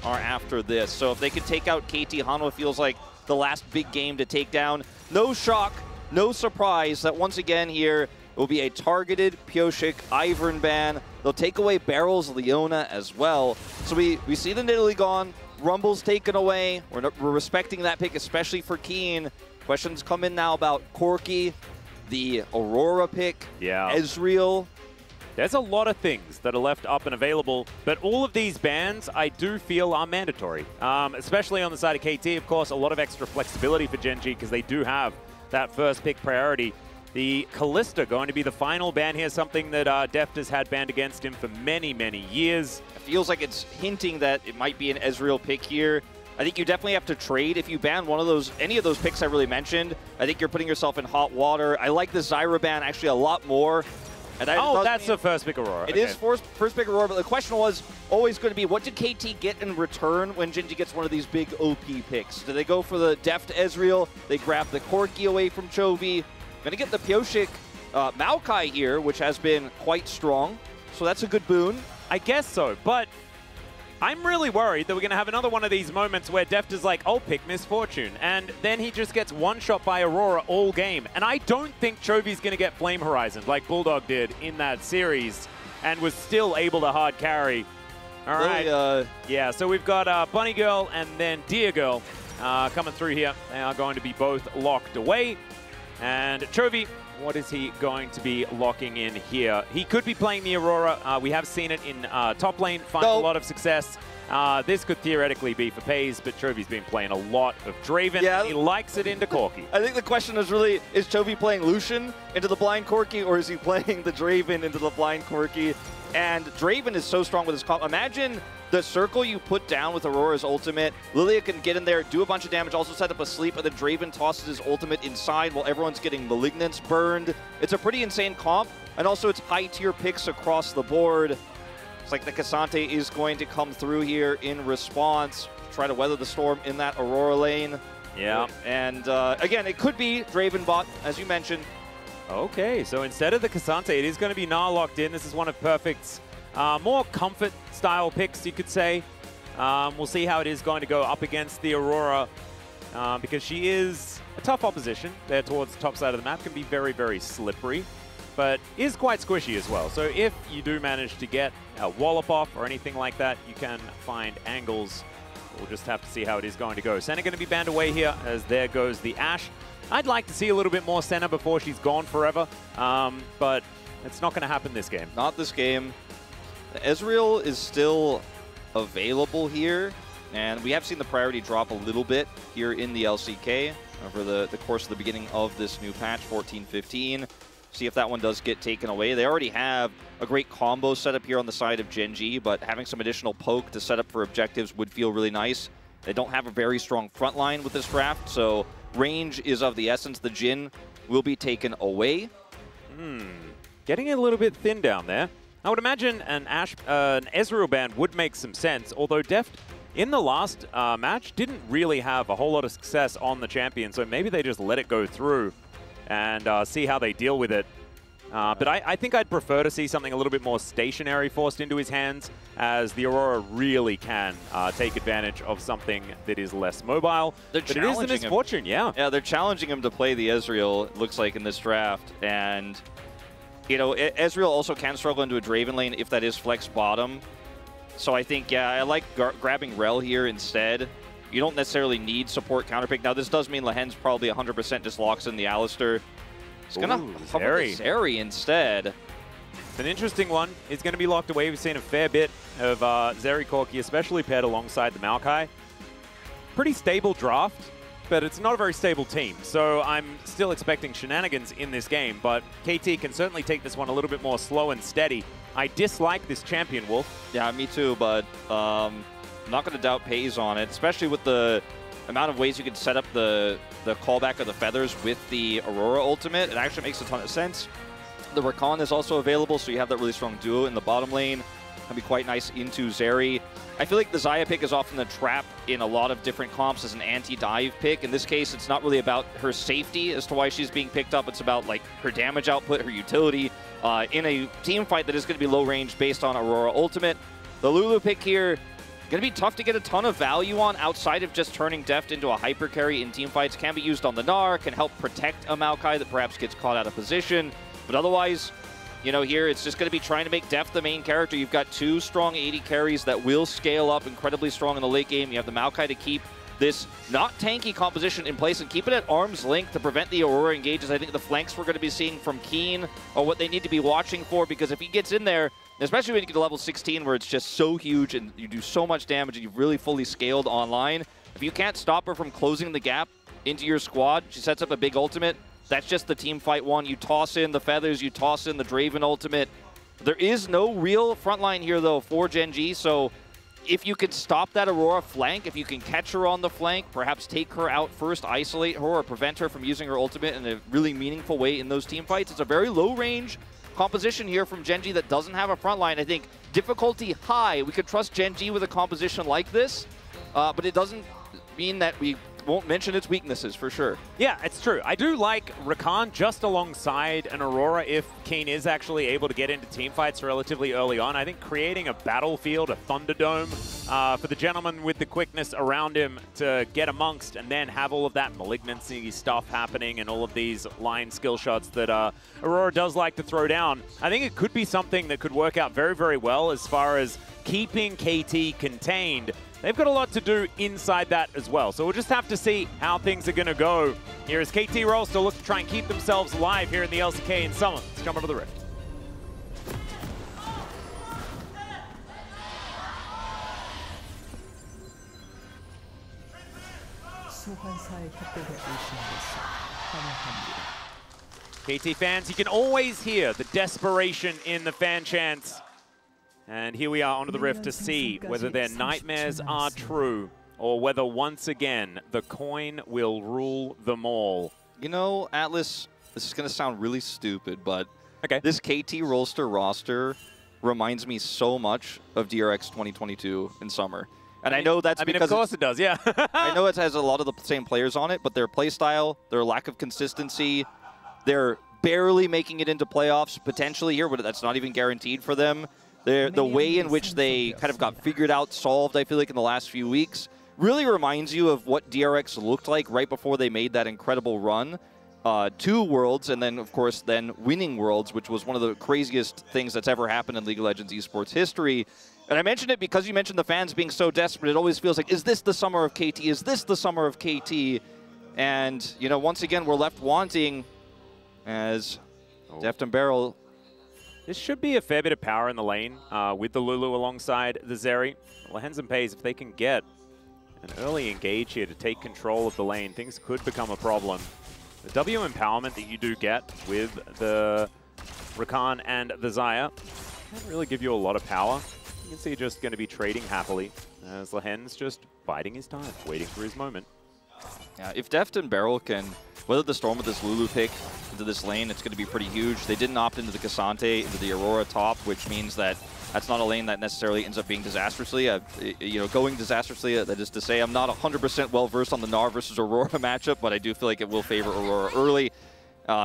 are after this. So if they could take out KT, Hanwha feels like the last big game to take down. No shock, no surprise that once again here it will be a targeted Pyosik Ivern ban. They'll take away Barrel's Leona as well. So we see the Nidalee gone, Rumble's taken away. We're respecting that pick, especially for Keen. Questions come in now about Corki, the Aurora pick, Ezreal. There's a lot of things that are left up and available, but all of these bans I do feel are mandatory, especially on the side of KT. Of course, a lot of extra flexibility for GENG because they do have that first pick priority. The Kalista going to be the final ban here, something that Deft has had banned against him for many, many years. It feels like it's hinting that it might be an Ezreal pick here. I think you definitely have to trade. If you ban one of those, any of those picks I really mentioned, I think you're putting yourself in hot water. I like the Zyra ban actually a lot more. And that's the first pick Aurora. It is first pick Aurora, but the question was always going to be, what did KT get in return when GENG gets one of these big OP picks? Do they go for the Deft Ezreal? They grab the Corki away from Chovy. Going to get the Pyosik Maokai here, which has been quite strong. So that's a good boon. I guess so, but I'm really worried that we're going to have another one of these moments where Deft is like, I'll pick Misfortune, and then he just gets one-shot by Aurora all game. And I don't think Chovy's going to get Flame Horizon like Bulldog did in that series and was still able to hard carry. All right. Yeah, so we've got Bunny Girl and then Deer Girl coming through here. They are going to be both locked away. And Chovy, what is he going to be locking in here? He could be playing the Aurora. We have seen it in top lane, find a lot of success. This could theoretically be for Pays, but Chovy's been playing a lot of Draven. Yeah. He likes it into Corki. I think the question is really, is Chovy playing Lucian into the blind Corki, or is he playing the Draven into the blind Corki? And Draven is so strong with his comp. Imagine the circle you put down with Aurora's ultimate. Lilia can get in there, do a bunch of damage, also set up a sleep, and then Draven tosses his ultimate inside while everyone's getting Malignance burned. It's a pretty insane comp, and also it's high-tier picks across the board. It's like the Cassante is going to come through here in response, try to weather the storm in that Aurora lane. Yeah. And again, it could be Draven bot, as you mentioned. Okay, so instead of the Cassante, it is going to be Gnar locked in. This is one of Perfect's more comfort-style picks, you could say. We'll see how it is going to go up against the Aurora because she is a tough opposition there towards the top side of the map. Can be very, very slippery, but is quite squishy as well. So if you do manage to get a wallop off or anything like that, you can find angles. We'll just have to see how it is going to go. Senna going to be banned away here as there goes the Ashe. I'd like to see a little bit more Senna before she's gone forever, but it's not going to happen this game. Not this game. Ezreal is still available here, and we have seen the priority drop a little bit here in the LCK over the course of the beginning of this new patch, 14-15. See if that one does get taken away. They already have a great combo set up here on the side of GENG, but having some additional poke to set up for objectives would feel really nice. They don't have a very strong front line with this draft, so range is of the essence. The Jhin will be taken away. Getting a little bit thin down there. I would imagine an Ezreal ban would make some sense, although Deft in the last match didn't really have a whole lot of success on the champion, so maybe they just let it go through and see how they deal with it. But I think I'd prefer to see something a little bit more stationary forced into his hands, as the Aurora really can take advantage of something that is less mobile. But it is a misfortune, yeah. Yeah, they're challenging him to play the Ezreal, it looks like, in this draft. And, you know, Ezreal also can struggle into a Draven lane if that is flex bottom. So I think, yeah, I like grabbing Rel here instead. You don't necessarily need support counterpick. Now, this does mean Lehen's probably 100% just locks in the Alistar. He's going to cover the Zeri instead. It's an interesting one. It's going to be locked away. We've seen a fair bit of Zeri Corki, especially paired alongside the Maokai. Pretty stable draft, but it's not a very stable team. So I'm still expecting shenanigans in this game, but KT can certainly take this one a little bit more slow and steady. I dislike this champion, Wolf. Yeah, me too, but I'm not going to doubt Pays on it, especially with the amount of ways you can set up the callback of the feathers with the Aurora ultimate. It actually makes a ton of sense. The Rakan is also available, so you have that really strong duo in the bottom lane. Can be quite nice into Zeri. I feel like the Xayah pick is often the trap in a lot of different comps as an anti-dive pick. In this case, it's not really about her safety as to why she's being picked up. It's about like her damage output, her utility in a team fight that is going to be low range based on Aurora ultimate. The Lulu pick here, Going to be tough to get a ton of value on outside of just turning Deft into a hyper carry in team fights. Can be used on the Gnar, can help protect a Maokai that perhaps gets caught out of position. But otherwise, you know, here it's just going to be trying to make Deft the main character. You've got 2 strong 80 carries that will scale up incredibly strong in the late game. You have the Maokai to keep this not tanky composition in place and keep it at arm's length to prevent the Aurora engages. I think the flanks we're going to be seeing from Keen are what they need to be watching for, because if he gets in there, especially when you get to level 16 where it's just so huge and you do so much damage and you've really fully scaled online, if you can't stop her from closing the gap into your squad, she sets up a big ultimate. That's just the team fight one. You toss in the Feathers, you toss in the Draven ultimate. There is no real frontline here, though, for GENG, so if you can stop that Aurora flank, if you can catch her on the flank, perhaps take her out first, isolate her, or prevent her from using her ultimate in a really meaningful way in those team fights. It's a very low-range composition here from GENG that doesn't have a frontline. I think difficulty high. We could trust GENG with a composition like this, but it doesn't mean that we won't mention its weaknesses, for sure. Yeah, it's true. I do like Rakan just alongside an Aurora if Keen is actually able to get into team fights relatively early on. I think creating a battlefield, a Thunderdome, for the gentleman with the quickness around him to get amongst and then have all of that malignancy stuff happening and all of these line skill shots that Aurora does like to throw down. I think it could be something that could work out very, very well as far as keeping KT contained. They've got a lot to do inside that as well. So we'll just have to see how things are going to go here as KT Roll still look to try and keep themselves alive here in the LCK in summer. Let's jump onto the Rift. KT fans, you can always hear the desperation in the fan chants. And here we are onto the Rift to see whether their nightmares are true or whether once again the coin will rule them all. You know, Atlas, this is going to sound really stupid, but this KT Rollster roster reminds me so much of DRX 2022 in summer. And I know that's because... of course it does, yeah. I know it has a lot of the same players on it, but their playstyle, their lack of consistency, they're barely making it into playoffs potentially here, but that's not even guaranteed for them. The way in which they kind of got figured out, solved, I feel like, in the last few weeks, really reminds you of what DRX looked like right before they made that incredible run to Worlds, and then, of course, then winning Worlds, which was one of the craziest things that's ever happened in League of Legends esports history. And I mentioned it because you mentioned the fans being so desperate. It always feels like, is this the summer of KT? Is this the summer of KT? And, you know, once again, we're left wanting as Deft and Beryl... This should be a fair bit of power in the lane with the Lulu alongside the Zeri. Well, Hens and Pays, if they can get an early engage here to take control of the lane, things could become a problem. The W empowerment that you do get with the Rakan and the Xayah can't really give you a lot of power. You can see just going to be trading happily as Lahen's just biding his time, waiting for his moment. Yeah, if Deft and Beryl can weather the storm with this Lulu pick into this lane, it's going to be pretty huge. They didn't opt into the Cassante, into the Aurora top, which means that that's not a lane that necessarily ends up being disastrously. You know, going disastrously, that is to say, I'm not 100% well-versed on the Gnar versus Aurora matchup, but I do feel like it will favor Aurora early.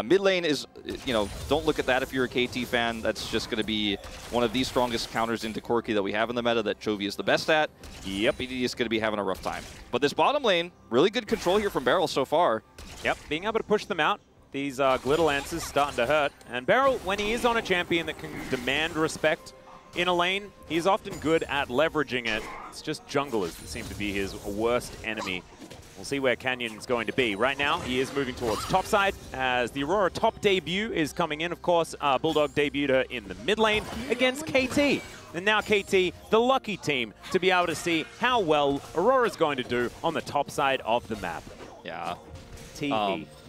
Mid lane is, you know, don't look at that if you're a KT fan. That's just going to be one of the strongest counters into Corki that we have in the meta that Chovy is the best at. Yep, BDD is going to be having a rough time. But this bottom lane, really good control here from Beryl so far. Yep, being able to push them out. These glitter lances starting to hurt. And Beryl, when he is on a champion that can demand respect in a lane, he's often good at leveraging it. It's just junglers that seem to be his worst enemy. We'll see where Canyon's going to be. Right now, he is moving towards top side as the Aurora top debut is coming in. Of course, Bulldog debuted her in the mid lane against KT. And now KT, the lucky team, to be able to see how well Aurora's going to do on the top side of the map. Yeah.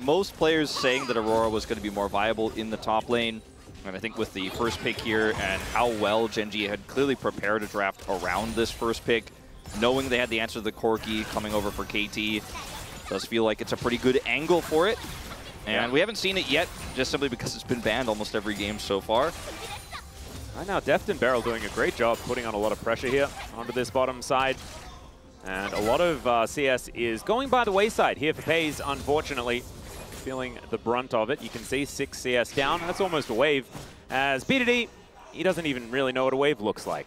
Most players saying that Aurora was going to be more viable in the top lane. And I think with the first pick here and how well GENG had clearly prepared a draft around this first pick, knowing they had the answer to the Corki coming over for KT, does feel like it's a pretty good angle for it. And we haven't seen it yet, just simply because it's been banned almost every game so far. Right now, Deft and Beryl doing a great job putting on a lot of pressure here onto this bottom side. And a lot of CS is going by the wayside here for Pays, unfortunately. Feeling the brunt of it. You can see 6 CS down. That's almost a wave. As BDD he doesn't even really know what a wave looks like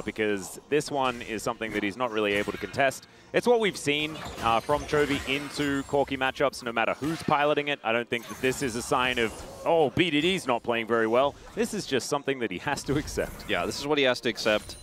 because this one is something that he's not really able to contest. It's what we've seen from Chovy into Corki matchups, no matter who's piloting it. I don't think that this is a sign of, oh, BDD's not playing very well. This is just something that he has to accept. Yeah, this is what he has to accept.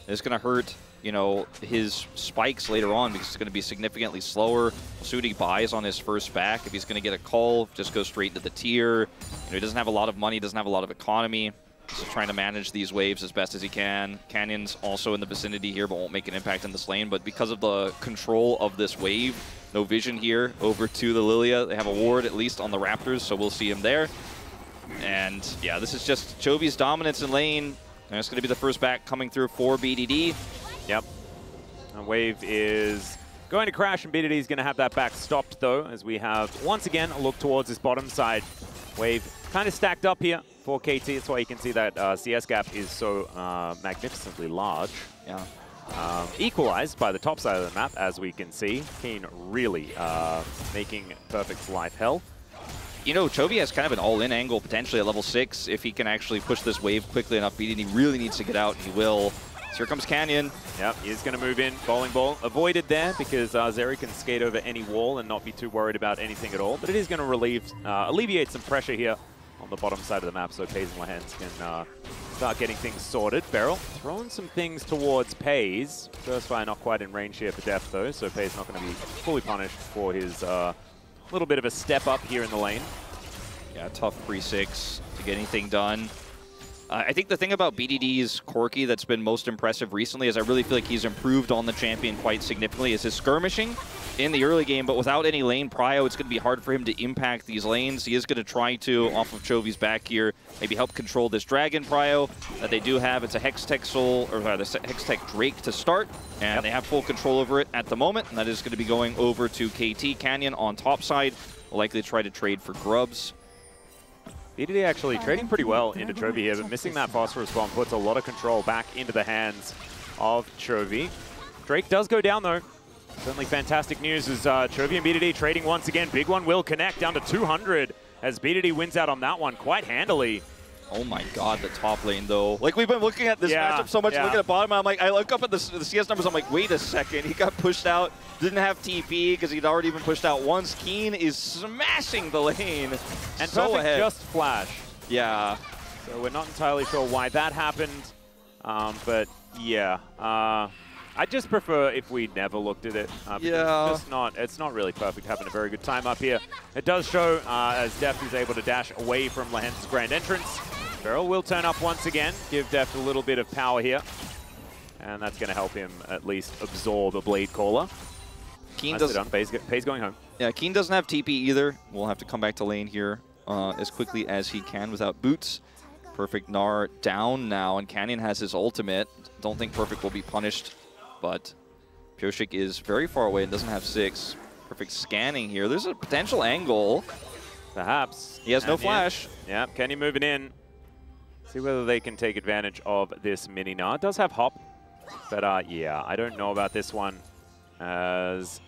It's going to hurt, you know, his spikes later on because it's going to be significantly slower. We'll see what he buys on his first back. If he's going to get a call, just go straight into the tier. You know, he doesn't have a lot of money, doesn't have a lot of economy. He's just trying to manage these waves as best as he can. Canyon's also in the vicinity here, but won't make an impact in this lane. But because of the control of this wave, no vision here over to the Lilia. They have a ward, at least, on the Raptors, so we'll see him there. And, yeah, this is just Chovy's dominance in lane. And it's going to be the first back coming through for BDD. Yep. And wave is going to crash, and BDD is going to have that back stopped, though, as we have, once again, a look towards this bottom side. Wave kind of stacked up here for KT. That's why you can see that CS gap is so magnificently large. Yeah. Equalized by the top side of the map, as we can see. Keen really making Perfect's life hell. You know, Chovy has kind of an all-in angle potentially at level 6 if he can actually push this wave quickly enough. BDD really needs to get out, and he will. So here comes Canyon. Yep, he's going to move in. Bowling ball avoided there because Zeri can skate over any wall and not be too worried about anything at all. But it is going to alleviate some pressure here on the bottom side of the map so Pays and Lahens can start getting things sorted. Beryl throwing some things towards Pays. First fire not quite in range here for Deft, though, so Pays not going to be fully punished for his little bit of a step up here in the lane. Yeah, tough pre-6 to get anything done. I think the thing about BDD's Corki that's been most impressive recently is I really feel like he's improved on the champion quite significantly is his skirmishing in the early game, but without any lane prio, it's going to be hard for him to impact these lanes. He is going to try to, off of Chovy's back here, maybe help control this dragon prio that they do have. It's a Hextech Soul, or the Hextech Drake to start, and they have full control over it at the moment, and that is going to be going over to KT. Canyon on top side will likely try to trade for grubs. BDD actually trading pretty well into Chovy here, but missing that phosphorus bomb puts a lot of control back into the hands of Chovy. Drake does go down, though. Certainly fantastic news as Chovy and BDD trading once again. Big one will connect down to 200 as BDD wins out on that one quite handily. Oh my god, the top lane, though. Like, we've been looking at this matchup so much, looking at bottom, I'm like, I look up at the CS numbers, I'm like, wait a second, he got pushed out, didn't have TP because he'd already been pushed out once. Keen is smashing the lane. And so Perfect ahead. just flash. Yeah. So we're not entirely sure why that happened, but yeah. I just prefer if we never looked at it. It's not really Perfect having a very good time up here. It does show as Deft is able to dash away from Lahens' grand entrance. Beryl will turn up once again, give Deft a little bit of power here. And that's going to help him at least absorb a Blade Caller. Keen does. Pays going home. Yeah, Keen doesn't have TP either. We'll have to come back to lane here as quickly as he can without boots. Perfect Gnar down now, and Canyon has his ultimate. Don't think Perfect will be punished, but Pioshik is very far away and doesn't have 6. Perfect scanning here. There's a potential angle. Perhaps. He has no flash. Yeah, Canyon moving in. See whether they can take advantage of this mini Gnar. It does have hop, but yeah, I don't know about this one, as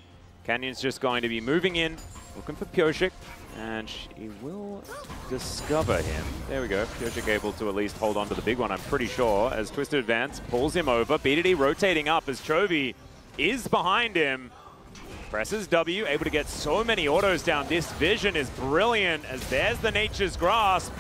Canyon's just going to be moving in, looking for Pioshik, and she will discover him. There we go. Pioshik able to at least hold on to the big one, I'm pretty sure, as Twisted Advance pulls him over. BDD rotating up as Chovy is behind him. Presses W, able to get so many autos down. This vision is brilliant, as there's the Nature's Grasp.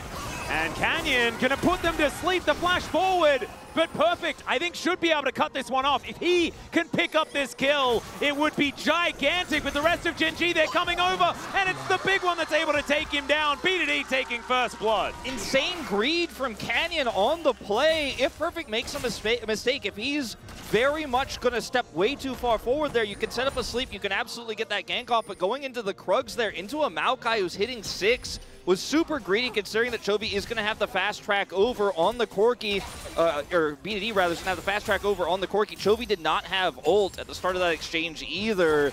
And Canyon gonna put them to sleep. The flash forward, but Perfect, I think, should be able to cut this one off. If he can pick up this kill, it would be gigantic. With the rest of GENG, they're coming over, and it's the big one that's able to take him down. BDD taking first blood. Insane greed from Canyon on the play. If Perfect makes a mistake, if he's very much going to step way too far forward there, you can set up a sleep, you can absolutely get that gank off, but going into the Krugs there, into a Maokai who's hitting 6, was super greedy considering that Chovy is going to have the fast track over on the Corki, or BDD rather, is going to have the fast track over on the Corki. Chovy did not have ult at the start of that exchange either.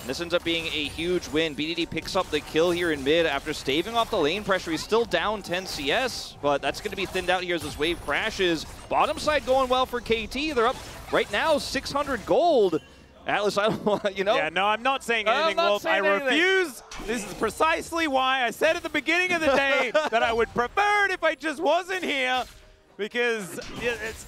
And this ends up being a huge win. BDD picks up the kill here in mid after staving off the lane pressure. He's still down 10 CS, but that's going to be thinned out here as this wave crashes. Bottom side going well for KT. They're up right now 600 gold. Atlas, I don't want, you know. Yeah, no, I'm not saying anything, Wolf. I refuse. This is precisely why I said at the beginning of the day that I would prefer it if I just wasn't here. because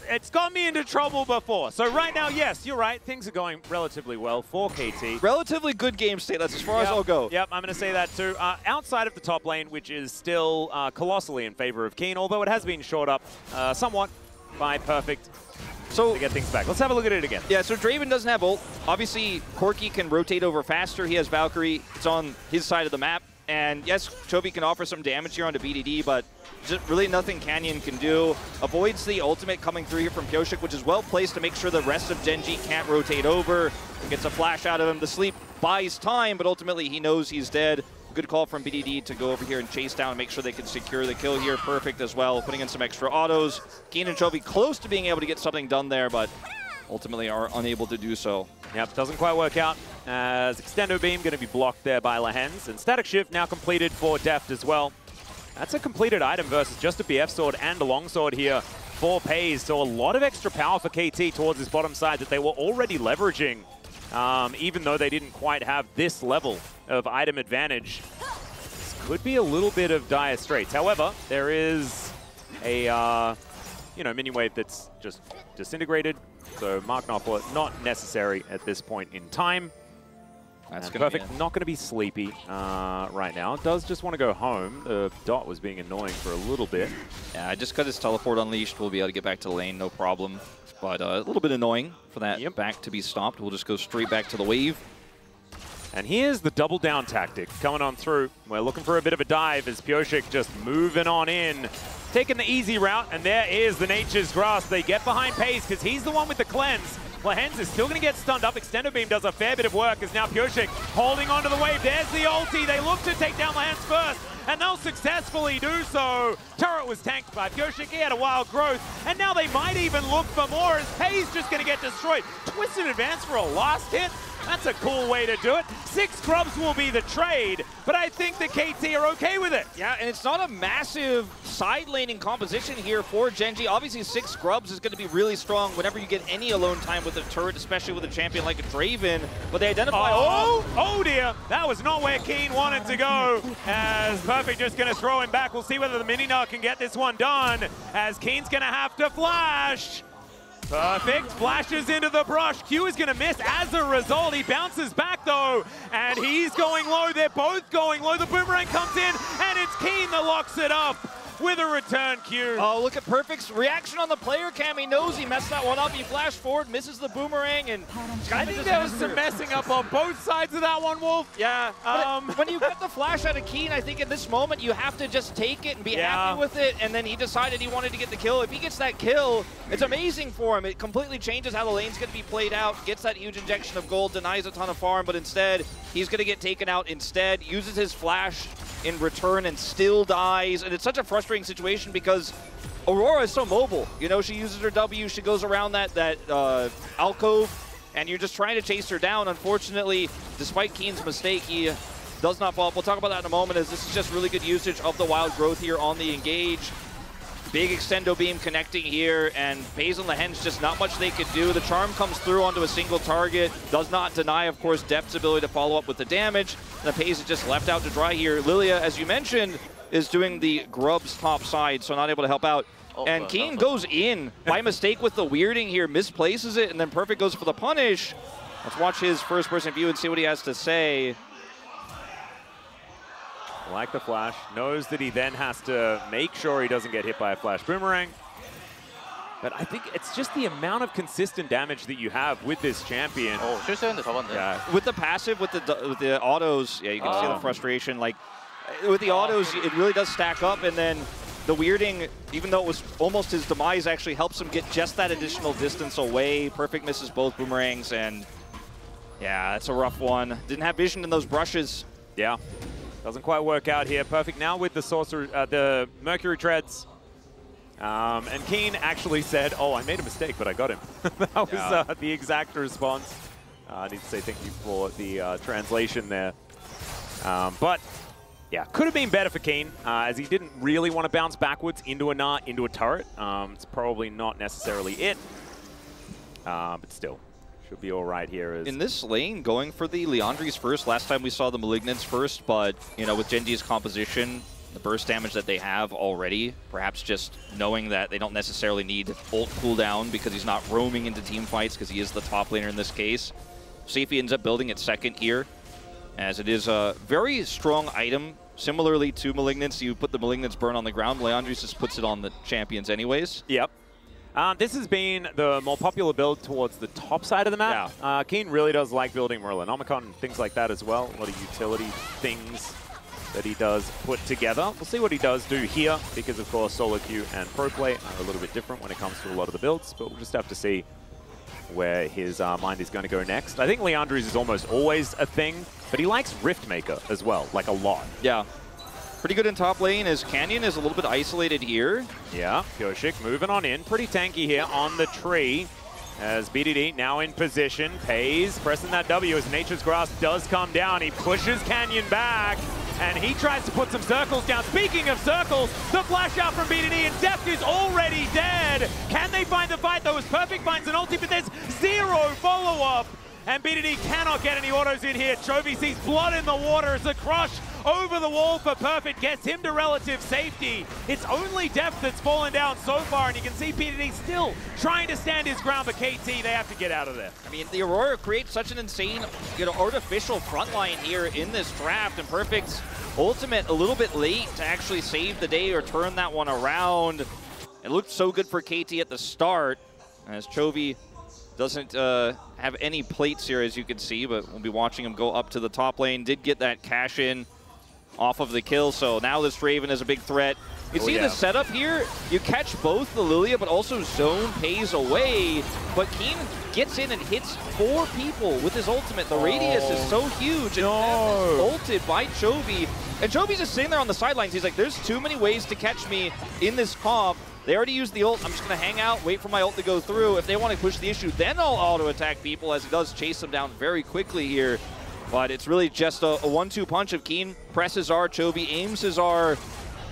it's got me into trouble before. So right now, yes, you're right. Things are going relatively well for KT. Relatively good game state. That's as far as I'll go. Yep, I'm going to say that too. Outside of the top lane, which is still colossally in favor of Keen, although it has been shored up somewhat by Perfect. So to get things back. Let's have a look at it again. Yeah, so Draven doesn't have ult. Obviously, Corki can rotate over faster. He has Valkyrie. It's on his side of the map. And yes, Chovy can offer some damage here onto BDD, but just really nothing Canyon can do. Avoids the ultimate coming through here from Pyoshik, which is well placed to make sure the rest of GENG can't rotate over. Gets a flash out of him. The sleep buys time, but ultimately he knows he's dead. Good call from BDD to go over here and chase down and make sure they can secure the kill here. Perfect as well, putting in some extra autos. Keen and Chovy close to being able to get something done there, but ultimately are unable to do so. Yep, doesn't quite work out, as Extendo Beam going to be blocked there by Lehens, and Static Shift now completed for Deft as well. That's a completed item versus just a BF sword and a longsword here for Pays, so a lot of extra power for KT towards his bottom side that they were already leveraging, even though they didn't quite have this level of item advantage. This could be a little bit of dire straits. However, there is a mini wave that's just disintegrated. So Mark Knopfler not necessary at this point in time. That's Perfect not going to be sleepy right now. Does just want to go home. The dot was being annoying for a little bit. Yeah, I just got his teleport unleashed. We'll be able to get back to the lane, no problem. But a little bit annoying for that back to be stopped. We'll just go straight back to the wave. And here's the double down tactic coming on through. We're looking for a bit of a dive as Pyoshik just moving on in. Taking the easy route, and there is the Nature's Grasp. They get behind Pays because he's the one with the cleanse. Lehens is still going to get stunned up. Extendo Beam does a fair bit of work as now Pyoshik holding onto the wave. There's the ulti. They look to take down Lehens first, and they'll successfully do so. Turret was tanked by Pyoshik. He had a wild growth, and now they might even look for more as Pays just going to get destroyed. Twisted advance for a last hit. That's a cool way to do it. 6 scrubs will be the trade, but I think the KT are okay with it. Yeah, and it's not a massive side laning composition here for GENG. Obviously, 6 scrubs is going to be really strong whenever you get any alone time with a turret, especially with a champion like a Draven. But they identify... Oh dear, that was not where Keen wanted to go. As Perfect just going to throw him back. We'll see whether the mini-nut can get this one done, as Keen's going to have to flash. Perfect flashes into the brush. Q is going to miss as a result. He bounces back though, and he's going low. They're both going low. The boomerang comes in, and it's Keen that locks it up with a return Q. Oh, look at Perfect's reaction on the player cam. He knows he messed that one up. He flashed forward, misses the boomerang, and I think there was some messing up on both sides of that one, Wolf. Yeah. When you get the flash out of Keen, I think in this moment you have to just take it and be happy with it, and then he decided he wanted to get the kill. If he gets that kill, it's amazing for him. It completely changes how the lane's going to be played out, gets that huge injection of gold, denies a ton of farm, but instead, he's going to get taken out instead, uses his flash in return and still dies, and it's such a frustrating situation because Aurora is so mobile. You know, she uses her W, she goes around that alcove, and you're just trying to chase her down. Unfortunately, despite Keen's mistake, he does not fall. We'll talk about that in a moment, as this is just really good usage of the wild growth here on the engage. Big Extendo Beam connecting here, and Pays and Lehens just not much they could do. The charm comes through onto a single target, does not deny, of course, Deft's ability to follow up with the damage. And the Pays is just left out to dry here. Lilia, as you mentioned, is doing the Grubs top side, so not able to help out. And Keen goes in by mistake with the weirding here, misplaces it, and then Perfect goes for the punish. Let's watch his first-person view and see what he has to say. Like the flash, knows that he then has to make sure he doesn't get hit by a flash boomerang. But I think it's just the amount of consistent damage that you have with this champion. Oh, yeah. With the passive, with the autos, yeah, you can see the frustration. Like with the autos, it really does stack up, and then the weirding, even though it was almost his demise, actually helps him get just that additional distance away. Perfect misses both boomerangs, and yeah, that's a rough one. Didn't have vision in those brushes. Yeah. Doesn't quite work out here. Perfect now with the the Mercury Treads. And Keen actually said, oh, I made a mistake, but I got him. That was the exact response. I need to say thank you for the translation there. But, yeah, could have been better for Keen, as he didn't really want to bounce backwards into a turret. It's probably not necessarily it, but still. Should be all right here. In this lane, going for the Leandries first. Last time we saw the Malignants first, but, you know, with GENG's composition, the burst damage that they have already, perhaps just knowing that they don't necessarily need ult cooldown because he's not roaming into team fights because he is the top laner in this case. See if he ends up building it second here, as it is a very strong item. Similarly to Malignance, you put the Malignance burn on the ground. Leandris just puts it on the champions anyways. Yep. This has been the more popular build towards the top side of the map. Yeah. Keen really does like building Morellonomicon and things like that as well. A lot of utility things that he does put together. We'll see what he does do here, because of course solo queue and pro play are a little bit different when it comes to a lot of the builds, but we'll just have to see where his mind is going to go next. I think Leandris is almost always a thing, but he likes Riftmaker as well, like a lot. Yeah. Pretty good in top lane as Canyon is a little bit isolated here. Yeah, Pyoshik moving on in. Pretty tanky here on the tree. As BDD now in position, pays, pressing that W as Nature's Grasp does come down. He pushes Canyon back, and he tries to put some circles down. Speaking of circles, the flash out from BDD, and Deft is already dead. Can they find the fight, though? As Perfect finds an ulti, but there's zero follow-up. And BDD cannot get any autos in here. Chovy sees blood in the water as the crush over the wall for Perfect gets him to relative safety. It's only Deft that's fallen down so far, and you can see BDD still trying to stand his ground, but KT, they have to get out of there. I mean, the Aurora creates such an insane, artificial front line here in this draft, and Perfect's ultimate a little bit late to actually save the day or turn that one around. It looked so good for KT at the start, as Chovy doesn't have any plates here, as you can see, but we'll be watching him go up to the top lane. Did get that cash in off of the kill, so now this Raven is a big threat. You see the setup here? You catch both the Lilia, but also Zone pays away, but Keen gets in and hits 4 people with his ultimate. The radius is so huge, and ulted by Chovy. And Chovy's just sitting there on the sidelines. He's like, there's too many ways to catch me in this comp. They already used the ult. I'm just going to hang out, wait for my ult to go through. If they want to push the issue, then I'll auto-attack people, as he does chase them down very quickly here. But it's really just a 1-2 punch of Keen presses R, Chovy aims his R,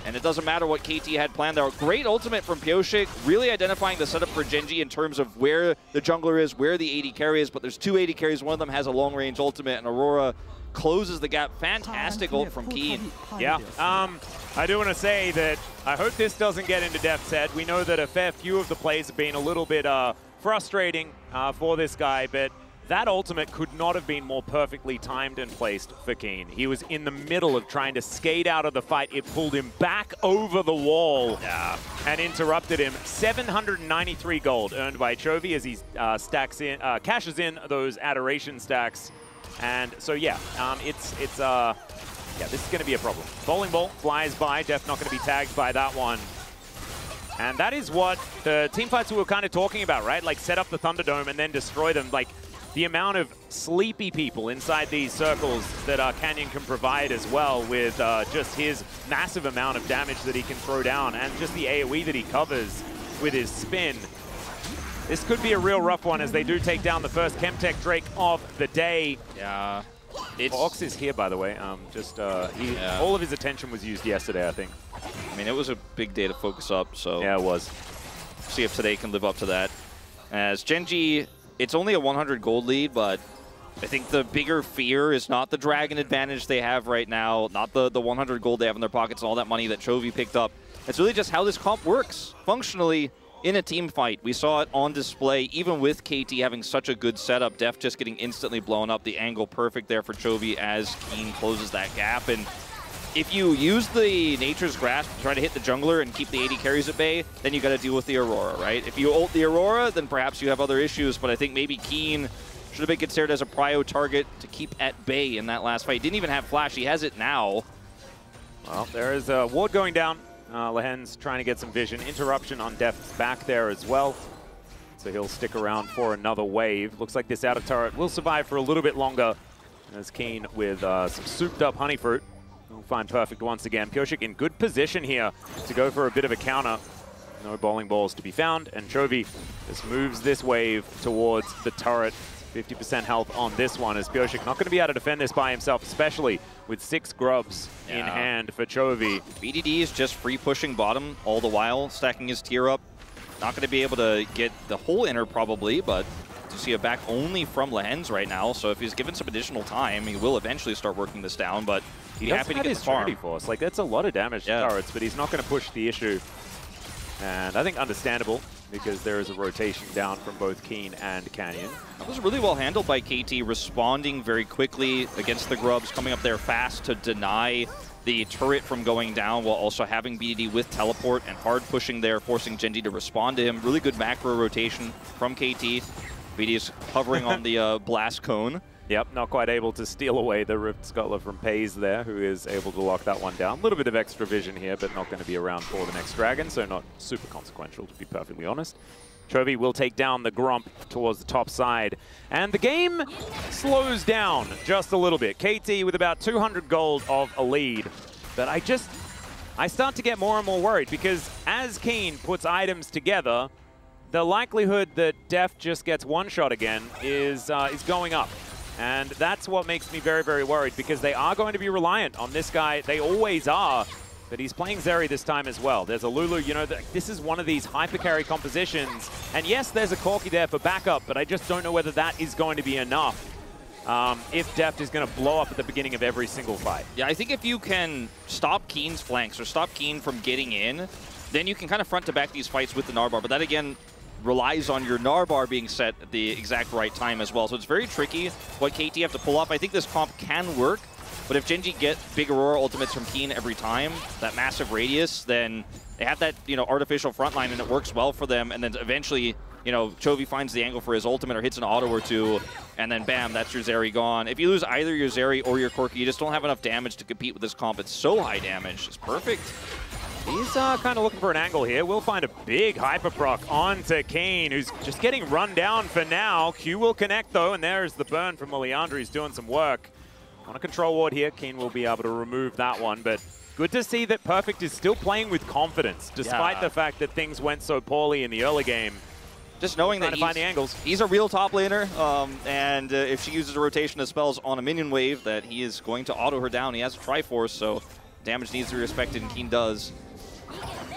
and it doesn't matter what KT had planned there. Great ultimate from Pyoshik, really identifying the setup for GENG in terms of where the jungler is, where the AD carry is, but there's 2 AD carries. One of them has a long-range ultimate, and Aurora closes the gap. Fantastic ult from Keen. Yeah, I do want to say that I hope this doesn't get into Deft's head. We know that a fair few of the plays have been a little bit frustrating for this guy, but that ultimate could not have been more perfectly timed and placed for Keen. He was in the middle of trying to skate out of the fight. It pulled him back over the wall and interrupted him. 793 gold earned by Chovy as he cashes in those adoration stacks. And so yeah, this is going to be a problem. Bowling ball flies by. Deft not going to be tagged by that one. And that is what the teamfights we were kind of talking about, right? Like set up the Thunderdome and then destroy them. Like the amount of sleepy people inside these circles that Canyon can provide as well, with just his massive amount of damage that he can throw down and just the AoE that he covers with his spin. This could be a real rough one as they do take down the first Chemtech Drake of the day. Yeah. Ox is here, by the way. All of his attention was used yesterday, I think. I mean, it was a big day to focus up, so yeah, it was. See if today can live up to that. As GENG, it's only a 100 gold lead, but I think the bigger fear is not the Dragon advantage they have right now, not the 100 gold they have in their pockets and all that money that Chovy picked up. It's really just how this comp works functionally in a team fight. We saw it on display, even with KT having such a good setup. Deft just getting instantly blown up. The angle perfect there for Chovy as Keen closes that gap. And if you use the Nature's Grasp to try to hit the jungler and keep the AD carries at bay, then you got to deal with the Aurora, right? If you ult the Aurora, then perhaps you have other issues, but I think maybe Keen should have been considered as a prio target to keep at bay in that last fight. Didn't even have Flash. He has it now. Well, there is a ward going down. Lehen's trying to get some vision. Interruption on Deft's back there as well. So he'll stick around for another wave. Looks like this outer turret will survive for a little bit longer. As Keen with some souped up honey fruit. We'll find Perfect once again. Pyoshik in good position here to go for a bit of a counter. No bowling balls to be found. And Chovy just moves this wave towards the turret. 50% health on this one, as Pyoshik not going to be able to defend this by himself, especially with 6 grubs in hand for Chovy. BDD is just free pushing bottom all the while, stacking his tier up. Not going to be able to get the whole inner probably, but to see a back only from Lehens right now, so if he's given some additional time, he will eventually start working this down, but he's happy to get the farm. Force. Like, that's a lot of damage to turrets, but he's not going to push the issue. And I think understandable, because there is a rotation down from both Keen and Canyon. That was really well handled by KT, responding very quickly against the Grubs, coming up there fast to deny the turret from going down while also having BDD with teleport and hard pushing there, forcing GENG to respond to him. Really good macro rotation from KT. BD is hovering on the blast cone. Yep, not quite able to steal away the Rift Scuttler from Pays there, who is able to lock that one down. A little bit of extra vision here, but not going to be around for the next dragon, so not super consequential, to be perfectly honest. Chovy will take down the Grump towards the top side. And the game slows down just a little bit. KT with about 200 gold of a lead. But I start to get more and more worried, because as Keen puts items together, the likelihood that Deft just gets one shot again is going up. And that's what makes me very, very worried, because they are going to be reliant on this guy. They always are. But he's playing Zeri this time as well. There's a Lulu, you know, this is one of these hyper carry compositions. And yes, there's a Corki there for backup, but I just don't know whether that is going to be enough if Deft is going to blow up at the beginning of every single fight. Yeah, I think if you can stop Keen's flanks or stop Keen from getting in, then you can kind of front to back these fights with the Narbar. But that, again, relies on your Narbar being set at the exact right time as well. So it's very tricky what KT have to pull off. I think this comp can work. But if GENG get big Aurora ultimates from Keen every time, that massive radius, then they have that, you know, artificial front line, and it works well for them. And then eventually, you know, Chovy finds the angle for his ultimate or hits an auto or two, and then bam, that's your Zeri gone. If you lose either your Zeri or your Corki, you just don't have enough damage to compete with this comp. It's so high damage. It's perfect. He's kind of looking for an angle here. We'll find a big hyper proc onto Keen, who's just getting run down for now. Q will connect, though, and there's the burn from Leandri. He's doing some work. On a control ward here, Keen will be able to remove that one, but good to see that Perfect is still playing with confidence, despite the fact that things went so poorly in the early game. Just knowing that find the angles. He's a real top laner, and if she uses a rotation of spells on a minion wave, that he is going to auto her down. He has a Triforce, so damage needs to be respected, and Keen does.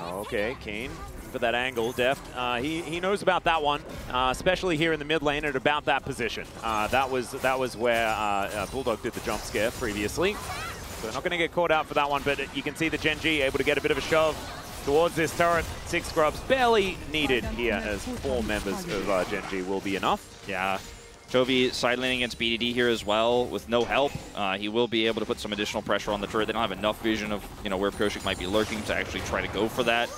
Okay, Keen for that angle. Deft, he knows about that one, especially here in the mid lane at about that position. That was where Bulldog did the jump scare previously. So they're not going to get caught out for that one, but you can see the GENG able to get a bit of a shove towards this turret. 6 grubs barely needed here, as 4 members of GENG will be enough. Yeah. Chovy side laning against BDD here as well with no help. He will be able to put some additional pressure on the turret. They don't have enough vision of, you know, where Koshik might be lurking to actually try to go for that.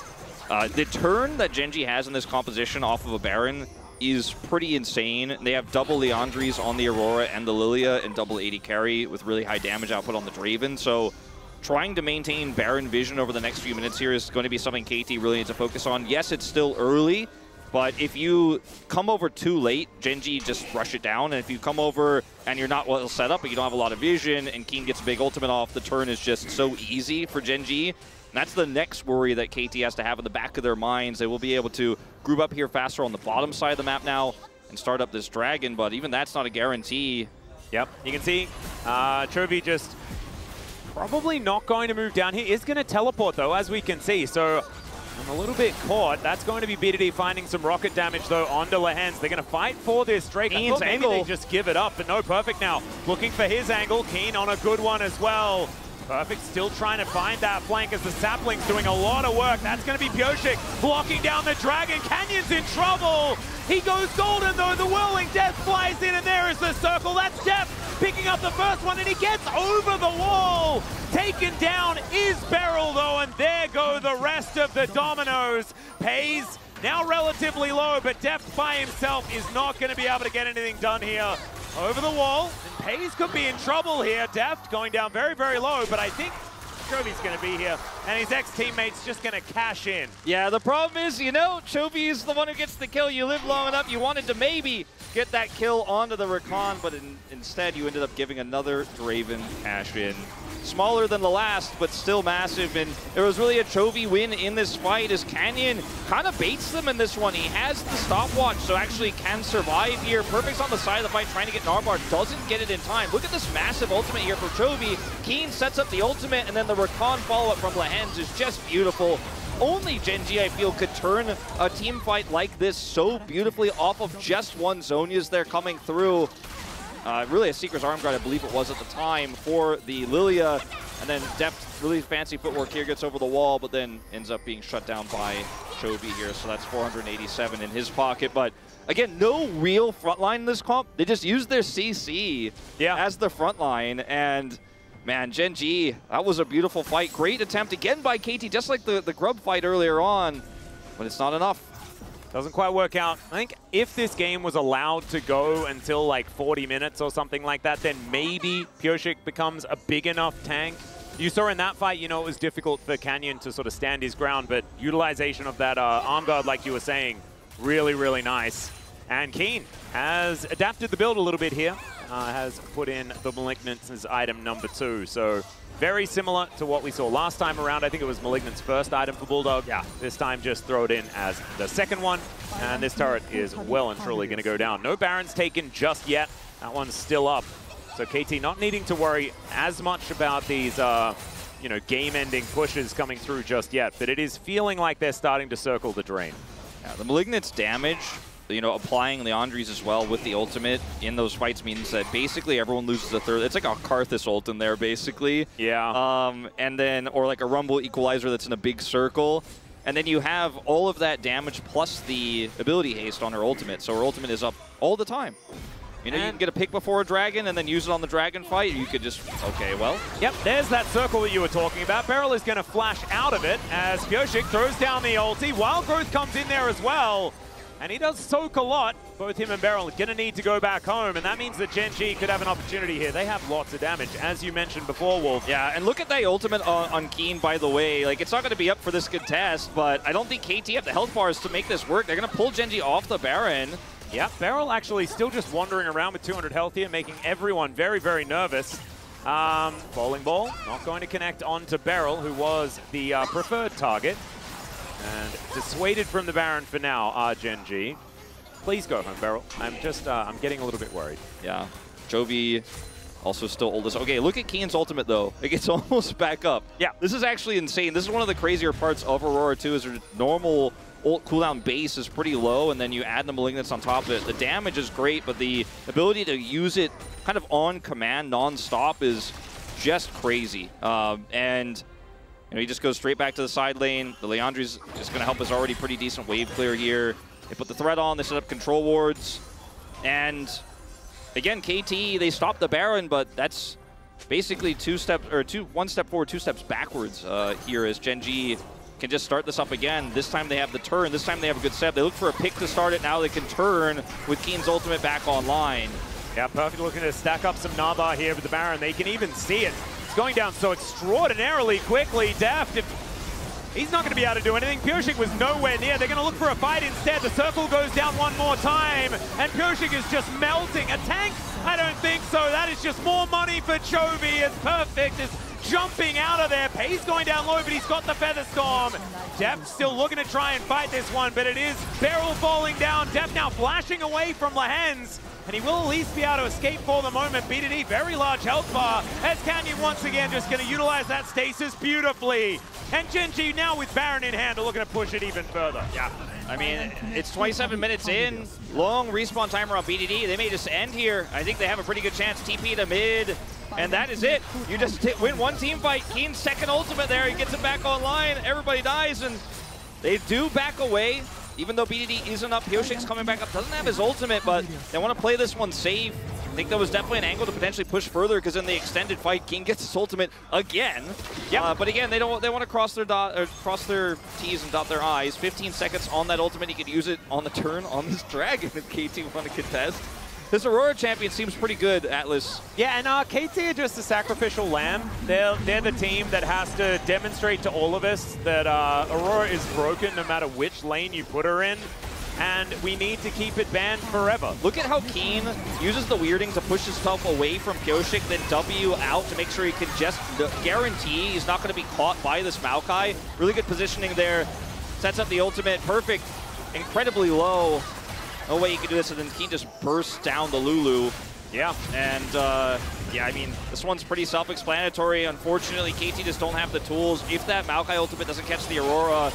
The turn that GENG has in this composition off of a Baron is pretty insane. They have double Leandries on the Aurora and the Lilia, and double 80 carry with really high damage output on the Draven. So trying to maintain Baron vision over the next few minutes here is going to be something KT really needs to focus on. Yes, it's still early, but if you come over too late, GENG just rush it down. And if you come over and you're not well set up, but you don't have a lot of vision, and Keen gets a big ultimate off, the turn is just so easy for GENG. And that's the next worry that KT has to have in the back of their minds. They will be able to group up here faster on the bottom side of the map now and start up this dragon, but even that's not a guarantee. Yep, you can see Chovy just probably not going to move down. He is going to teleport, though, as we can see. So I'm a little bit caught. That's going to be BDD finding some rocket damage, though, onto Lehens. They're going to fight for this Drake. I thought maybe they just give it up, but no, Perfect now looking for his angle. Keen on a good one as well. Perfect still trying to find that flank as the Sapling's doing a lot of work. That's going to be Pioshik blocking down the Dragon. Canyon's in trouble. He goes golden, though. The Whirling Death flies in, and there is the circle. That's Deft picking up the first one, and he gets over the wall. Taken down is Beryl, though, and there go the rest of the dominoes. Pays now relatively low, but Deft by himself is not going to be able to get anything done here. Over the wall, and Pays could be in trouble here. Deft going down very, very low, but I think Chovy's going to be here, and his ex-teammate's just going to cash in. Yeah, the problem is, you know, Chovy is the one who gets the kill. You live long enough, you wanted to maybe get that kill onto the Rakan, but instead you ended up giving another Draven cash in. Smaller than the last, but still massive, and there was really a Chovy win in this fight as Canyon kind of baits them in this one. He has the stopwatch, so actually can survive here. Perfect's on the side of the fight trying to get Narbar, doesn't get it in time. Look at this massive ultimate here for Chovy. Keen sets up the ultimate, and then the Rakan follow-up from Lehens is just beautiful. only GENG, I feel, could turn a team fight like this so beautifully off of just one Zhonya's there coming through. Really a Seeker's Arm Guard, I believe it was at the time, for the Lilia. And then Deft, really fancy footwork here, gets over the wall, but then ends up being shut down by Chovy here. So that's 487 in his pocket. But again, no real frontline in this comp. They just used their CC as the frontline. And man, GENG, that was a beautiful fight. Great attempt again by KT, just like the Grub fight earlier on. But it's not enough. Doesn't quite work out. I think if this game was allowed to go until like 40 minutes or something like that, then maybe Pyosik becomes a big enough tank. You saw in that fight, you know, it was difficult for Canyon to sort of stand his ground, but utilization of that arm guard, like you were saying, really, really nice. And Keen has adapted the build a little bit here, has put in the Malignance as item number 2. So very similar to what we saw last time around. I think it was Malignant's first item for Bulldog. Yeah, this time just throw it in as the second one. And this turret is well and truly going to go down. No Barons taken just yet. That one's still up. So KT not needing to worry as much about these, you know, game-ending pushes coming through just yet. But it is feeling like they're starting to circle the drain. Yeah, the Malignant's damage, you know, applying Leandri's as well with the ultimate in those fights means that basically everyone loses a third. It's like a Karthus ult in there, basically. Yeah. And then, or like a Rumble Equalizer that's in a big circle. And then you have all of that damage plus the ability haste on her ultimate. So her ultimate is up all the time. You know, you can get a pick before a dragon and then use it on the dragon fight. You could just, okay, well. Yep, there's that circle that you were talking about. Beryl is going to flash out of it as Pyosik throws down the ulti. Wild Growth comes in there as well. And he does soak a lot. Both him and Beryl are going to need to go back home. And that means that GENG could have an opportunity here. They have lots of damage, as you mentioned before, Wolf. Yeah, and look at that ultimate on Keen, by the way. Like, it's not going to be up for this contest, but I don't think KT have the health bars to make this work. They're going to pull GENG off the Baron. Yeah, Beryl actually still just wandering around with 200 health here, making everyone very, very nervous. Bowling ball, not going to connect onto Beryl, who was the preferred target. And dissuaded from the Baron for now are GENG. Please go home, Beryl. I'm just, I'm getting a little bit worried. Yeah, Chovy also still oldest. Okay, look at Keen's ultimate, though. It gets almost back up. Yeah. This is actually insane. This is one of the crazier parts of Aurora, too, is her normal ult cooldown base is pretty low, and then you add the Malignance on top of it. The damage is great, but the ability to use it kind of on command non-stop is just crazy. And you know, he just goes straight back to the side lane. The Leandri's just going to help his already pretty decent wave clear here. They put the threat on, they set up control wards, and again, KT, they stopped the Baron, but that's basically one step forward, 2 steps backwards here as GENG can just start this up again. This time they have the turn. This time they have a good set. They look for a pick to start it. Now they can turn with Keen's ultimate back online. Yeah, Perfect looking to stack up some Naba here with the Baron. They can even see it. It's going down so extraordinarily quickly. Deft, he's not going to be able to do anything. Pyosik was nowhere near. They're going to look for a fight instead. The circle goes down one more time, and Pyosik is just melting. A tank? I don't think so. That is just more money for Chovy as Perfect is jumping out of there. Pay's going down low, but he's got the Feather Storm. Deft still looking to try and fight this one, but it is Beryl falling down. Deft now flashing away from Lehens, and he will at least be able to escape for the moment. BDD, very large health bar, as Canyon once again just going to utilize that stasis beautifully. And GENG now with Baron in hand are looking to push it even further. Yeah, I mean, it's 27 minutes in. Long respawn timer on BDD. They may just end here. I think they have a pretty good chance. TP to mid, and that is it. You just win one team fight. Keen's second ultimate there. He gets it back online. Everybody dies, and they do back away. Even though BDD isn't up, Pyosik's coming back up. Doesn't have his ultimate, but they want to play this one safe. I think that was definitely an angle to potentially push further, because in the extended fight, King gets his ultimate again. Yeah. But again, they want to cross their T's and dot their I's. 15 seconds on that ultimate. He could use it on the turn on this dragon if KT want to contest. This Aurora champion seems pretty good, Atlas. Yeah, and KT are just a sacrificial lamb. They're the team that has to demonstrate to all of us that Aurora is broken no matter which lane you put her in. And we need to keep it banned forever. Look at how Keen uses the weirding to push himself away from Pyosik, then W out to make sure he can just guarantee he's not going to be caught by this Maokai. Really good positioning there. Sets up the ultimate. Perfect. Incredibly low. No way you can do this, and then Keen just bursts down the Lulu. Yeah. And, yeah, I mean, this one's pretty self-explanatory. Unfortunately, KT just don't have the tools. If that Maokai ultimate doesn't catch the Aurora,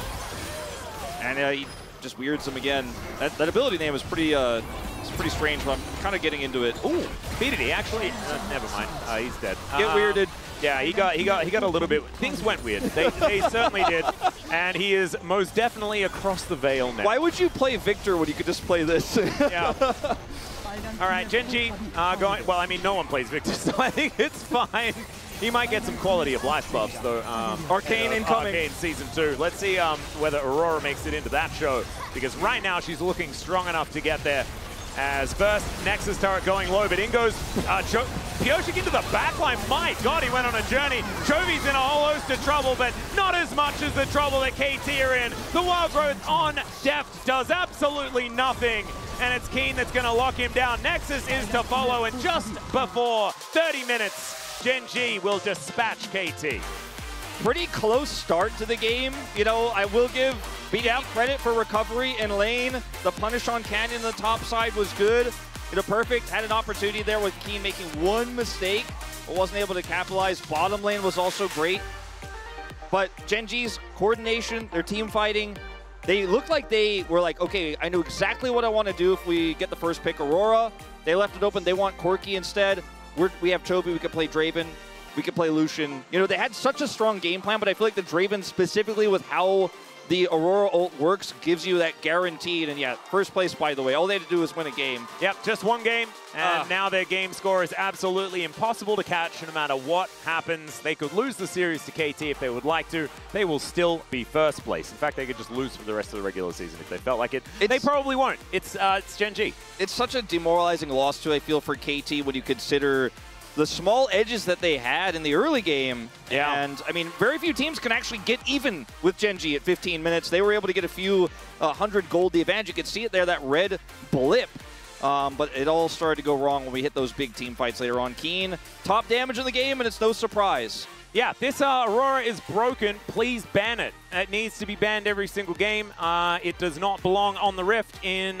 And he just weirds him again. That ability name is pretty it's pretty strange, but I'm kind of getting into it. Ooh, BDD actually. Never mind. He's dead. Get weirded. Yeah, he got a little bit. Things went weird. They certainly did, and he is most definitely across the veil now. Why would you play Victor when you could just play this? Yeah. All right, GENG going. Well, I mean, no one plays Victor, so I think it's fine. He might get some quality of life buffs, though. Arcane incoming. Arcane Season 2. Let's see whether Aurora makes it into that show, because right now she's looking strong enough to get there. As first, Nexus turret going low, but in goes Pioshik into the backline. My God, he went on a journey. Chovy's in a whole host of trouble, but not as much as the trouble that KT are in. The Wild Growth on Deft does absolutely nothing, and it's Keen that's going to lock him down. Nexus is to follow, and just before 30 minutes, GENG will dispatch KT. Pretty close start to the game. You know, I will give Beatdown credit for recovery in lane. The punish on Canyon on the top side was good. You know, Perfect had an opportunity there with Keen making one mistake, but wasn't able to capitalize. Bottom lane was also great. But GENG's coordination, their team fighting, they looked like they were like, okay, I know exactly what I want to do if we get the first pick Aurora. They left it open. They want Corki instead. We have Chovy. We could play Draven. We could play Lucian. You know, they had such a strong game plan, but I feel like the Draven specifically with how the Aurora ult works gives you that guaranteed. And yeah, first place, by the way. All they had to do was win a game. Yep, just one game. And now their game score is absolutely impossible to catch no matter what happens. They could lose the series to KT if they would like to. They will still be first place. In fact, they could just lose for the rest of the regular season if they felt like it. They probably won't. It's GENG. It's such a demoralizing loss, too, I feel, for KT when you consider the small edges that they had in the early game. Yeah. And, I mean, very few teams can actually get even with GENG at 15 minutes. They were able to get a few 100 gold the advantage. You could see it there, that red blip. But it all started to go wrong when we hit those big team fights later on. Keen, top damage in the game, and it's no surprise. Yeah, this Aurora is broken. Please ban it. It needs to be banned every single game. It does not belong on the Rift in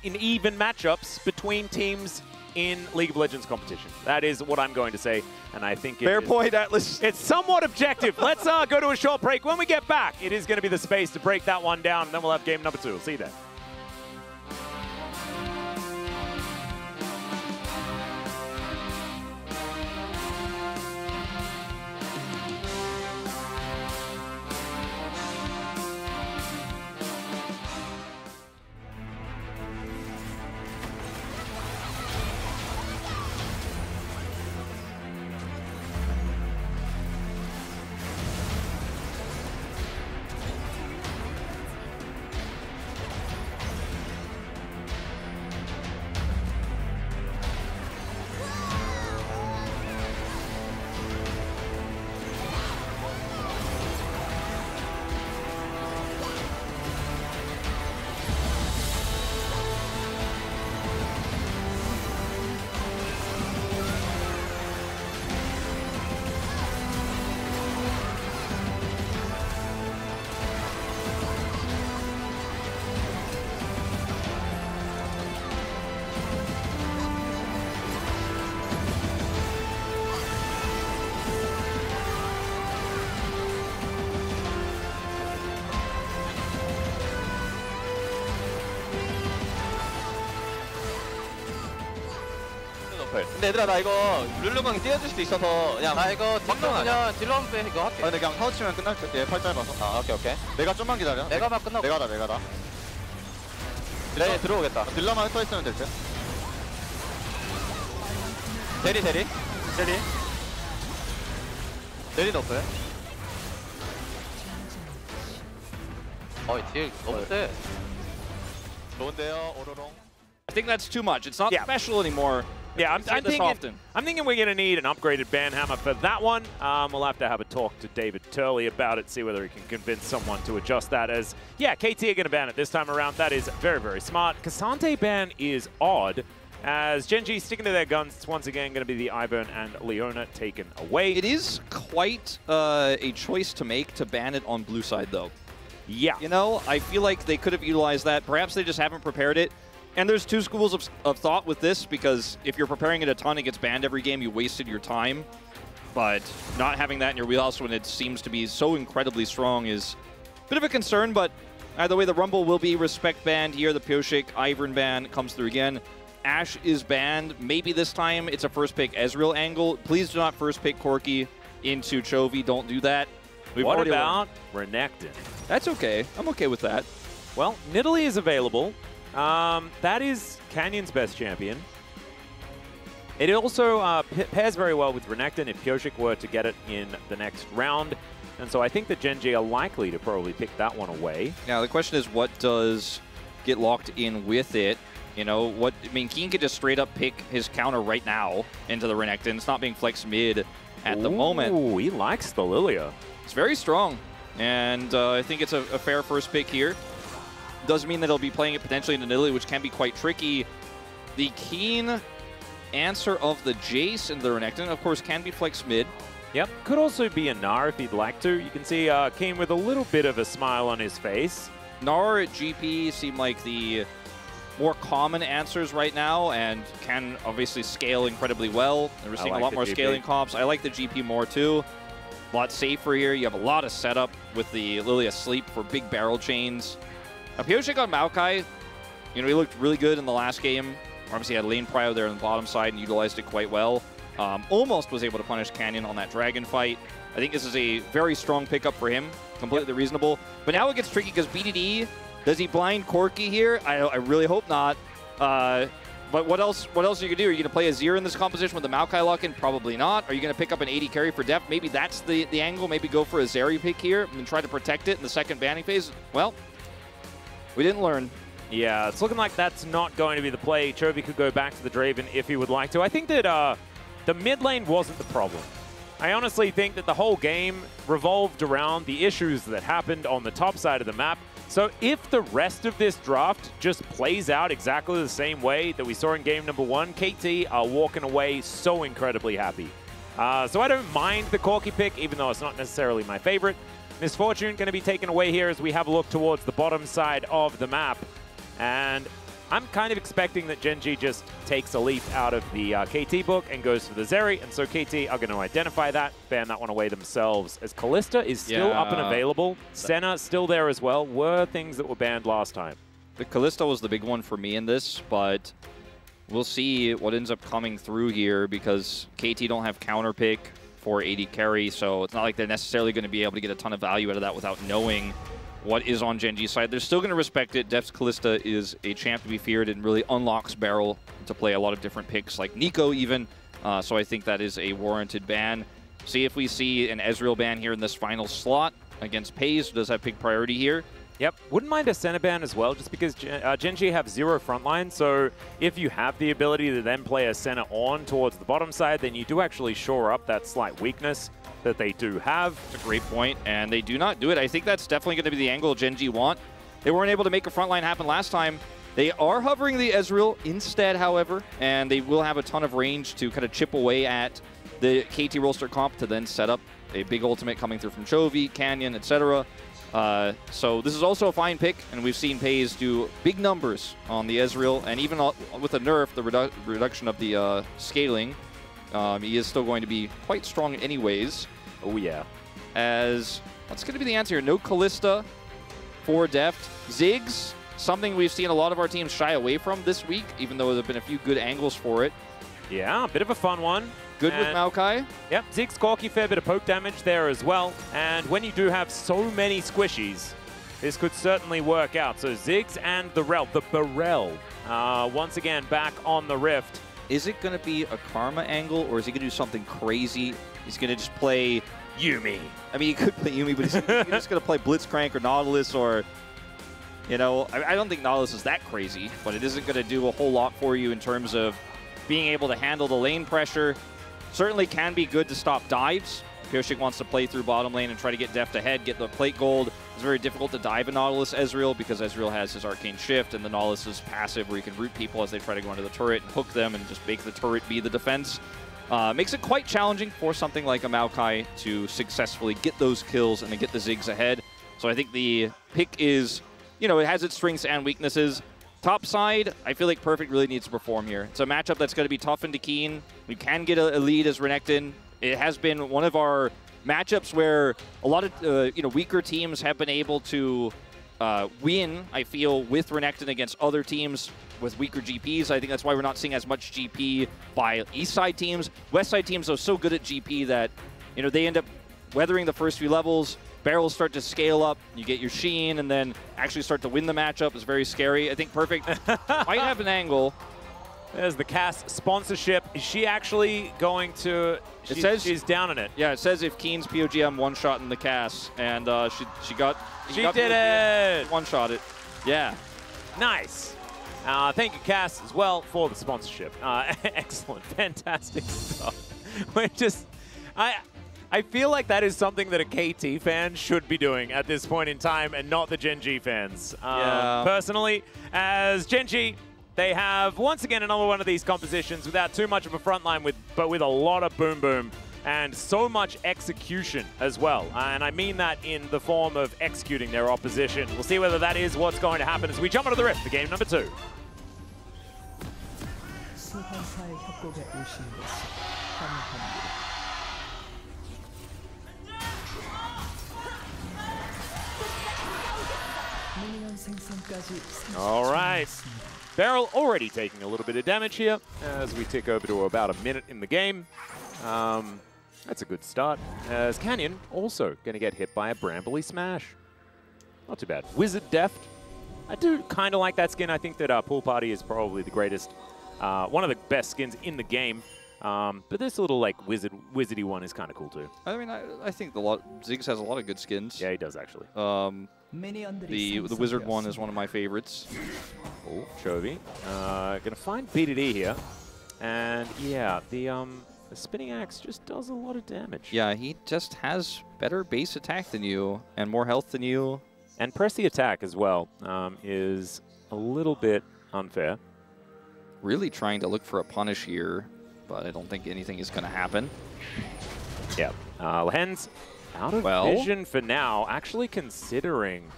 even matchups between teams in League of Legends competition. That is what I'm going to say, and I think fair point, Atlas. It's somewhat objective. Let's go to a short break. When we get back, it is going to be the space to break that one down, and then we'll have game number 2. We'll see you then. 근데 얘들아 나 이거 룰루광이 띄워줄 수도 있어서 그냥 나 이거 딜러 그냥 딜러 한번 이거 할게. 근데 그냥 타워 치면 끝날 듯. 얘 팔 짧아서. 아 오케이. 내가 좀만 기다려. 내가만 끝나고. 내가다. 딜러 들어오겠다. 딜러만 서 있으면 될 듯. 대리. 내리 높아요. 딜 너무 세. 좋은데요, 오로롱. I think that's too much. It's not special anymore. Yeah, I'm thinking we're going to need an upgraded banhammer for that one. We'll have to have a talk to David Turley about it, see whether he can convince someone to adjust that as, yeah, KT are going to ban it this time around. That is very, very smart. Cassante ban is odd, as GENG sticking to their guns. It's once again going to be the Ivern and Leona taken away. It is quite a choice to make to ban it on blue side, though. Yeah. You know, I feel like they could have utilized that. Perhaps they just haven't prepared it. And there's two schools of thought with this, because if you're preparing it a ton, it gets banned every game, you wasted your time. But not having that in your wheelhouse when it seems to be so incredibly strong is a bit of a concern, but Either way, the Rumble will be respect banned here. The Pyoshik Ivern ban comes through again. Ashe is banned. Maybe this time it's a first pick Ezreal angle. Please do not first pick Corki into Chovy. Don't do that. What about Renekton? That's okay. I'm okay with that. Well, Nidalee is available. That is Canyon's best champion. It also pairs very well with Renekton if Pyoshik were to get it in the next round. And so I think that GENG are likely to probably pick that one away. Now, the question is, what does get locked in with it? You know, I mean, Keen could just straight up pick his counter right now into the Renekton. It's not being flexed mid at the moment. Ooh, he likes the Lilia. It's very strong. And I think it's a fair first pick here. Doesn't mean that he'll be playing it potentially into Nidalee, which can be quite tricky. The Keen answer of the Jace into the Renekton, of course, can be flexed mid. Yep, could also be a Gnar if he'd like to. You can see Keen with a little bit of a smile on his face. Gnar at GP seem like the more common answers right now and can obviously scale incredibly well. And we're seeing a lot more scaling comps. I like the GP more too. A lot safer here. You have a lot of setup with the Lilia Sleep for big barrel chains. Pyoshik on Maokai, you know, he looked really good in the last game. Obviously, he had lane prio there on the bottom side and utilized it quite well. Almost was able to punish Canyon on that dragon fight. I think this is a very strong pickup for him. Completely reasonable. But now it gets tricky because BDD, does he blind Corki here? I really hope not. But what else are you going to do? Are you going to play Azir in this composition with the Maokai lock-in? Probably not. Are you going to pick up an 80 carry for Deft? Maybe that's the angle. Maybe go for a Zeri pick here and try to protect it in the second banning phase. Well, we didn't learn. Yeah, it's looking like that's not going to be the play. Chovy could go back to the Draven if he would like to. I think that the mid lane wasn't the problem. I honestly think that the whole game revolved around the issues that happened on the top side of the map. So if the rest of this draft just plays out exactly the same way that we saw in game number 1, KT are walking away so incredibly happy. So I don't mind the Corki pick, even though it's not necessarily my favorite. Misfortune going to be taken away here as we have a look towards the bottom side of the map. And I'm kind of expecting that GENG just takes a leaf out of the KT book and goes for the Zeri, and so KT are going to identify that, ban that one away themselves. As Kalista is still up and available, Senna still there as well, were things that were banned last time. The Kalista was the big one for me in this, but we'll see what ends up coming through here because KT don't have counter pick for 80 carry, so it's not like they're necessarily going to be able to get a ton of value out of that without knowing what is on GENG's side. They're still going to respect it. Deft's Kalista is a champ to be feared and really unlocks Barrel to play a lot of different picks, like Nico even. So I think that is a warranted ban. See if we see an Ezreal ban here in this final slot against Pays. Does have pick priority here. Yep, wouldn't mind a Senna ban as well, just because GENG have 0 frontline, so if you have the ability to then play a Senna on towards the bottom side, then you do actually shore up that slight weakness that they do have. It's a great point, and they do not do it. I think that's definitely going to be the angle GENG want. They weren't able to make a frontline happen last time. They are hovering the Ezreal instead, however, and they will have a ton of range to kind of chip away at the KT roster comp to then set up a big ultimate coming through from Chovy, Canyon, etc. So this is also a fine pick, and we've seen Pays do big numbers on the Ezreal, and even with a nerf, the reduction of the scaling, he is still going to be quite strong anyways. Oh yeah. As that's going to be the answer here. No Kalista for Deft. Ziggs, something we've seen a lot of our teams shy away from this week, even though there have been a few good angles for it. Yeah, a bit of a fun one. Good with Maokai. Yep, Ziggs, Corki, fair bit of poke damage there as well. And when you do have so many squishies, this could certainly work out. So Ziggs and the Barrel, once again back on the Rift. Is it going to be a Karma angle, or is he going to do something crazy? He's going to just play Yuumi. I mean, he could play Yuumi, but he's just going to play Blitzcrank or Nautilus, or, you know, I don't think Nautilus is that crazy, but it isn't going to do a whole lot for you in terms of being able to handle the lane pressure. Certainly can be good to stop dives. Pyoshik wants to play through bottom lane and try to get Deft ahead, get the plate gold. It's very difficult to dive a Nautilus Ezreal because Ezreal has his Arcane Shift, and the Nautilus is passive where you can root people as they try to go into the turret and hook them and just make the turret be the defense. Makes it quite challenging for something like a Maokai to successfully get those kills and then get the Ziggs ahead. So I think the pick is, you know, it has its strengths and weaknesses. Top side, I feel like Perfect really needs to perform here. It's a matchup that's going to be tough into Keen. We can get a lead as Renekton. It has been one of our matchups where a lot of you know, weaker teams have been able to win, I feel, with Renekton against other teams with weaker GPs. I think that's why we're not seeing as much GP by East side teams. West side teams are so good at GP that, you know, they end up weathering the first few levels. Barrels start to scale up. You get your Sheen, and then actually start to win the matchup. It's very scary. I think Perfect might have an angle. There's the Cass sponsorship. Is she actually going to... It says she's down in it. Yeah, it says if Keen's POGM one-shot in the Cass, and she did it! One-shot it. Yeah. Nice. Thank you, Cass, as well, for the sponsorship. Excellent. Fantastic stuff. We're just... I feel like that is something that a KT fan should be doing at this point in time, and not the GENG fans. Yeah. Personally, as GENG, they have, once again, another one of these compositions without too much of a frontline, but with a lot of boom boom and so much execution as well. And I mean that in the form of executing their opposition. We'll see whether that is what's going to happen as we jump into the rift for game number 2. All right. Beryl already taking a little bit of damage here as we tick over to about a minute in the game. That's a good start. As Canyon also going to get hit by a Brambly Smash. Not too bad. Wizard Deft. I do kind of like that skin. I think that Pool Party is probably the greatest, one of the best skins in the game. But this little like wizardy one is kind of cool too. I mean, I think Ziggs has a lot of good skins. Yeah, he does actually. The wizard one is one of my favorites. Oh, Chovy. Gonna find BDD here. And yeah, the spinning axe just does a lot of damage. Yeah, he just has better base attack than you and more health than you. And press the attack as well is a little bit unfair. Really trying to look for a punish here, but I don't think anything is going to happen. Yeah. Lehen's out of vision for now, actually considering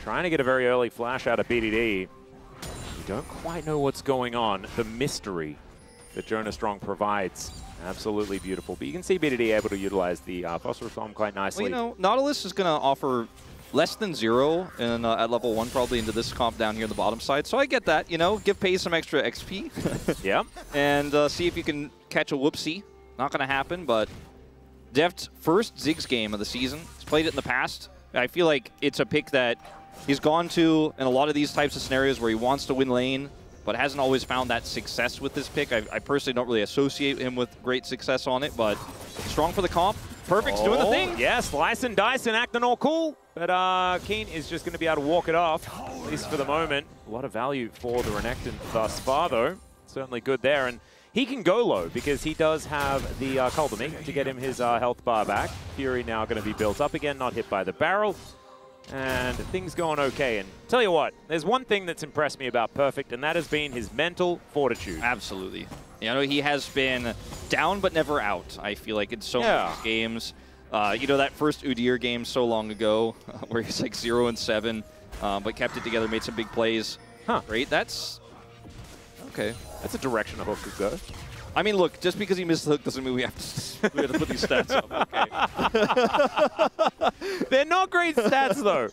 trying to get a very early flash out of BDD. You don't quite know what's going on. The mystery that Jonah Strong provides. Absolutely beautiful. But you can see BDD able to utilize the Phosphorus Bomb quite nicely. Well, you know, Nautilus is going to offer less than 0 in, at level 1 probably into this comp down here on the bottom side. So I get that, you know, give Pace some extra XP. Yeah. And see if you can catch a whoopsie. Not going to happen, but Deft's first Ziggs game of the season. He's played it in the past. I feel like it's a pick that he's gone to in a lot of these types of scenarios where he wants to win lane, but hasn't always found that success with this pick. I personally don't really associate him with great success on it, but strong for the comp. Perfect's doing the thing. Yeah, slice and dice and acting all cool. But Keen is just going to be able to walk it off, at least for the moment. A lot of value for the Renekton thus far, though. Certainly good there. And he can go low because he does have the Culbermy to get him his health bar back. Fury now going to be built up again, not hit by the barrel. And things going okay. And tell you what, there's one thing that's impressed me about Perfect, and that has been his mental fortitude. Absolutely. You know, he has been down but never out, I feel like, in so many games. You know, that first Udyr game so long ago where he's like 0-7, but kept it together, made some big plays. Huh. Great. That's okay. That's a direction a hook could go. I mean, look, just because he missed the hook doesn't mean we have to put these stats up. Okay. They're not great stats, though.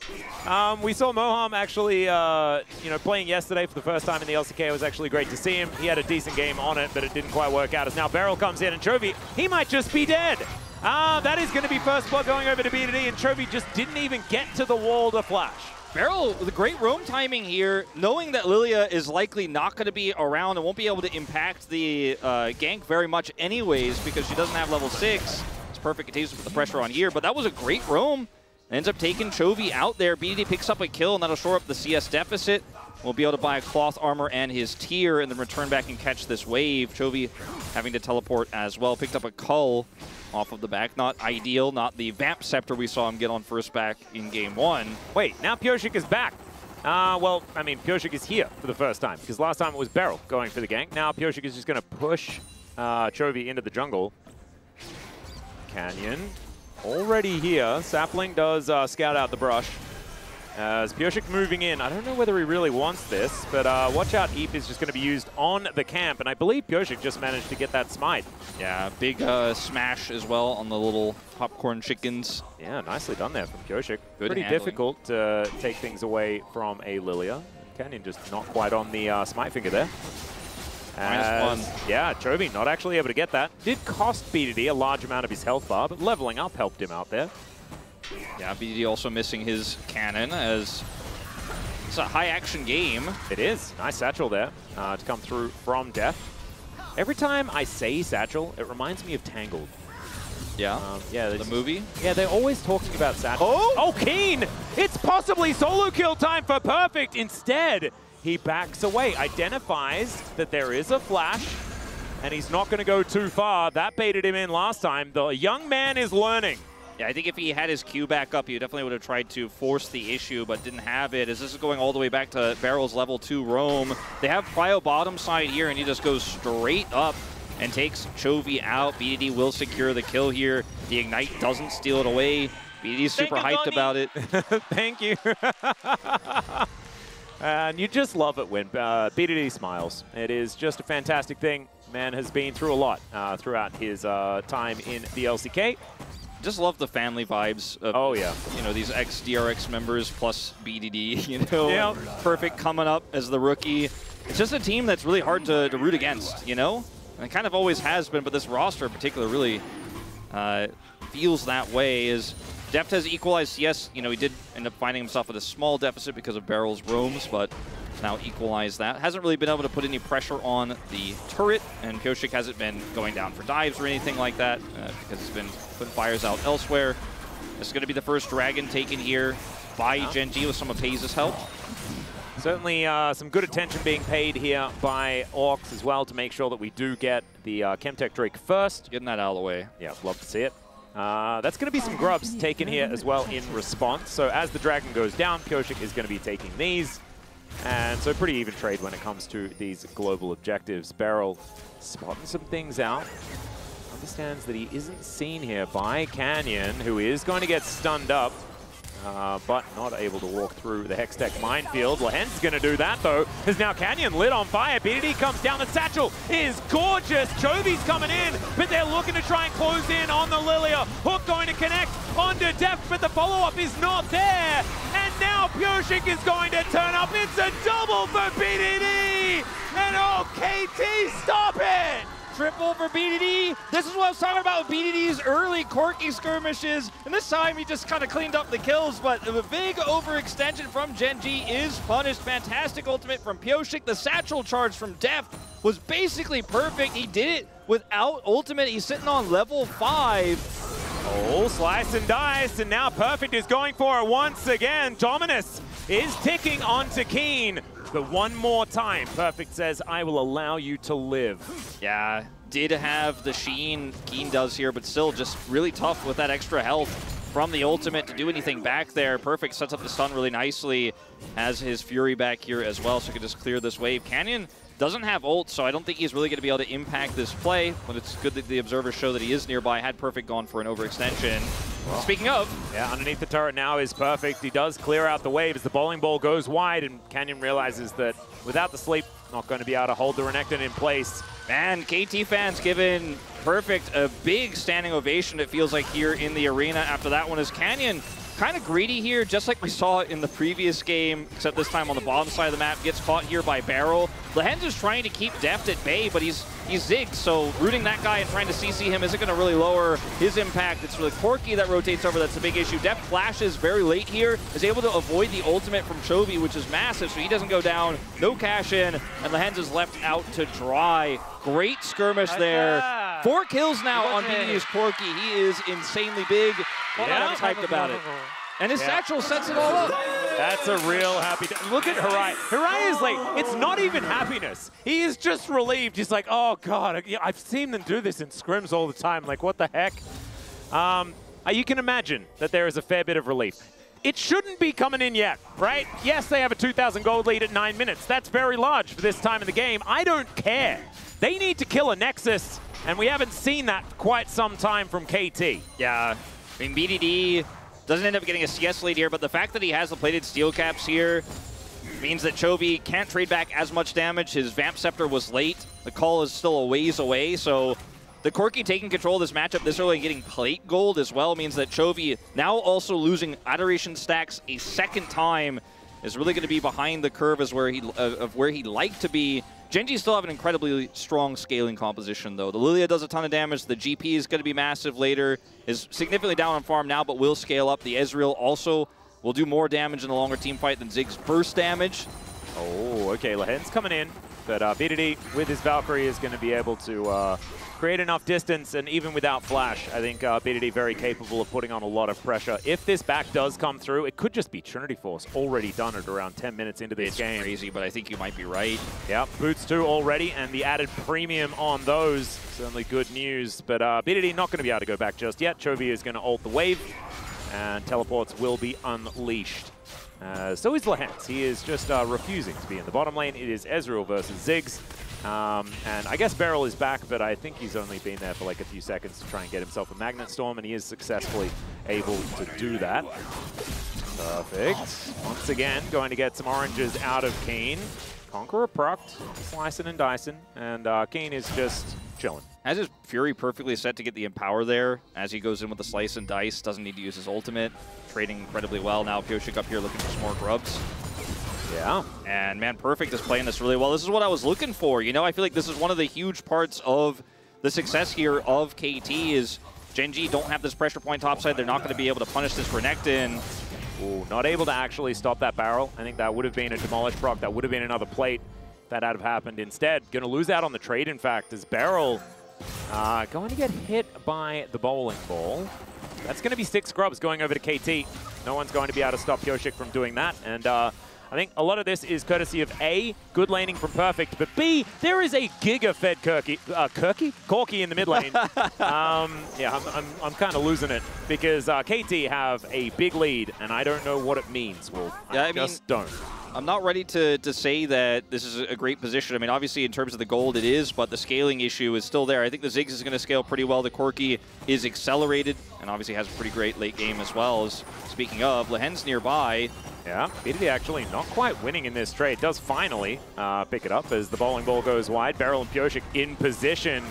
We saw Moham actually, you know, playing yesterday for the first time in the LCK. It was actually great to see him. He had a decent game on it, but it didn't quite work out. As now Beryl comes in, and Chovy, he might just be dead. That is going to be first blood going over to BDD, and Chovy just didn't even get to the wall to flash. Beryl with a great roam timing here, knowing that Lilia is likely not going to be around and won't be able to impact the gank very much anyways because she doesn't have level 6. It's perfect. Continues to put the pressure on here, but that was a great roam. Ends up taking Chovy out there. BDD picks up a kill, and that'll shore up the CS deficit. We'll be able to buy a cloth armor and his tier and then return back and catch this wave. Chovy having to teleport as well. Picked up a cull off of the back. Not ideal, not the Vamp Scepter we saw him get on first back in game 1. Wait, now Pyosik is back. Well, I mean, Pyosik is here for the first time because last time it was Beryl going for the gank. Now Pyosik is just going to push Chovy into the jungle. Canyon already here. Sapling does scout out the brush. As Pyosik moving in, I don't know whether he really wants this, but watch out, Eep is just going to be used on the camp, and I believe Pyosik just managed to get that smite. Yeah, big smash as well on the little popcorn chickens. Yeah, nicely done there from Pyosik. Good Pretty handling. difficult to take things away from a Lilia. Canyon just not quite on the smite finger there. -1. Yeah, Chovy not actually able to get that. Did cost BDD a large amount of his health bar, but leveling up helped him out there. Yeah, BDD also missing his cannon as it's a high-action game. It is. Nice satchel there to come through from Def. Every time I say satchel, it reminds me of Tangled. Yeah, yeah, the movie. Yeah, they're always talking about satchel. Oh, Keen! It's possibly solo kill time for Perfect. Instead, he backs away, identifies that there is a flash, and he's not going to go too far. That baited him in last time. The young man is learning. Yeah, I think if he had his Q back up, he definitely would have tried to force the issue, but didn't have it. As this is going all the way back to Barrel's level 2 roam. They have Plyo bottom side here, and he just goes straight up and takes Chovy out. BDD will secure the kill here. The Ignite doesn't steal it away. BDD's super hyped about it. Thank you. And you just love it when BDD smiles. It is just a fantastic thing. Man has been through a lot throughout his time in the LCK. Just love the family vibes of, you know, these ex-DRX members plus BDD, you know. Yeah. Perfect coming up as the rookie. It's just a team that's really hard to root against, you know? And it kind of always has been, but this roster in particular really feels that way. As Deft has equalized, yes, you know, he did end up finding himself with a small deficit because of Barrel's roams, but now equalized that. Hasn't really been able to put any pressure on the turret, and Pyosik hasn't been going down for dives or anything like that because he's been putting fires out elsewhere. This is going to be the first dragon taken here by GENG with some of FaZe's help. Certainly some good attention being paid here by Orcs as well to make sure that we do get the Chemtech Drake first. Getting that out of the way. Yeah, love to see it. That's going to be some grubs taken here as well in response. So as the dragon goes down, Pyosik is going to be taking these. And so pretty even trade when it comes to these global objectives. Barrel spotting some things out. Understands that he isn't seen here by Canyon, who is going to get stunned up, but not able to walk through the Hextech minefield. Lahen's going to do that, though, because now Canyon lit on fire. BDD comes down. The satchel is gorgeous. Chovy's coming in, but they're looking to try and close in on the Lilia. Hook going to connect onto Deft, but the follow-up is not there. And now Pyosik is going to turn up. It's a double for BDD. And oh, KT, stop it! Triple for BDD. This is what I was talking about with BDD's early quirky skirmishes. And this time he just kind of cleaned up the kills, but the big overextension from GENG is punished. Fantastic ultimate from Pyosik. The satchel charge from Deft was basically perfect. He did it without ultimate. He's sitting on level 5. Oh, slice and dice, and now Perfect is going for it once again. Dominus is ticking onto Keen. But one more time, Perfect says, I will allow you to live. Yeah, did have the sheen Keen does here, but still just really tough with that extra health from the ultimate to do anything back there. Perfect sets up the stun really nicely, has his Fury back here as well, so he can just clear this wave. Canyon doesn't have ult, so I don't think he's really going to be able to impact this play, but it's good that the observers show that he is nearby. Had Perfect gone for an overextension. Well, speaking of... Yeah, underneath the turret now is Perfect. He does clear out the wave as the bowling ball goes wide, and Canyon realizes that without the sleep, not going to be able to hold the Renekton in place. Man, KT fans giving Perfect a big standing ovation, it feels like, here in the arena after that one, is Canyon kind of greedy here, just like we saw in the previous game, except this time on the bottom side of the map. Gets caught here by Barrel. Lahen's is trying to keep Deft at bay, but he's zigged, so rooting that guy and trying to CC him isn't going to really lower his impact. It's really Corki that rotates over. That's a big issue. Deft flashes very late here, is able to avoid the ultimate from Chovy, which is massive, so he doesn't go down. No cash in, and Lahen's is left out to dry. Great skirmish there. 4 kills now on BDD's Corki. He is insanely big. I'm hyped about it. And his satchel sets it all up. That's a real happy day. Look at Harai. Harai is like, it's not even happiness. He is just relieved. He's like, oh God, I've seen them do this in scrims all the time. Like, what the heck? You can imagine that there is a fair bit of relief. It shouldn't be coming in yet, right? Yes, they have a 2,000 gold lead at 9 minutes. That's very large for this time in the game. I don't care. They need to kill a Nexus, and we haven't seen that for quite some time from KT. Yeah, I mean, BDD Doesn't end up getting a CS lead here, but the fact that he has the plated steel caps here means that Chovy can't trade back as much damage. His Vamp Scepter was late. The call is still a ways away, so the Corki taking control of this matchup this early and getting plate gold as well means that Chovy, now also losing Adoration stacks a second time, is really going to be behind the curve as where he'd like to be. GENG still have an incredibly strong scaling composition, though. The Lilia does a ton of damage. The GP is going to be massive later. Is significantly down on farm now, but will scale up. The Ezreal also will do more damage in the longer team fight than Ziggs' burst damage. Oh, okay. Lehen's coming in, but BDD with his Valkyrie is going to be able to create enough distance, and even without flash, I think BDD very capable of putting on a lot of pressure. If this back does come through, it could just be Trinity Force already done at around 10 minutes into this game. It's crazy, but I think you might be right. Yeah, boots too already, and the added premium on those, certainly good news. But BDD not going to be able to go back just yet. Chovy is going to ult the wave, and teleports will be unleashed. So is Lehens. He is just refusing to be in the bottom lane. It is Ezreal versus Ziggs. And I guess Beryl is back, but I think he's only been there for like a few seconds to try and get himself a Magnet Storm, and he is successfully able to do that. Perfect. Once again, going to get some oranges out of Keen. Conqueror procced, slicing and dicing, and Keen is just chilling. Has his Fury perfectly set to get the Empower there as he goes in with the Slice and Dice. Doesn't need to use his ultimate. Trading incredibly well now. Pioshik up here looking for some more grubs. Yeah. And man, Perfect is playing this really well. This is what I was looking for. You know, I feel like this is one of the huge parts of the success here of KT is GENG don't have this pressure point topside. They're not going to be able to punish this Renekton. Ooh, not able to actually stop that barrel. I think that would have been a Demolish proc. That would have been another plate. That had happened instead. Going to lose out on the trade, in fact, as Beryl going to get hit by the bowling ball. That's going to be 6 grubs going over to KT. No one's going to be able to stop Pioshik from doing that. And I think a lot of this is courtesy of A, good laning from Perfect, but B, there is a giga-fed Corki in the mid lane. Yeah, I'm kind of losing it because KT have a big lead, and I don't know what it means. Well, yeah, I just don't. I'm not ready to say that this is a great position. I mean, obviously, in terms of the gold, it is, but the scaling issue is still there. I think the Ziggs is going to scale pretty well. The Corki is accelerated and obviously has a pretty great late game as well. Speaking of, Lehen's nearby. Yeah, BDD actually not quite winning in this trade. Does finally pick it up as the bowling ball goes wide. Beryl and Pioshik in position.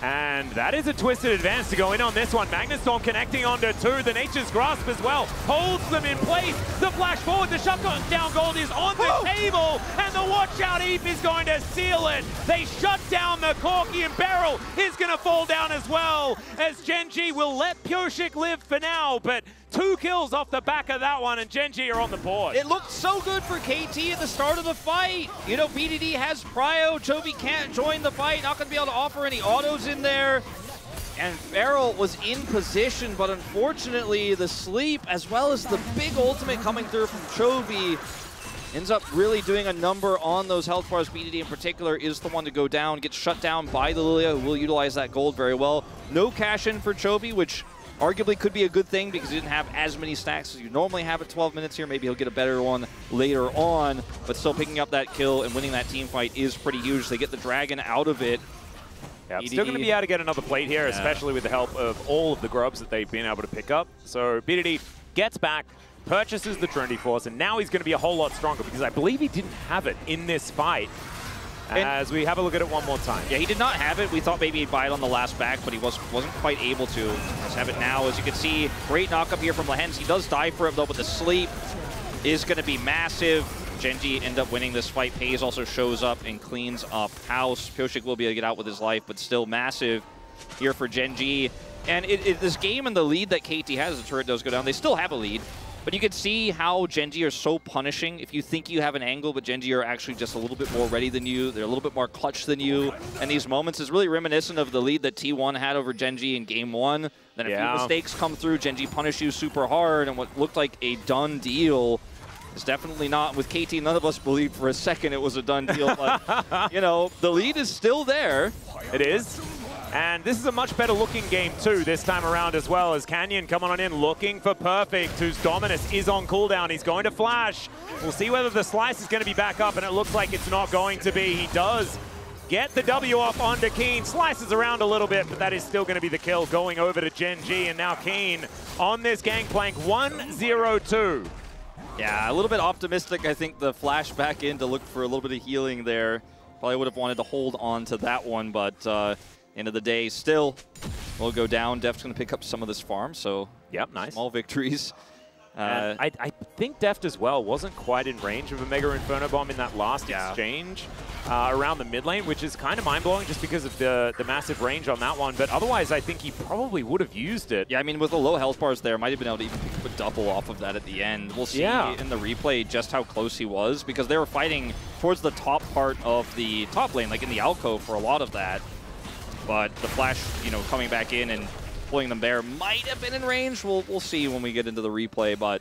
And that is a twisted advance to go in on this one. Magnet Storm connecting onto 2. The Nature's Grasp as well holds them in place. The flash forward, the shutdown gold is on the table, and the watch out heap is going to seal it. They shut down the Corki, and Beryl is going to fall down as well, as GENG will let Pioshik live for now, but 2 kills off the back of that one, and GENG are on the board. It looked so good for KT at the start of the fight. You know, BDD has Prio. Chovy can't join the fight. Not going to be able to offer any autos in there. And Beryl was in position, but unfortunately the sleep as well as the big ultimate coming through from Chovy ends up really doing a number on those health bars. BDD in particular is the one to go down, gets shut down by the Lilia, who will utilize that gold very well. No cash in for Chovy, which arguably could be a good thing because he didn't have as many stacks as you normally have at 12 minutes here. Maybe he'll get a better one later on, but still picking up that kill and winning that team fight is pretty huge. They get the dragon out of it. Yeah, still going to be able to get another plate here, especially with the help of all of the grubs that they've been able to pick up. So BDD gets back, purchases the Trinity Force, and now he's going to be a whole lot stronger because I believe he didn't have it in this fight. As we have a look at it one more time. Yeah, he did not have it. We thought maybe he'd buy it on the last back, but he wasn't quite able to. Let's have it now. As you can see, great knock up here from Lehen's. He does die for it, though, but the sleep is going to be massive. GENG end up winning this fight. Pays also shows up and cleans up house. Pioshik will be able to get out with his life, but still massive here for GENG. And this game and the lead that KT has, the turret does go down. They still have a lead. But you can see how GENG are so punishing. If you think you have an angle, but GENG are actually just a little bit more ready than you. They're a little bit more clutch than you. And these moments is really reminiscent of the lead that T1 had over GENG in game 1. Then a few mistakes come through, GENG punish you super hard, and what looked like a done deal is definitely not. With KT, none of us believed for a second it was a done deal. But, you know, the lead is still there. It is. And this is a much better looking game too this time around as well, as Canyon coming on in looking for Perfect, whose Dominus is on cooldown. He's going to flash. We'll see whether the slice is going to be back up, and it looks like it's not going to be. He does get the W off onto Keen. Slices around a little bit, but that is still going to be the kill going over to GENG. And now Keen on this gangplank, 1-0-2. Yeah, a little bit optimistic. I think the flash back in to look for a little bit of healing there. Probably would have wanted to hold on to that one, but end of the day, still will go down. Def's going to pick up some of this farm, so yep, nice. Small victories. I think Deft as well wasn't quite in range of a Mega Inferno Bomb in that last exchange around the mid lane, which is kind of mind-blowing just because of the massive range on that one. But otherwise, I think he probably would have used it. Yeah, I mean, with the low health bars there, might have been able to even pick up a double off of that at the end. We'll see in the replay just how close he was, because they were fighting towards the top part of the top lane, like in the alcove for a lot of that. But the flash, you know, coming back in and pulling them there might have been in range. We'll see when we get into the replay, but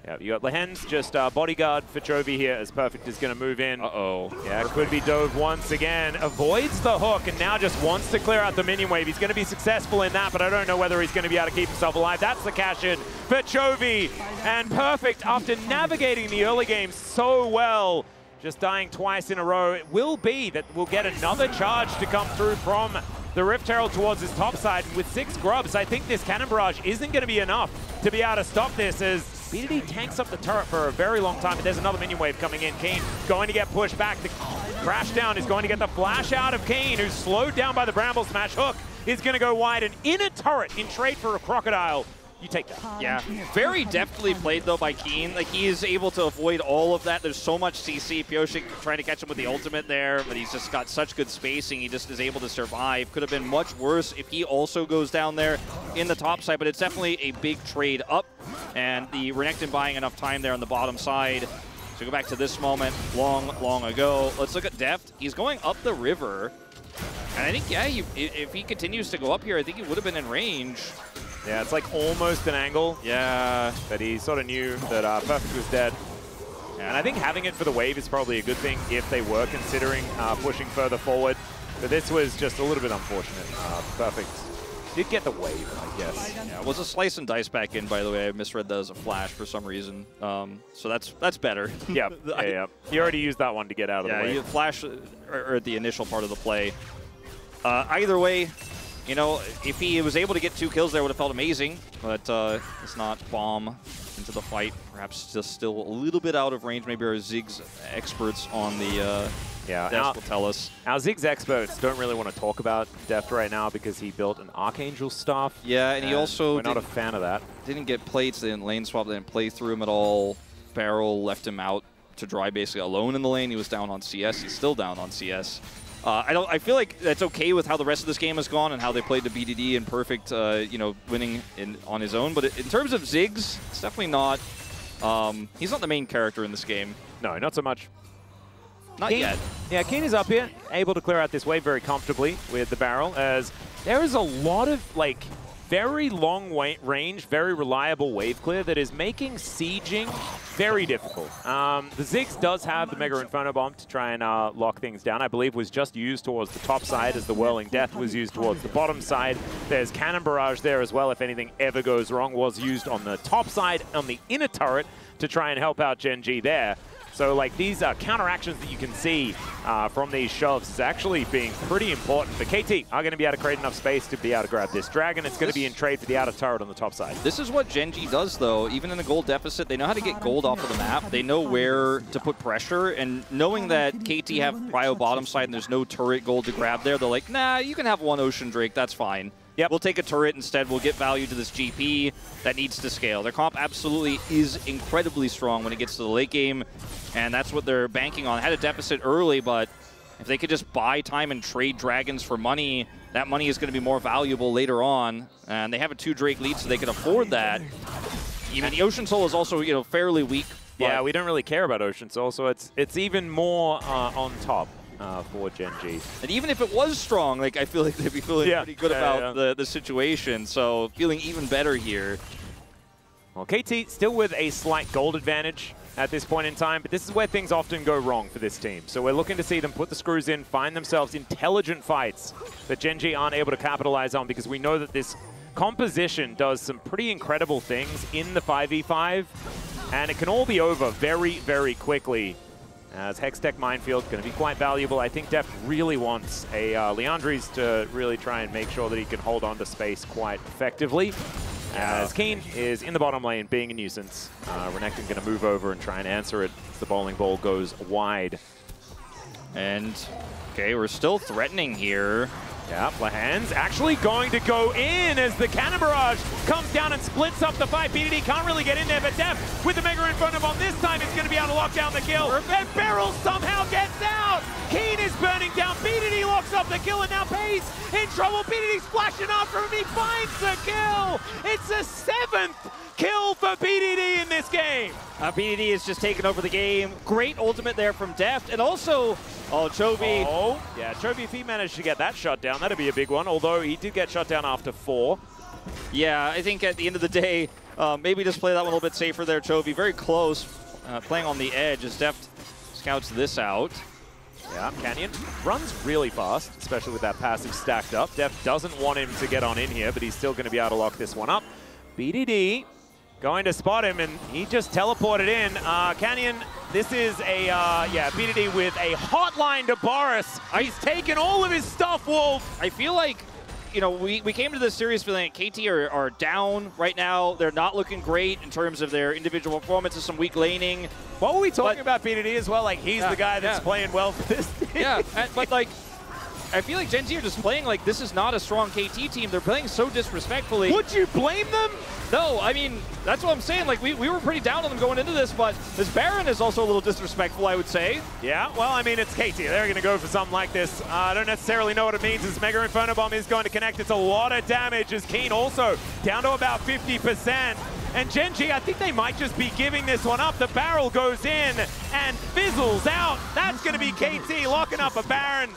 yeah, you got Lehens just bodyguard for Chovy here as Perfect is going to move in. Yeah, it could be Dove once again. Avoids the hook and now just wants to clear out the minion wave. He's going to be successful in that, but I don't know whether he's going to be able to keep himself alive. That's the cash in for Chovy. And Perfect, after navigating the early game so well, just dying twice in a row, it will be that we'll get another charge to come through from the Rift Herald towards his top side. And with 6 grubs, I think this Cannon Barrage isn't going to be enough to be able to stop this, as BDD tanks up the turret for a very long time, but there's another minion wave coming in. Keen going to get pushed back. The crash down is going to get the flash out of Keen, who's slowed down by the Bramble Smash. Hook is going to go wide, and in a turret in trade for a Crocodile. You take that. Yeah, very deftly played though by Keen. Like, he is able to avoid all of that. There's so much CC. Pioshik trying to catch him with the ultimate there, but he's just got such good spacing. He just is able to survive. Could have been much worse if he also goes down there in the top side, but it's definitely a big trade up. And the Renekton buying enough time there on the bottom side. So go back to this moment long ago. Let's look at Deft. He's going up the river. And I think, yeah, if he continues to go up here, I think he would have been in range. Yeah, it's like almost an angle. Yeah. But he sort of knew that Perfect was dead. Yeah. And I think having it for the wave is probably a good thing if they were considering pushing further forward. But this was just a little bit unfortunate. Perfect did get the wave, I guess. Yeah, it was a slice and dice back in, by the way. I misread that as a flash for some reason. So that's better. Yeah, yeah. He already used that one to get out of the way. Yeah, flash or at the initial part of the play. Either way, you know, if he was able to get 2 kills there, would have felt amazing. But it's not. Bomb into the fight. Perhaps just still a little bit out of range. Maybe our Ziggs experts on the desk will tell us. Our Ziggs experts don't really want to talk about Deft right now because he built an Archangel staff. Yeah, and he also... We're not a fan of that. Didn't get plates, they didn't lane swap, they didn't play through him at all. Barrel left him out to dry basically alone in the lane. He was down on CS. He's still down on CS. I feel like that's okay with how the rest of this game has gone and how they played the BDD and Perfect, you know, winning on his own. But in terms of Ziggs, it's definitely not. He's not the main character in this game. No, not so much. Not yet. Yeah, Keen is up here, able to clear out this wave very comfortably with the barrel, as there is a lot of, like, very long range, very reliable wave clear that is making sieging very difficult. The Ziggs does have the Mega Inferno Bomb to try and lock things down. I believe was just used towards the top side as the Whirling Death was used towards the bottom side. There's Cannon Barrage there as well if anything ever goes wrong. Was used on the top side on the inner turret to try and help out GENG there. So, like, these counteractions that you can see from these shoves is actually being pretty important. But KT are going to be able to create enough space to be able to grab this Dragon. It's going to be in trade for the outer turret on the top side. This is what GENG does, though. Even in a gold deficit, they know how to get gold off of the map. They know where to put pressure. And knowing that KT have prio bottom side and there's no turret gold to grab there, they're like, nah, you can have one Ocean Drake. That's fine. Yep. We'll take a turret instead. We'll get value to this GP that needs to scale. Their comp absolutely is incredibly strong when it gets to the late game, and that's what they're banking on. Had a deficit early, but if they could just buy time and trade dragons for money, that money is going to be more valuable later on. And they have a 2 Drake lead, so they can afford that. Even the Ocean Soul is also, you know, fairly weak. Yeah, we don't really care about Ocean Soul, so it's even more on top. For GENG. And even if it was strong, like, I feel like they'd be feeling pretty good about the situation. So feeling even better here. Well, KT still with a slight gold advantage at this point in time, but this is where things often go wrong for this team. So we're looking to see them put the screws in, find themselves intelligent fights that GENG aren't able to capitalize on, because we know that this composition does some pretty incredible things in the 5v5, and it can all be over very, very quickly. as Hextech Minefield, going to be quite valuable. I think Deft really wants a Leandri's to really try and make sure that he can hold on to space quite effectively. As Keen is in the bottom lane, being a nuisance. Renekton going to move over and try and answer it as the bowling ball goes wide. And, okay, we're still threatening here. Yeah, Lahan's actually going to go in as the Cannon Barrage comes down and splits up the fight. BDD can't really get in there, but Deft with the Mega Inferno Bomb this time is going to be able to lock down the kill. And Beryl somehow gets out. Keen is burning down. BDD locks up the kill, and now Pace in trouble. BDD splashing after him. He finds the kill. It's a 7th kill for BDD in this game. BDD is just taking over the game. Great ultimate there from Deft. And also, Chovy. Oh, yeah, Chovy, if he managed to get that shut down, that'd be a big one, although he did get shut down after 4. Yeah, I think at the end of the day, maybe just play that one a little bit safer there, Chovy. Very close, playing on the edge as Deft scouts this out. Yeah, Canyon runs really fast, especially with that passive stacked up. Deft doesn't want him to get on in here, but he's still going to be able to lock this one up. BDD going to spot him, and he just teleported in. Canyon, this is a, BDD with a hotline to Boris. He's taken all of his stuff, Wolf. I feel like, you know, we came to this series feeling like KT are down right now. They're not looking great in terms of their individual performances, some weak laning. What were we talking about BDD as well? Like, he's the guy that's playing well for this team. Yeah, but like, I feel like Gen Z are just playing like this is not a strong KT team. They're playing so disrespectfully. Would you blame them? No, I mean, that's what I'm saying. Like, we were pretty down on them going into this, but this Baron is also a little disrespectful, I would say. Yeah, well, I mean, it's KT. They're going to go for something like this. I don't necessarily know what it means. This Mega Inferno Bomb is going to connect. It's a lot of damage as Keen also down to about 50%. And GENG, I think they might just be giving this one up. The barrel goes in and fizzles out. That's going to be KT locking up a Baron.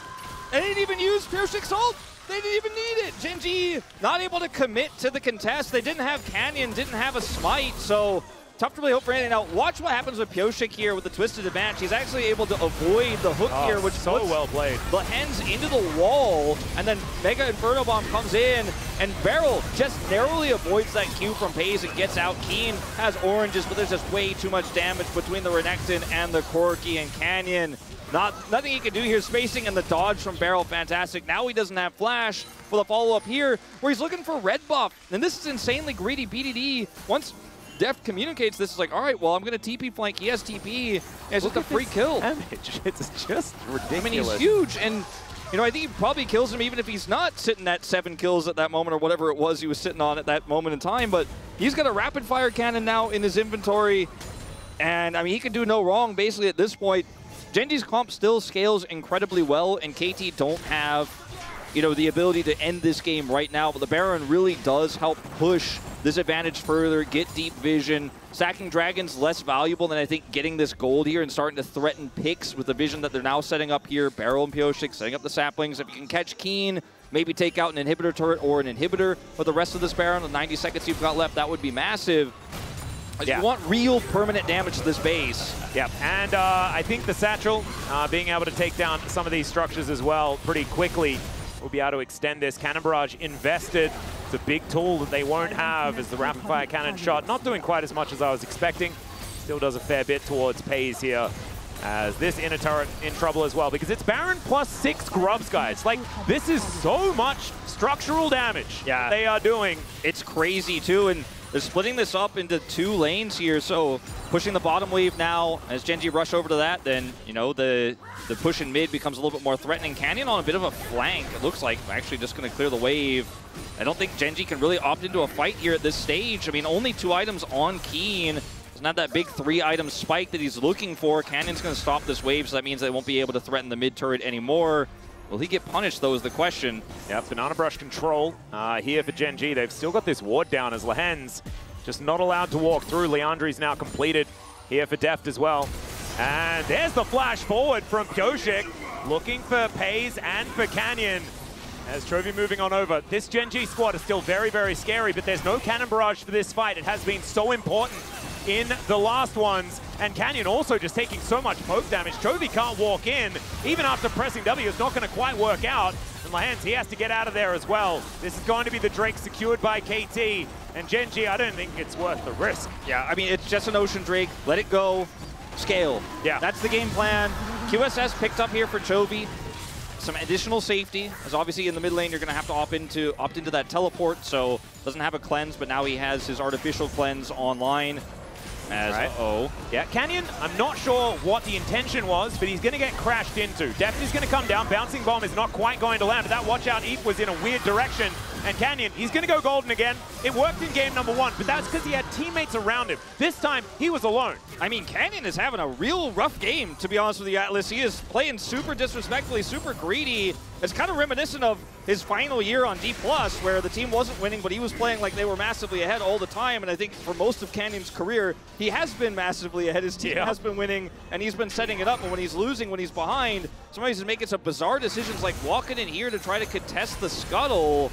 They didn't even use Piercic's ult. They didn't even need it. GENG not able to commit to the contest. They didn't have Canyon, didn't have a smite, so tough to really hope for anything. Now, watch what happens with Pyosik here with the twisted advantage. He's actually able to avoid the hook here, which so well played. The hens into the wall, and then Mega Inferno Bomb comes in, and Beryl just narrowly avoids that Q from Paze and gets out. Keen has oranges, but there's just way too much damage between the Renekton and the Corki and Canyon. Nothing he can do here. Spacing and the dodge from Beryl, fantastic. Now he doesn't have flash for the follow-up here, where he's looking for red buff. And this is insanely greedy. BDD, once Deft communicates this, is like, all right, well, I'm going to TP flank. He has TP, and it's just a free kill. Damage. It's just ridiculous. I mean, he's huge, and you know, I think he probably kills him even if he's not sitting at 7 kills at that moment or whatever it was he was sitting on at that moment in time. But he's got a rapid-fire cannon now in his inventory, and I mean, he can do no wrong basically at this point. GENG's comp still scales incredibly well, and KT don't have, you know, the ability to end this game right now, but the Baron really does help push this advantage further, get deep vision. Stacking Dragon's less valuable than I think getting this gold here and starting to threaten picks with the vision that they're now setting up here. Beryl and Pyosik setting up the saplings. If you can catch Keen, maybe take out an inhibitor turret or an inhibitor for the rest of this Baron, the 90 seconds you've got left, that would be massive. You want real permanent damage to this base. Yeah, and I think the Satchel, being able to take down some of these structures as well pretty quickly, will be able to extend this. Cannon Barrage invested. It's a big tool that they won't have as the rapid fire cannon shot. Not doing quite as much as I was expecting. Still does a fair bit towards Paze here. As this inner turret in trouble as well, because it's Baron plus 6 grubs, guys. Like, this is so much structural damage they are doing. It's crazy, too, and they're splitting this up into 2 lanes here, so pushing the bottom wave now. As GENG rush over to that, then, you know, the push in mid becomes a little bit more threatening. Canyon on a bit of a flank, it looks like. Actually just going to clear the wave. I don't think GENG can really opt into a fight here at this stage. I mean, only 2 items on Keen. It's not that big 3-item spike that he's looking for. Canyon's going to stop this wave, so that means they won't be able to threaten the mid turret anymore. Will he get punished, though, is the question. Yeah, Banana Brush control here for GENG. They've still got this ward down as Lahen's just not allowed to walk through. Leandri's now completed here for Deft as well. And there's the flash forward from Pyosik, looking for Paze and for Canyon. As Chovy moving on over. This GENG squad is still very, very scary, but there's no Cannon Barrage for this fight. It has been so important in the last ones. And Canyon also just taking so much poke damage. Chovy can't walk in. Even after pressing W, it's not going to quite work out. And Lahen's, he has to get out of there as well. This is going to be the Drake secured by KT. And GENG, I don't think it's worth the risk. Yeah, I mean, it's just an Ocean Drake. Let it go. scale. Yeah. That's the game plan. QSS picked up here for Chovy. Some additional safety, as obviously in the mid lane you're going to have to opt into that teleport, so doesn't have a cleanse, but now he has his artificial cleanse online. As Yeah, Canyon, I'm not sure what the intention was, but he's going to get crashed into. Deft is going to come down. Bouncing Bomb is not quite going to land, but that watch out Eep was in a weird direction. And Canyon, he's going to go golden again. It worked in game number 1, but that's because he had teammates around him. This time, he was alone. I mean, Canyon is having a real rough game, to be honest with you, Atlas. He is playing super disrespectfully, super greedy. It's kind of reminiscent of his final year on D+, where the team wasn't winning, but he was playing like they were massively ahead all the time. And I think for most of Canyon's career, he has been massively ahead. His team has been winning, and he's been setting it up. But when he's losing, when he's behind, somebody's making some bizarre decisions like walking in here to try to contest the scuttle.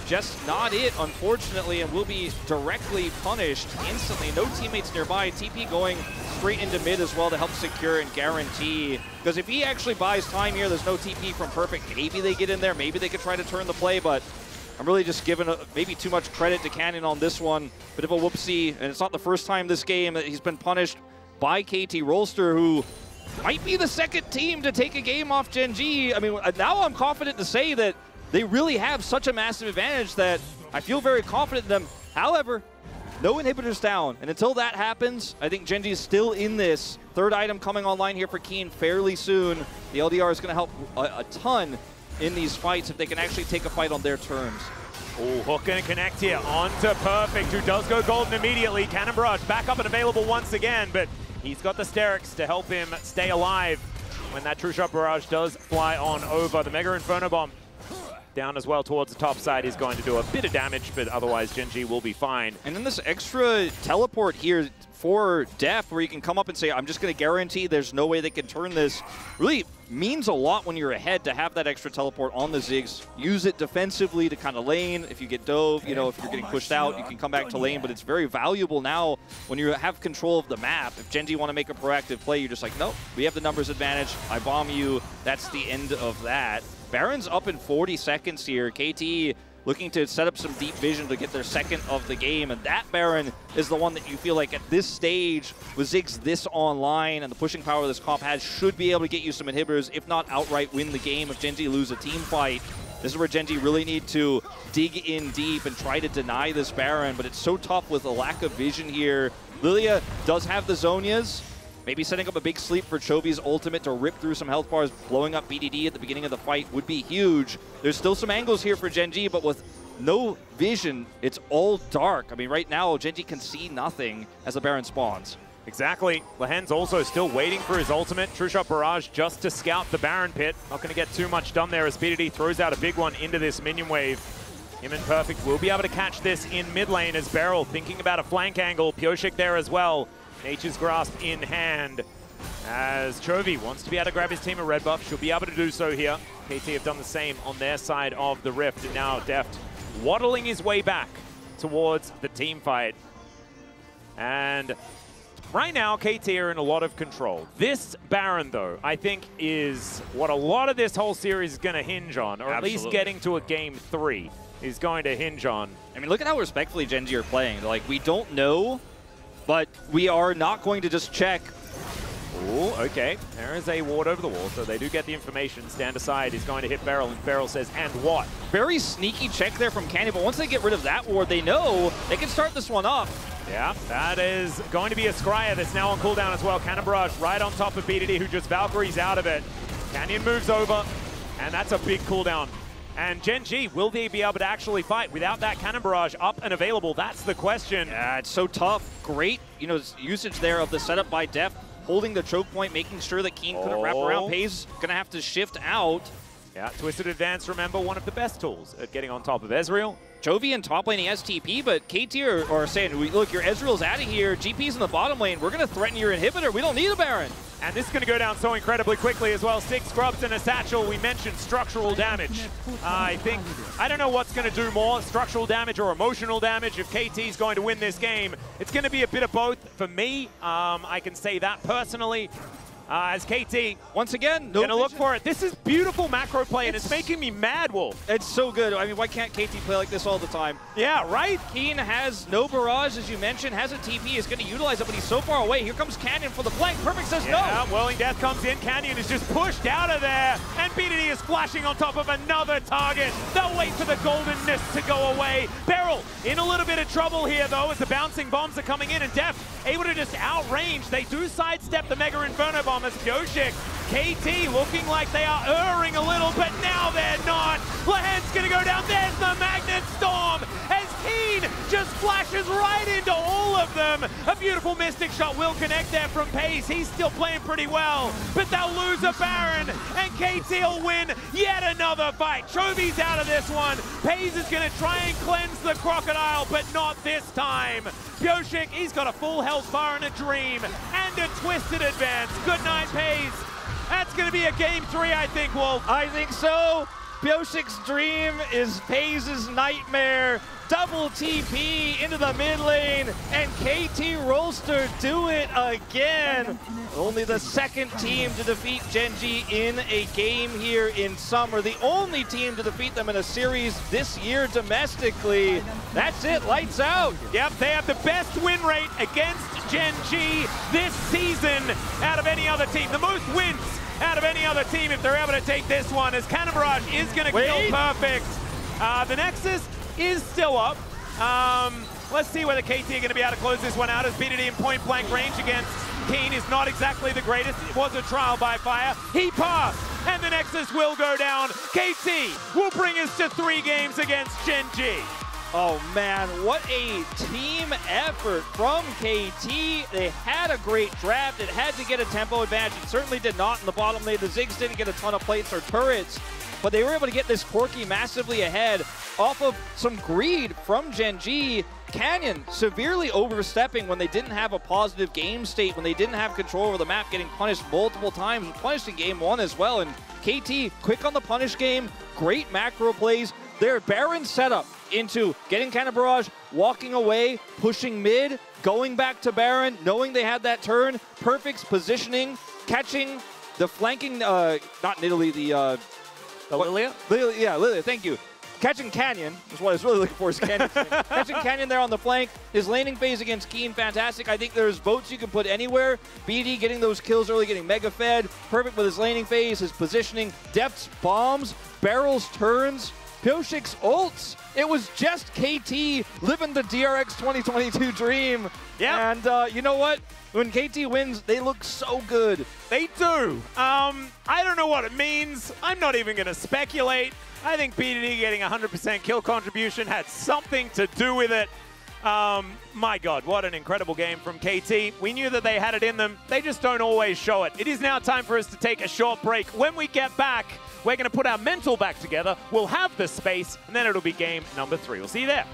Just not it, unfortunately, and will be directly punished instantly. No teammates nearby. TP going straight into mid as well to help secure and guarantee. Because if he actually buys time here, there's no TP from Perfect. Maybe they get in there. Maybe they could try to turn the play, but I'm really just giving maybe too much credit to Canyon on this one. Bit of a whoopsie, and it's not the first time this game that he's been punished by KT Rolster, who might be the second team to take a game off GENG. I mean, now I'm confident to say that they really have such a massive advantage that I feel very confident in them. However, no inhibitors down. And until that happens, I think GENG is still in this. Third item coming online here for Keen fairly soon. The LDR is going to help a ton in these fights if they can actually take a fight on their terms. Oh, Hook going to connect here onto Perfect, who does go golden immediately. Cannon Barrage back up and available once again, but he's got the Sterix to help him stay alive when that True Shot Barrage does fly on over. The Mega Inferno Bomb down as well towards the top side is going to do a bit of damage, but otherwise GENG will be fine. And then this extra teleport here for Deft, where you can come up and say, I'm just going to guarantee there's no way they can turn this, really means a lot when you're ahead to have that extra teleport on the Ziggs. Use it defensively to kind of lane. If you get dove, you know, if you're getting pushed out, you can come back to lane, but it's very valuable now when you have control of the map. If GENG want to make a proactive play, you're just like, nope, we have the numbers advantage. I bomb you. That's the end of that. Baron's up in 40 seconds here. KT looking to set up some deep vision to get their second of the game, and that Baron is the one that you feel like at this stage, with Ziggs this online and the pushing power this comp has, should be able to get you some inhibitors, if not outright win the game if GENG lose a team fight. This is where GENG really need to dig in deep and try to deny this Baron, but it's so tough with a lack of vision here. Lilia does have the Zonias. Maybe setting up a big sleep for Chovy's ultimate to rip through some health bars, blowing up BDD at the beginning of the fight would be huge. There's still some angles here for GENG, but with no vision, it's all dark. I mean, right now, GENG can see nothing as the Baron spawns. Exactly. Lehen's also still waiting for his ultimate. True Shot Barrage just to scout the Baron pit. Not going to get too much done there as BDD throws out a big one into this minion wave. Him and Perfect will be able to catch this in mid lane as Beryl thinking about a flank angle. Pioshik there as well. Nature's Grasp in hand as Chovy wants to be able to grab his team a red buff. She'll be able to do so here. KT have done the same on their side of the rift, and now Deft waddling his way back towards the team fight. And right now, KT are in a lot of control. This Baron, though, I think is what a lot of this whole series is going to hinge on, or at least getting to a game 3 is going to hinge on. I mean, look at how respectfully GENG are playing. They're like, we don't know, but we are not going to just check. Oh, okay. There is a ward over the wall, so they do get the information. Stand aside is going to hit Beryl, and Beryl says, and what? Very sneaky check there from Canyon, but once they get rid of that ward, they know they can start this one up. Yeah, that is going to be a Scryer that's now on cooldown as well. Cannon Barrage right on top of BDD, who just Valkyries out of it. Canyon moves over, and that's a big cooldown. And GENG, will they be able to actually fight without that Cannon Barrage up and available? That's the question. Yeah, it's so tough. Great, usage there of the setup by Deft, holding the choke point, making sure that Keen couldn't wrap around. Pay's gonna have to shift out. Yeah, Twisted Advance, remember, one of the best tools at getting on top of Ezreal. Chovy in top lane, he has TP, but KT are saying, look, your Ezreal's out of here, GP's in the bottom lane, we're gonna threaten your inhibitor, we don't need a Baron. And this is going to go down so incredibly quickly as well. 6 scrubs and a satchel. We mentioned structural damage. I don't know what's going to do more, structural damage or emotional damage. If KT's going to win this game, it's going to be a bit of both for me. I can say that personally. As KT once again, no gonna look vision. for it. This is beautiful macro play, and it's making me mad, Wolf. It's so good. I mean, why can't KT play like this all the time? Yeah, right? Keen has no barrage, as you mentioned, has a TP, is going to utilize it, but he's so far away. Here comes Canyon for the flank. Perfect says Yeah, no. Whirling Death comes in. Canyon is just pushed out of there. And BDD is flashing on top of another target. They'll wait for the goldenness to go away. Beryl in a little bit of trouble here, though, as the bouncing bombs are coming in. And Def able to just outrange. They do sidestep the Mega Inferno Bomb as Pioshik. KT looking like they are erring a little, but now they're not. Lahan's gonna go down. There's the Magnet Storm as Keen just flashes right into all of them. A beautiful Mystic Shot will connect there from Pace. He's still playing pretty well, but they'll lose a Baron, and KT will win yet another fight. Chovy's out of this one. Pace is gonna try and cleanse the Crocodile, but not this time. Pioshik, he's got a full health bar and a dream, and a twisted advance. Good night, Pace. That's going to be a game 3, I think, Wolf. I think so. Pioshik's dream is FaZe's nightmare. Double TP into the mid lane, and KT Rolster do it again. Only the second team to defeat GENG in a game here in summer. The only team to defeat them in a series this year domestically. That's it, lights out. Yep, they have the best win rate against GENG this season out of any other team. The most wins out of any other team if they're able to take this one, as Cannon Barrage is going to kill Perfect. The Nexus is still up. Let's see whether KT are going to be able to close this one out, as BDD in point blank range against Keen is not exactly the greatest. It was a trial by fire. He passed, and the Nexus will go down. KT will bring us to 3 games against GENG. Oh man, what a team effort from KT. They had a great draft. It had to get a tempo advantage. It certainly did not in the bottom lane. The Ziggs didn't get a ton of plates or turrets, but they were able to get this Corki massively ahead off of some greed from GENG. Canyon severely overstepping when they didn't have a positive game state, when they didn't have control over the map, getting punished multiple times, punished in game 1 as well. And KT, quick on the punish game, great macro plays. Their Baron setup into getting Cannon Barrage, walking away, pushing mid, going back to Baron, knowing they had that turn, Perfect's positioning, catching the flanking, not Nidalee, the Lilia? Yeah, Lilia, thank you. Catching Canyon is what I was really looking for, is Canyon. Catching Canyon there on the flank. His laning phase against Keen, fantastic. I think there's votes you can put anywhere. BD getting those kills early, getting mega fed. Perfect with his laning phase, his positioning, depths, bombs, barrels, turns, Pioshik's ults. It was just KT living the DRX 2022 dream. Yeah. And you know what? When KT wins, they look so good. They do. I don't know what it means. I'm not even going to speculate. I think BDD getting 100% kill contribution had something to do with it. My God, what an incredible game from KT. We knew that they had it in them. They just don't always show it. It is now time for us to take a short break. When we get back, we're going to put our mental back together. We'll have the space, and then it'll be game number 3. We'll see you there.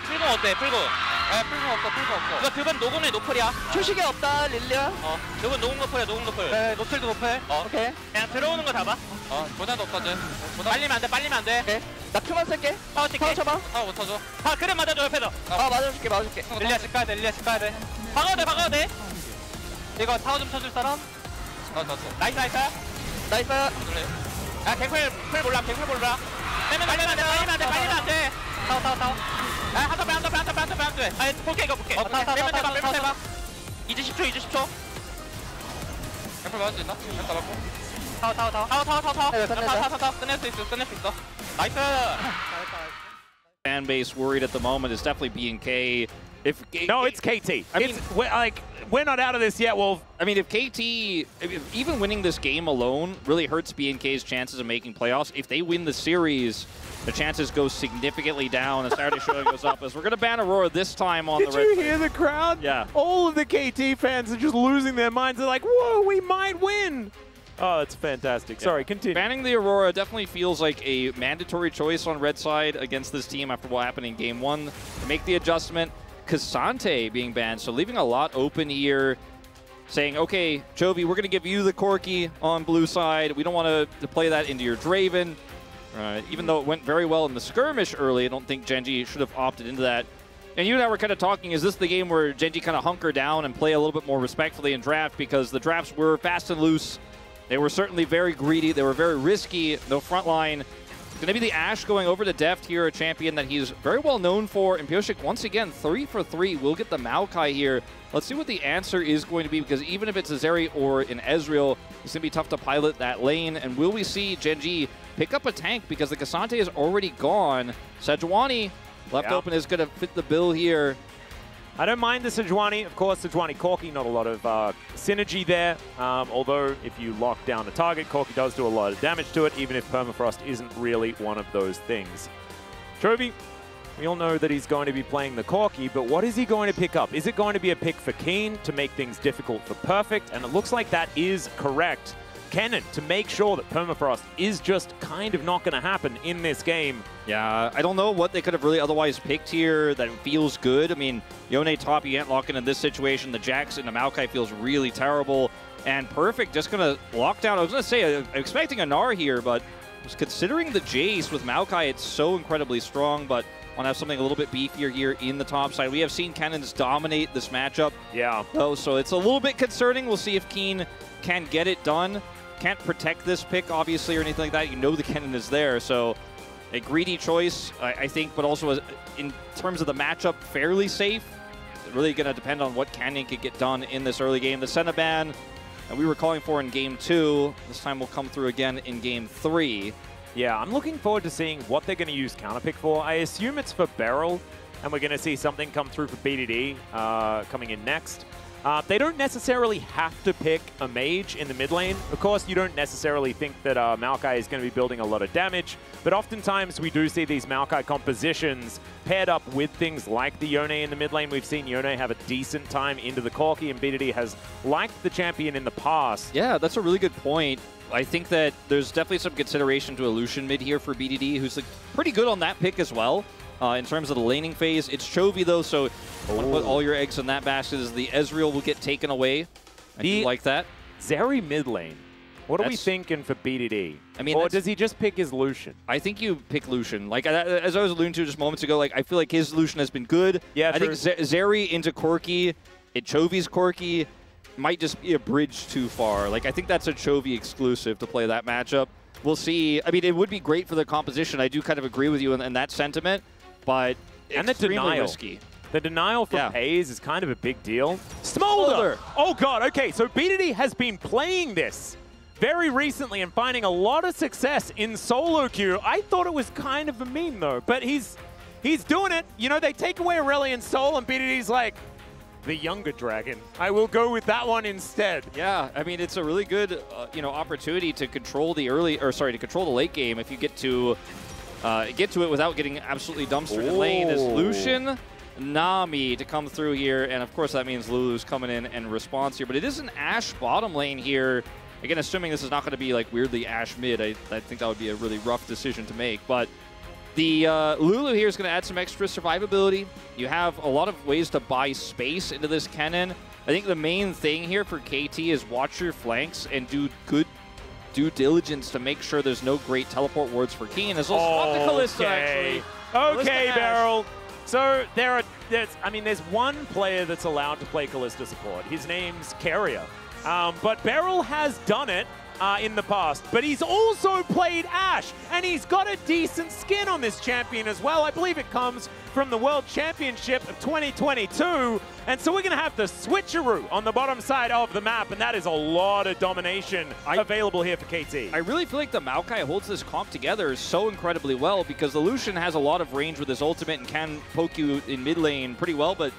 풀공 어때? 풀공. 아, 풀공 없어, 풀공 없어. 이거 드분 노공에 노플이야. 초식이 없다 릴리야. 드분 노공 노플이야, 노공 노플. 네 노틀도 노플. 어. 오케이. 그냥 들어오는 거 잡아. 보다도 없어져. 빨리면 안 돼, 빨리면 안 돼. 오케이. 나 큐만 쓸게. 타워 찍게. 타워 쳐봐. 타워 못 쳐줘. 아, 그래 맞아줘, 옆에서. 맞아줄게, 맞아줄게. 릴리아 집 가야 돼, 릴리아 집 가야 돼. 박아도 돼, 박아도 돼. 이거 타워 좀 쳐줄 사람? 나이스, 나이스. 나이스. 야, 갱플 몰라, 갱플 몰라. 빨리면 안 돼, 빨리면 안 돼, 빨리면 안 돼. 타워. 야, 한번 빼. 아, 볼게, 이거 볼게. 빼면 대박. 이제 10초. 갱플 맞을 수 있나? 갱플 맞고. 타워. 끝낼 수 있어. 나이스. Fan base worried at the moment is definitely B&K. No, it's KT. We're not out of this yet. Well, I mean, if KT, even winning this game alone really hurts B&K's chances of making playoffs. If they win the series, the chances go significantly down as Saturday Show goes up. As we're going to ban Aurora this time on the red. Did you hear the crowd? Yeah. All of the KT fans are just losing their minds. They're like, whoa, we might win. Oh, it's fantastic. Sorry, continue. Banning the Aurora definitely feels like a mandatory choice on red side against this team after what happened in game 1. To make the adjustment, K'Sante being banned, so leaving a lot open here, saying, okay, Chovy, we're going to give you the Corki on blue side. We don't want to play that into your Draven. Even though it went very well in the skirmish early, I don't think Genji should have opted into that. And you and I were kind of talking, is this the game where Genji kind of hunker down and play a little bit more respectfully in draft, because the drafts were fast and loose. They were certainly very greedy. They were very risky. No front line. It's going to be the Ashe going over to Deft here, a champion that he's very well known for. And Pioshik, once again, 3 for 3. We'll get the Maokai here. Let's see what the answer is going to be, because even if it's a Zeri or an Ezreal, it's going to be tough to pilot that lane. And will we see Genji pick up a tank, because the K'Sante is already gone? Sejuani left open is going to fit the bill here. I don't mind the Sejuani. Of course, Sejuani Corki, not a lot of synergy there. Although, if you lock down a target, Corki does do a lot of damage to it, even if Permafrost isn't really one of those things. Chovy, we all know that he's going to be playing the Corki, but what is he going to pick up? Is it going to be a pick for Keen to make things difficult for Perfect? And it looks like that is correct. Kennen to make sure that Permafrost is just kind of not going to happen in this game. Yeah, I don't know what they could have really otherwise picked here that feels good. I mean, Yone top, you can't lock in this situation. The Jax into Maokai feels really terrible. And Perfect just going to lock down. I was going to say, I'm expecting a Gnar here, but considering the Jace with Maokai, it's so incredibly strong, but want to have something a little bit beefier here in the top side. We have seen Cannons dominate this matchup. Yeah. So it's a little bit concerning. We'll see if Keen can get it done. Can't protect this pick, obviously, or anything like that. You know the Kennen is there, so a greedy choice, I think, but also in terms of the matchup, fairly safe. It's really going to depend on what Canyon can get done in this early game. The Senna ban that we were calling for in Game 2, this time will come through again in Game 3. Yeah, I'm looking forward to seeing what they're going to use counterpick for. I assume it's for Beryl, and we're going to see something come through for BDD coming in next. They don't necessarily have to pick a mage in the mid lane. Of course, you don't necessarily think that Maokai is going to be building a lot of damage, but oftentimes we do see these Maokai compositions paired up with things like the Yone in the mid lane. We've seen Yone have a decent time into the Corki, and BDD has liked the champion in the past. Yeah, that's a really good point. I think that there's definitely some consideration to a Lucian mid here for BDD, who's pretty good on that pick as well. In terms of the laning phase, it's Chovy though, so want to put all your eggs in that basket as the Ezreal will get taken away. I do like that. Zeri mid lane. What are we thinking for BDD? I mean, or does he just pick his Lucian? I think you pick Lucian. Like as I was alluding to just moments ago, like I feel like his Lucian has been good. Yeah, I think Zeri into Corki, Chovy's Corki might just be a bridge too far. Like I think that's a Chovy exclusive to play that matchup. We'll see. I mean, it would be great for the composition. I do kind of agree with you in that sentiment. But and the denial. Risky. The denial from Hayes is kind of a big deal. Smolder! Oh god, okay, so BDD has been playing this very recently and finding a lot of success in solo queue. I thought it was kind of a meme though, but he's doing it. You know, they take away Aurelion Soul and BDD's like, the younger dragon. I will go with that one instead. Yeah, I mean, it's a really good opportunity to control the to control the late game if you get to it without getting absolutely dumpstered in lane. Is Lucian, Nami to come through here, and of course that means Lulu's coming in and response here. But it is an Ashe bottom lane here. Again, assuming this is not going to be like weirdly Ashe mid, I think that would be a really rough decision to make. But the Lulu here is going to add some extra survivability. You have a lot of ways to buy space into this Kennen. I think the main thing here for KT is watch your flanks and do good due diligence to make sure there's no great teleport wards for Keen. As well swap the Kalista, actually. Okay, Beryl. So there's one player that's allowed to play Kalista support. His name's Carrier. But Beryl has done it in the past, but he's also played Ashe, and he's got a decent skin on this champion as well. I believe it comes from the World Championship of 2022, and so we're going to have the switcheroo on the bottom side of the map, and that is a lot of domination available here for KT. I really feel like the Maokai holds this comp together so incredibly well because the Lucian has a lot of range with his ultimate and can poke you in mid lane pretty well, but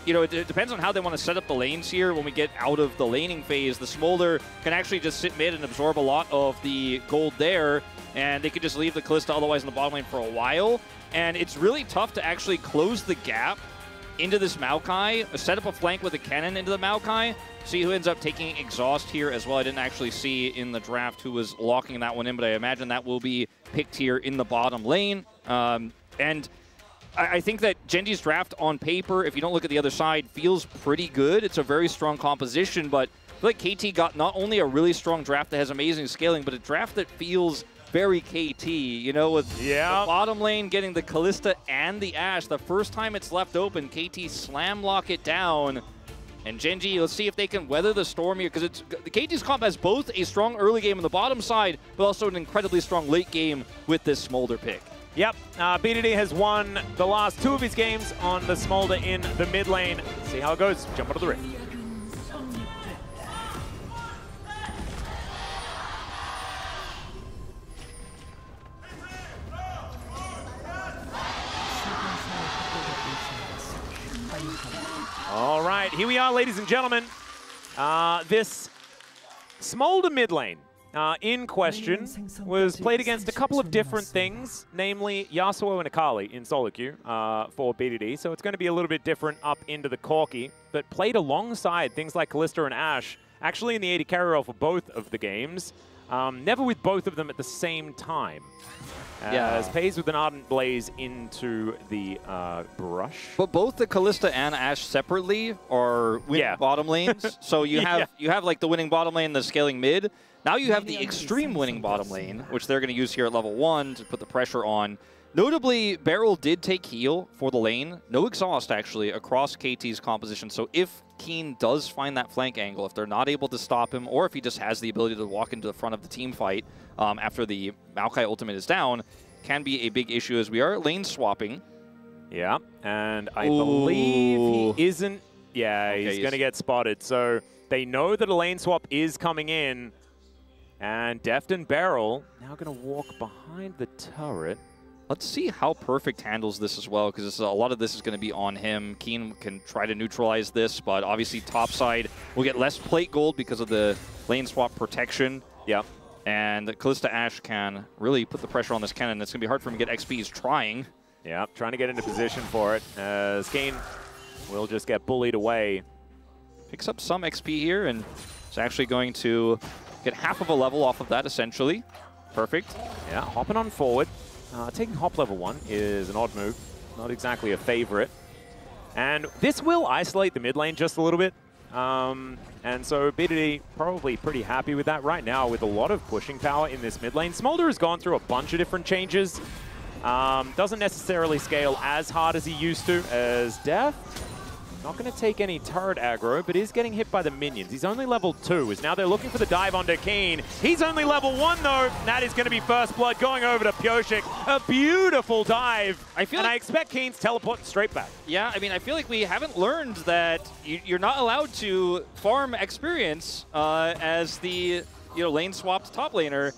you know, it depends on how they want to set up the lanes here. When we get out of the laning phase, the Smolder can actually just sit mid and absorb a lot of the gold there, and they could just leave the Kalista otherwise in the bottom lane for a while. And it's really tough to actually close the gap into this Maokai, set up a flank with a cannon into the Maokai, see who ends up taking exhaust here as well. I didn't actually see in the draft who was locking that one in, but I imagine that will be picked here in the bottom lane. And I think that Genji's draft on paper, if you don't look at the other side, feels pretty good. It's a very strong composition, but I feel like KT got not only a really strong draft that has amazing scaling, but a draft that feels very KT, you know, with the bottom lane getting the Kalista and the Ashe. The first time it's left open, KT slam lock it down. And Genji, let's see if they can weather the storm here, because the KT's comp has both a strong early game on the bottom side, but also an incredibly strong late game with this Smolder pick. Yep, BDD has won the last 2 of his games on the Smolder in the mid lane. See how it goes. Jump out of the ring. All right, here we are, ladies and gentlemen. This Smolder mid lane in question was played against a couple of different things, namely Yasuo and Akali in solo queue for BDD, so it's going to be a little bit different up into the Corki, but played alongside things like Kalista and Ashe, actually in the AD carry role for both of the games, never with both of them at the same time. As pays with an Ardent Blaze into the brush. But both the Kalista and Ashe separately are winning bottom lanes. So you have like the winning bottom lane, the scaling mid. Now you have the extreme winning bottom lane, which they're going to use here at level 1 to put the pressure on. Notably, Beryl did take heal for the lane. No exhaust, actually, across KT's composition. So if Keen does find that flank angle, if they're not able to stop him, or if he just has the ability to walk into the front of the team fight after the Maokai ultimate is down, can be a big issue as we are lane swapping. Yeah, and I believe he isn't. Yeah, okay, he's going to get spotted. So they know that a lane swap is coming in. And Deft and Beryl now going to walk behind the turret. Let's see how Perfect handles this as well, because a lot of this is going to be on him. Keen can try to neutralize this, but obviously topside will get less plate gold because of the lane swap protection. Yep. And Kalista Ashe can really put the pressure on this cannon. It's going to be hard for him to get XP. He's trying. Yeah, trying to get into position for it, as Keen will just get bullied away. Picks up some XP here, and it's actually going to get half of a level off of that, essentially. Perfect. Yeah, hopping on forward. Taking hop level 1 is an odd move. Not exactly a favorite. And this will isolate the mid lane just a little bit. And so BDD probably pretty happy with that right now, with a lot of pushing power in this mid lane. Smolder has gone through a bunch of different changes. Doesn't necessarily scale as hard as he used to, as Deft. Not going to take any turret aggro, but is getting hit by the minions. He's only level 2, as now they're looking for the dive onto Keen. He's only level 1, though. That is going to be first blood going over to Pioshik. A beautiful dive. I expect Keen's teleporting straight back. Yeah, I mean, I feel like we haven't learned that you're not allowed to farm experience as the lane swapped top laner.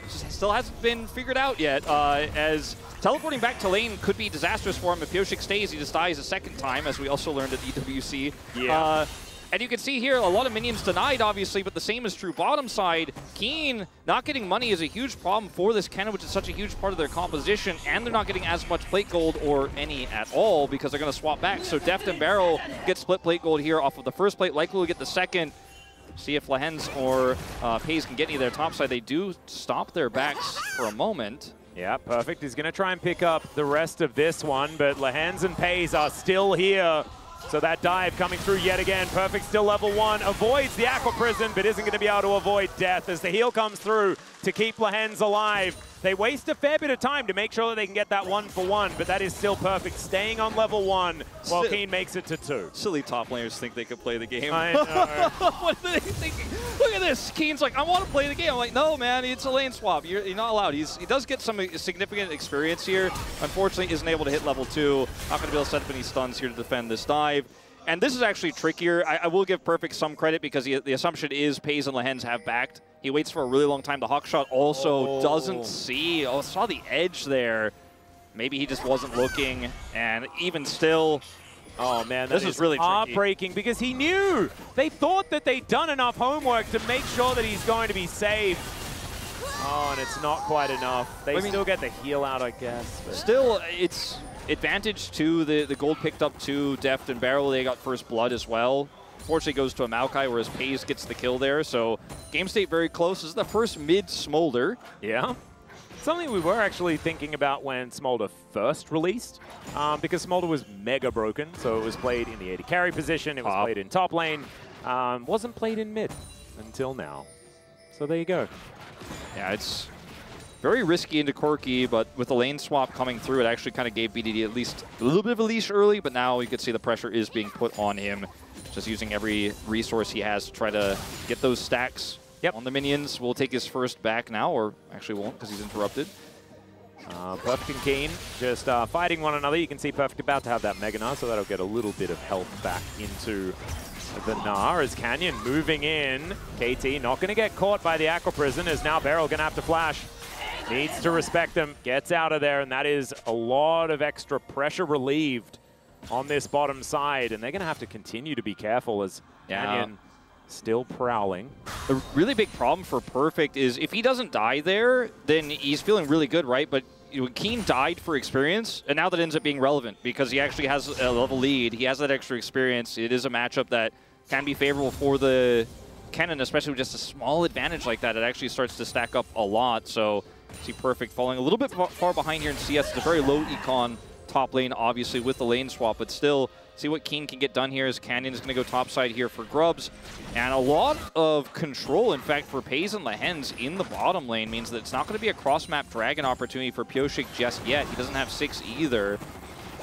Still hasn't been figured out yet, as teleporting back to lane could be disastrous for him. If Pioshik stays, he just dies a second time, as we also learned at EWC. Yeah. And you can see here, a lot of minions denied, obviously, but the same is true bottom side. Keen not getting money is a huge problem for this cannon, which is such a huge part of their composition, and they're not getting as much plate gold, or any at all, because they're going to swap back. So Deft and Beryl get split plate gold here off of the first plate. Likely will get the second. See if Lehens or Pays can get any of their top side. They do stop their backs for a moment. Yeah, Perfect. He's going to try and pick up the rest of this one, but Lehens and Pays are still here. So that dive coming through yet again. Perfect still level 1. Avoids the Aqua Prison, but isn't going to be able to avoid death as the heal comes through to keep Lehens alive. They waste a fair bit of time to make sure that they can get that 1-for-1, but that is still Perfect, staying on level 1 while Keen makes it to 2. Silly top laners think they could play the game. I know. What are they thinking? Look at this. Keen's like, I want to play the game. I'm like, no, man, it's a lane swap. You're not allowed. He does get some significant experience here. Unfortunately, isn't able to hit level 2. Not going to be able to set up any stuns here to defend this dive. And this is actually trickier. I will give Perfect some credit because the assumption is Pays and Lehens have backed. He waits for a really long time. The Hawkshot also doesn't see. Oh, saw the edge there. Maybe he just wasn't looking. And even still, oh man, this is really heartbreaking because he knew. They thought that they'd done enough homework to make sure that he's going to be safe. Oh, and it's not quite enough. They still get the heal out, I guess. But. Still, it's advantage to the gold picked up to Deft and Barrel. They got first blood as well. Fortunately goes to a Maokai, whereas Pays gets the kill there. So game state very close. This is the first mid Smolder. Yeah. Something we were actually thinking about when Smolder first released, because Smolder was mega broken. So it was played in the AD carry position. It was played in top lane. Wasn't played in mid until now. So there you go. Yeah, it's very risky into Corki, but with the lane swap coming through, it actually kind of gave BDD at least a little bit of a leash early, but now you can see the pressure is being put on him. Just using every resource he has to try to get those stacks on the minions. Will take his first back now, or actually won't because he's interrupted. Perfect and Keen just fighting one another. You can see Perfect about to have that Mega Gnar, so that'll get a little bit of health back into the Gnar as Canyon moving in. KT not going to get caught by the Aqua Prison, as now Beryl going to have to flash. Needs to respect them, gets out of there, and that is a lot of extra pressure relieved on this bottom side, and they're going to have to continue to be careful as Canyon still prowling. The really big problem for Perfect is if he doesn't die there, then he's feeling really good, right? But Keen died for experience, and now that ends up being relevant because he actually has a level lead. He has that extra experience. It is a matchup that can be favorable for the Kennen, especially with just a small advantage like that. It actually starts to stack up a lot. So see Perfect falling a little bit far behind here in CS. It's a very low econ top lane, obviously, with the lane swap, but still see what Keen can get done here as Canyon is going to go topside here for Grubs. And a lot of control, in fact, for Pays and Lehens in the bottom lane means that it's not going to be a cross-map dragon opportunity for Pioshik just yet. He doesn't have 6 either.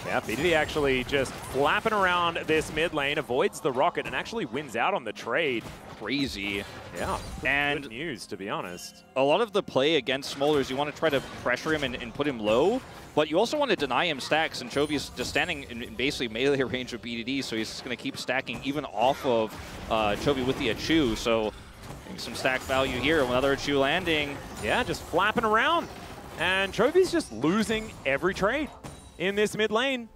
Yeah, BDD actually just flapping around this mid lane, avoids the rocket, and actually wins out on the trade. Crazy. Yeah, and good news, to be honest. A lot of the play against Smolder is you want to try to pressure him and put him low, but you also want to deny him stacks, and Chovy's just standing in basically melee range of BDD, so he's just going to keep stacking even off of Chovy with the Achu, so some stack value here. Another Achu landing. Yeah, just flapping around, and Chovy's just losing every trade in this mid lane.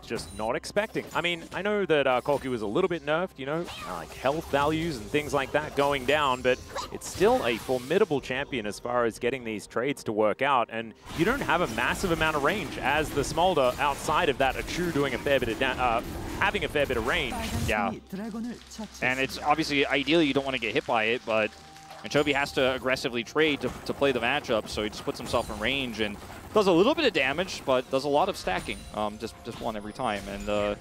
Just not expecting. I mean, I know that Corki was a little bit nerfed, you know, like health values and things like that going down, but it's still a formidable champion as far as getting these trades to work out, and you don't have a massive amount of range as the Smolder outside of that Achu doing a fair bit of having a fair bit of range. Yeah. And it's obviously, ideally you don't want to get hit by it, but Chovy has to aggressively trade to play the matchup, so he just puts himself in range and does a little bit of damage, but does a lot of stacking. Just one every time. And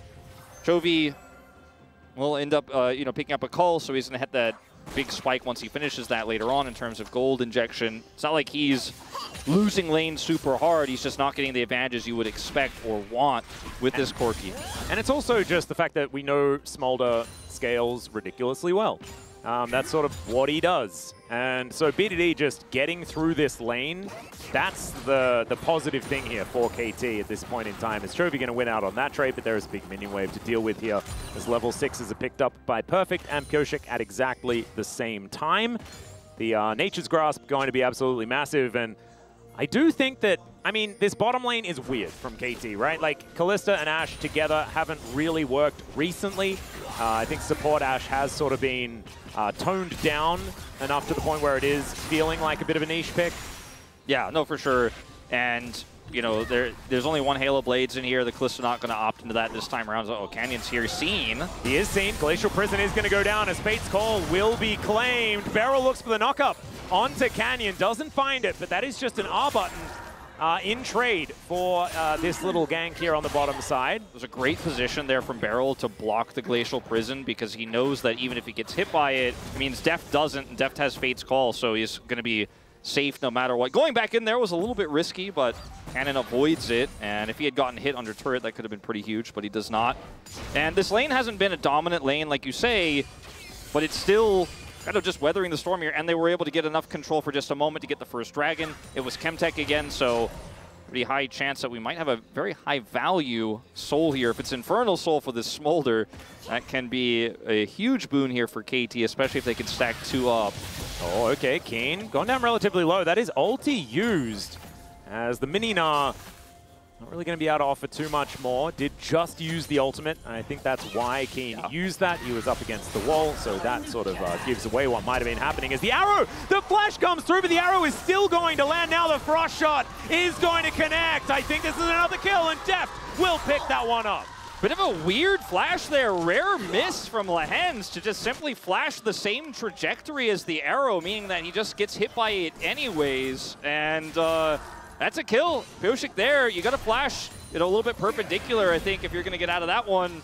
Chovy will end up picking up a cull, so he's going to hit that big spike once he finishes that later on in terms of gold injection. It's not like he's losing lane super hard. He's just not getting the advantages you would expect or want with this Corki. And it's also just the fact that we know Smolder scales ridiculously well. That's sort of what he does. And so BDD just getting through this lane, that's the positive thing here for KT at this point in time. Is Chovy going to win out on that trade, but there is a big minion wave to deal with here as level 6s are picked up by Perfect and Pioshik at exactly the same time. The Nature's Grasp going to be absolutely massive, and I do think that, I mean, this bottom lane is weird from KT, right? Like, Kalista and Ashe together haven't really worked recently. I think support Ashe has sort of been toned down enough to the point where it is feeling like a bit of a niche pick. Yeah, no, for sure. And, you know, there's only one Halo Blades in here. The Kalista not going to opt into that this time around. Oh, Canyon's here, seen. He is seen. Glacial Prison is going to go down as Fate's Call will be claimed. Beryl looks for the knock-up onto Canyon. Doesn't find it, but that is just an R button. in trade for this little gank here on the bottom side. There's a great position there from Beryl to block the Glacial Prison because he knows that even if he gets hit by it, it means Deft doesn't, and Deft has Fate's Call, so he's going to be safe no matter what. Going back in there was a little bit risky, but Cannon avoids it, and if he had gotten hit under turret, that could have been pretty huge, but he does not. And this lane hasn't been a dominant lane, like you say, but it's still kind of just weathering the storm here, and they were able to get enough control for just a moment to get the first dragon. It was Chemtech again, so pretty high chance that we might have a very high value soul here. If it's Infernal Soul for this Smolder, that can be a huge boon here for KT, especially if they can stack 2 up. Oh, okay, Keen going down relatively low. That is ulti used, as the Mini-Na not really going to be able to offer too much more. Did just use the ultimate. I think that's why Keen used that. He was up against the wall, so that sort of gives away what might have been happening. As the arrow, the flash comes through, but the arrow is still going to land. Now the frost shot is going to connect. I think this is another kill, and Deft will pick that one up. Bit of a weird flash there. Rare miss from Lehens to just simply flash the same trajectory as the arrow, meaning that he just gets hit by it anyways. And that's a kill. Pioshik there. You got to flash a little bit perpendicular, I think, if you're going to get out of that one.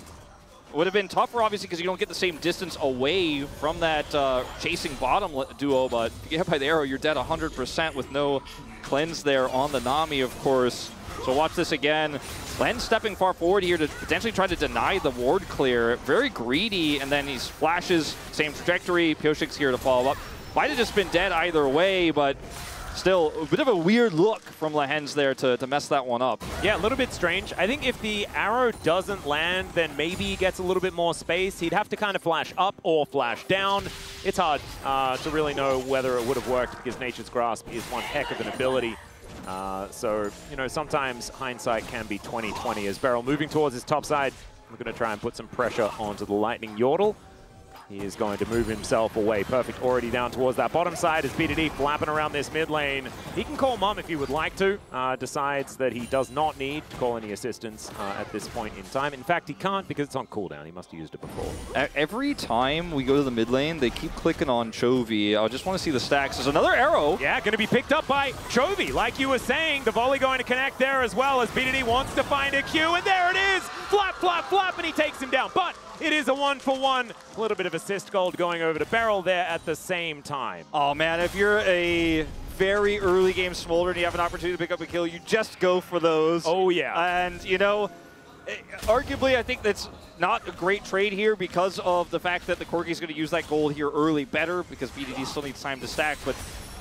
It would have been tougher, obviously, because you don't get the same distance away from that chasing bottom duo. But if you get hit by the arrow, you're dead 100% with no cleanse there on the Nami, of course. So watch this again. Len stepping far forward here to potentially try to deny the ward clear. Very greedy, and then he flashes, same trajectory. Pioshik's here to follow up. Might have just been dead either way, but still a bit of a weird look from Lehens there to mess that one up. Yeah, a little bit strange. I think if the arrow doesn't land, then maybe he gets a little bit more space. He'd have to kind of flash up or flash down. It's hard to really know whether it would have worked because Nature's Grasp is one heck of an ability. So, you know, sometimes hindsight can be 20/20 as Beryl moving towards his top side. We're going to try and put some pressure onto the Lightning Yordle. He is going to move himself away. Perfect already down towards that bottom side as BDD flapping around this mid lane. He can call Mum if he would like to. Decides that he does not need to call any assistance at this point in time. In fact, he can't because it's on cooldown. He must have used it before. Every time we go to the mid lane, they keep clicking on Chovy. I just want to see the stacks. There's another arrow. Yeah, going to be picked up by Chovy. Like you were saying, the volley going to connect there as well as BDD wants to find a Q. And there it is. Flap, flap, flap, and he takes him down. But it is a 1-for-1. A little bit of assist gold going over to Beryl there at the same time. Oh, man, if you're a very early game Smolder and you have an opportunity to pick up a kill, you just go for those. Oh, yeah. And, you know, arguably, I think that's not a great trade here because of the fact that the Corgi's going to use that gold here early better because BDD still needs time to stack. But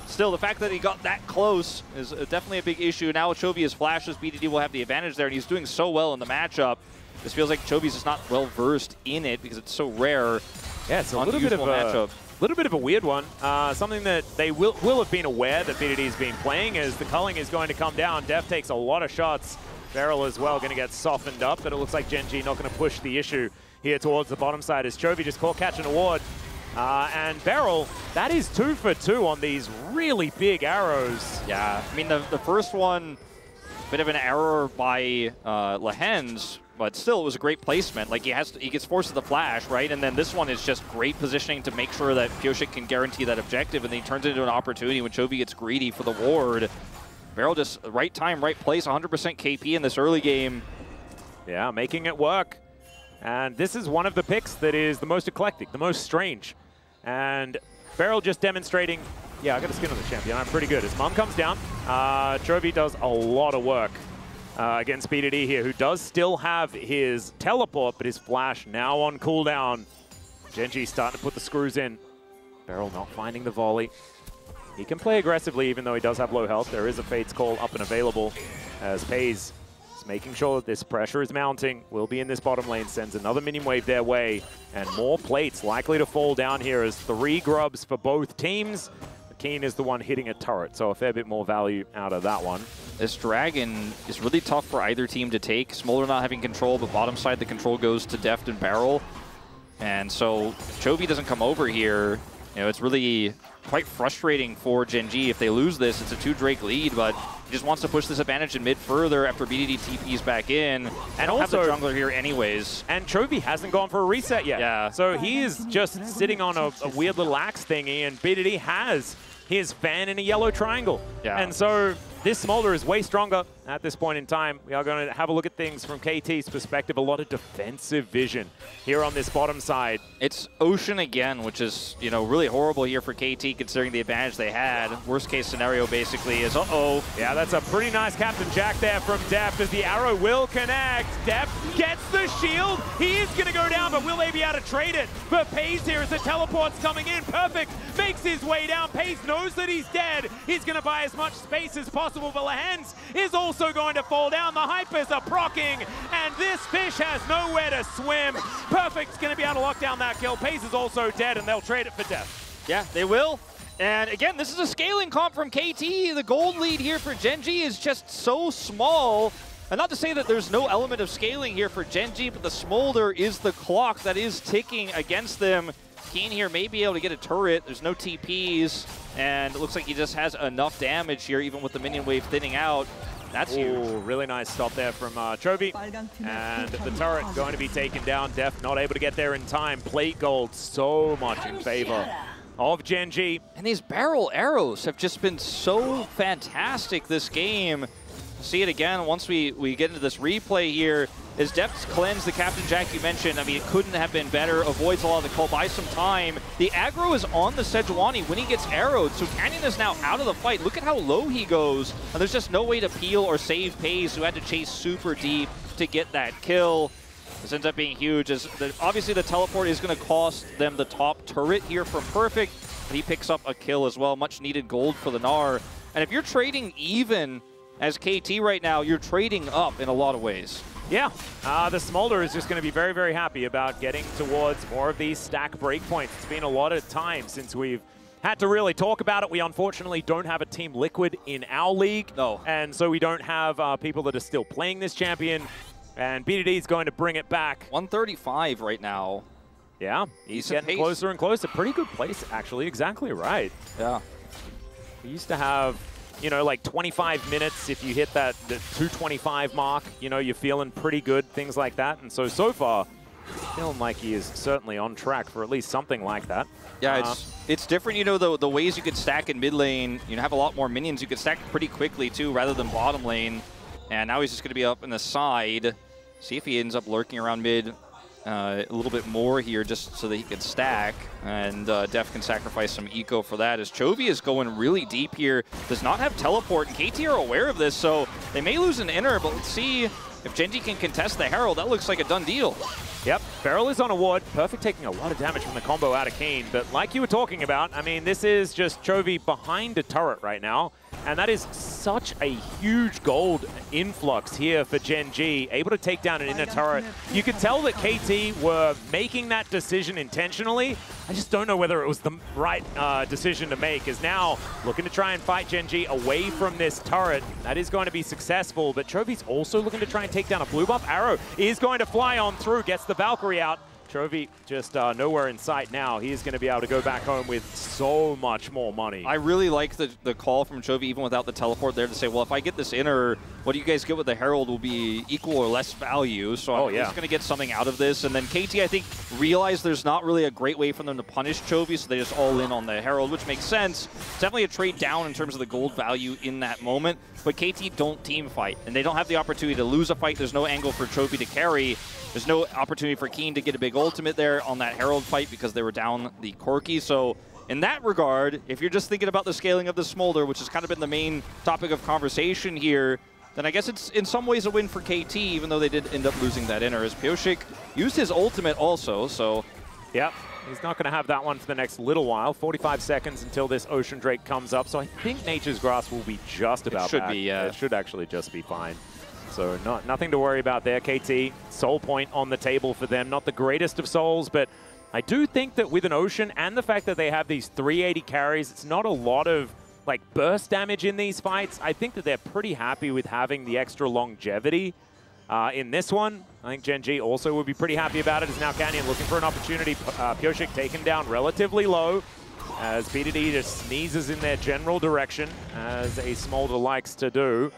still, the fact that he got that close is definitely a big issue. Now with Chovy's flashes, BDD will have the advantage there, and he's doing so well in the matchup. This feels like Chovy's just not well versed in it because it's so rare. Yeah, it's a little bit of a weird one. Something that they will have been aware that BDD's been playing is the culling is going to come down. Def takes a lot of shots. Beryl as well going to get softened up, but it looks like GENG not going to push the issue here towards the bottom side as Chovy just caught catch an award. And Beryl, that is 2 for 2 on these really big arrows. Yeah, I mean, the first one, bit of an error by Lehens, but still, it was a great placement. Like, he gets forced to the flash, right? And then this one is just great positioning to make sure that Pioshik can guarantee that objective, and then he turns it into an opportunity when Chovy gets greedy for the ward. Beryl just right time, right place, 100% KP in this early game. Yeah, making it work. And this is one of the picks that is the most eclectic, the most strange. And Beryl just demonstrating, yeah, I got a skin on the champion. I'm pretty good. His Mum comes down. Chovy does a lot of work against BDD here, who does still have his teleport, but his flash now on cooldown. GENG starting to put the screws in. Beryl not finding the volley. He can play aggressively even though he does have low health. There is a Fate's Call up and available as FaZe is making sure that this pressure is mounting. Will be in this bottom lane, sends another minion wave their way, and more plates likely to fall down here as 3 grubs for both teams. Keen is the one hitting a turret, so a fair bit more value out of that one. This dragon is really tough for either team to take. Smolder not having control, but bottom side the control goes to Deft and Beryl. And so Chovy doesn't come over here. You know, it's really quite frustrating for GENG. If they lose this, it's a 2 Drake lead, but he just wants to push this advantage in mid further after BDD TP's back in. And also have the jungler here anyways. And Chovy hasn't gone for a reset yet. Yeah. So he is just sitting on a weird little axe thingy, and BDD has his fan in a yellow triangle. Yeah. And so this Smolder is way stronger at this point in time. We are going to have a look at things from KT's perspective. A lot of defensive vision here on this bottom side. It's Ocean again, which is, you know, really horrible here for KT considering the advantage they had. Worst case scenario basically is, uh-oh. Yeah, that's a pretty nice Captain Jack there from Deft as the arrow will connect. Deft gets the shield. He is going to go down, but will they be able to trade it? But Pays here as the teleport's coming in. Perfect makes his way down. Pays knows that he's dead. He's going to buy as much space as possible, but Lehens is also going to fall down. The Hypers are proccing, and this fish has nowhere to swim. Perfect's going to be able to lock down that kill. Pays is also dead, and they'll trade it for Death. Yeah, they will. And again, this is a scaling comp from KT. The gold lead here for GENG is just so small. And not to say that there's no element of scaling here for GENG, but the Smolder is the clock that is ticking against them. Keen here may be able to get a turret. There's no TPs, and it looks like he just has enough damage here, even with the minion wave thinning out. That's huge. Really nice stop there from Chovy. And the turret going to be taken down. Def not able to get there in time. Plate gold so much in favor of GENG. And these barrel arrows have just been so fantastic this game. See it again once we get into this replay here. Is Deft's cleanse, the Captain Jack you mentioned, I mean, it couldn't have been better. Avoids a lot of the call, buys some time. The aggro is on the Sejuani when he gets arrowed, so Canyon is now out of the fight. Look at how low he goes, and there's just no way to peel or save Pays, who had to chase super deep to get that kill. This ends up being huge, as obviously the teleport is going to cost them the top turret here from Perfect, but he picks up a kill as well. Much needed gold for the Gnar. And if you're trading even as KT right now, you're trading up in a lot of ways. Yeah, the Smolder is just going to be very, very happy about getting towards more of these stack breakpoints. It's been a lot of time since we've had to really talk about it. We unfortunately don't have a Team Liquid in our league. No. And so we don't have people that are still playing this champion. And BDD is going to bring it back. 135 right now. Yeah, he's getting closer and closer. Pretty good place, actually. Exactly right. Yeah. We used to have, you know, like 25 minutes. If you hit the 225 mark, you know, you're feeling pretty good, things like that. And so far, feeling like he is certainly on track for at least something like that. Yeah, it's different, you know, the ways you could stack in mid lane. You know, have a lot more minions. You could stack pretty quickly, too, rather than bottom lane. And now he's just going to be up in the side. See if he ends up lurking around mid a little bit more here just so that he can stack. And Def can sacrifice some eco for that, as Chovy is going really deep here. Does not have teleport, and KT are aware of this, so they may lose an inner, but let's see if GENG can contest the Herald. That looks like a done deal. Yep, Beryl is on a ward. Perfect taking a lot of damage from the combo out of Kane. But like you were talking about, I mean, this is just Chovy behind a turret right now. And that is such a huge gold influx here for GENG, able to take down an inner turret. You could tell that KT were making that decision intentionally. I just don't know whether it was the right decision to make, as now looking to try and fight GENG away from this turret. That is going to be successful, but Chovy's also looking to try and take down a blue buff. Arrow is going to fly on through, gets the Valkyrie out. Chovy just nowhere in sight now. He is going to be able to go back home with so much more money. I really like the call from Chovy, even without the teleport there, to say, well, if I get this inner, what do you guys get with the Herald will be equal or less value. So I'm just going to get something out of this. And then KT, I think, realized there's not really a great way for them to punish Chovy, so they just all in on the Herald, which makes sense. It's definitely a trade down in terms of the gold value in that moment. But KT don't team fight, and they don't have the opportunity to lose a fight. There's no angle for Chovy to carry. There's no opportunity for Keen to get a big ultimate there on that Herald fight because they were down the Corki. So in that regard, if you're just thinking about the scaling of the Smolder, which has kind of been the main topic of conversation here, then I guess it's in some ways a win for KT, even though they did end up losing that inner, as Pioshik used his ultimate also, so... Yep, he's not going to have that one for the next little while. 45 seconds until this Ocean Drake comes up, so I think Nature's Grasp will be just about back. It should actually just be fine. So nothing to worry about there. KT, soul point on the table for them. Not the greatest of souls, but I do think that with an Ocean and the fact that they have these 380 carries, it's not a lot of like burst damage in these fights. I think that they're pretty happy with having the extra longevity in this one. I think GENG also would be pretty happy about it, as now Canyon looking for an opportunity. Pioshik taken down relatively low as BDD just sneezes in their general direction, as a Smolder likes to do.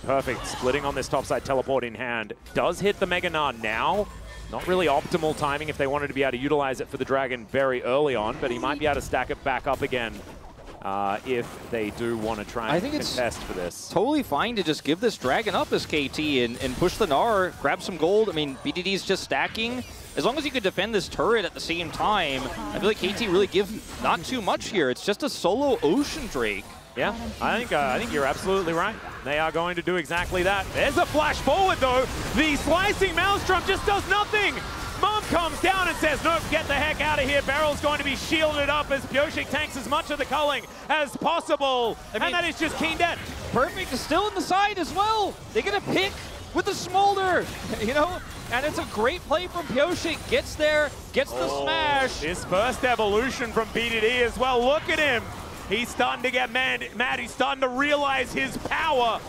Perfect, splitting on this topside teleport in hand. Does hit the Mega Gnar now. Not really optimal timing if they wanted to be able to utilize it for the Dragon very early on, but he might be able to stack it back up again if they do want to try and contest for this. Totally fine to just give this Dragon up as KT and push the Gnar, grab some gold. I mean, BDD's just stacking. As long as you could defend this turret at the same time, I feel like KT really give not too much here. It's just a solo Ocean Drake. Yeah, I think you're absolutely right. They are going to do exactly that. There's a flash forward, though. The slicing Maelstrom just does nothing. Mom comes down and says, nope, get the heck out of here. Barrel's going to be shielded up as Pyosik tanks as much of the culling as possible. And that is just Keen dead. Perfect is still in the side as well. They get a pick with the Smolder, you know? And it's a great play from Pyosik. Gets there, gets the smash. His first evolution from BDD as well. Look at him. He's starting to get mad. He's starting to realize his power.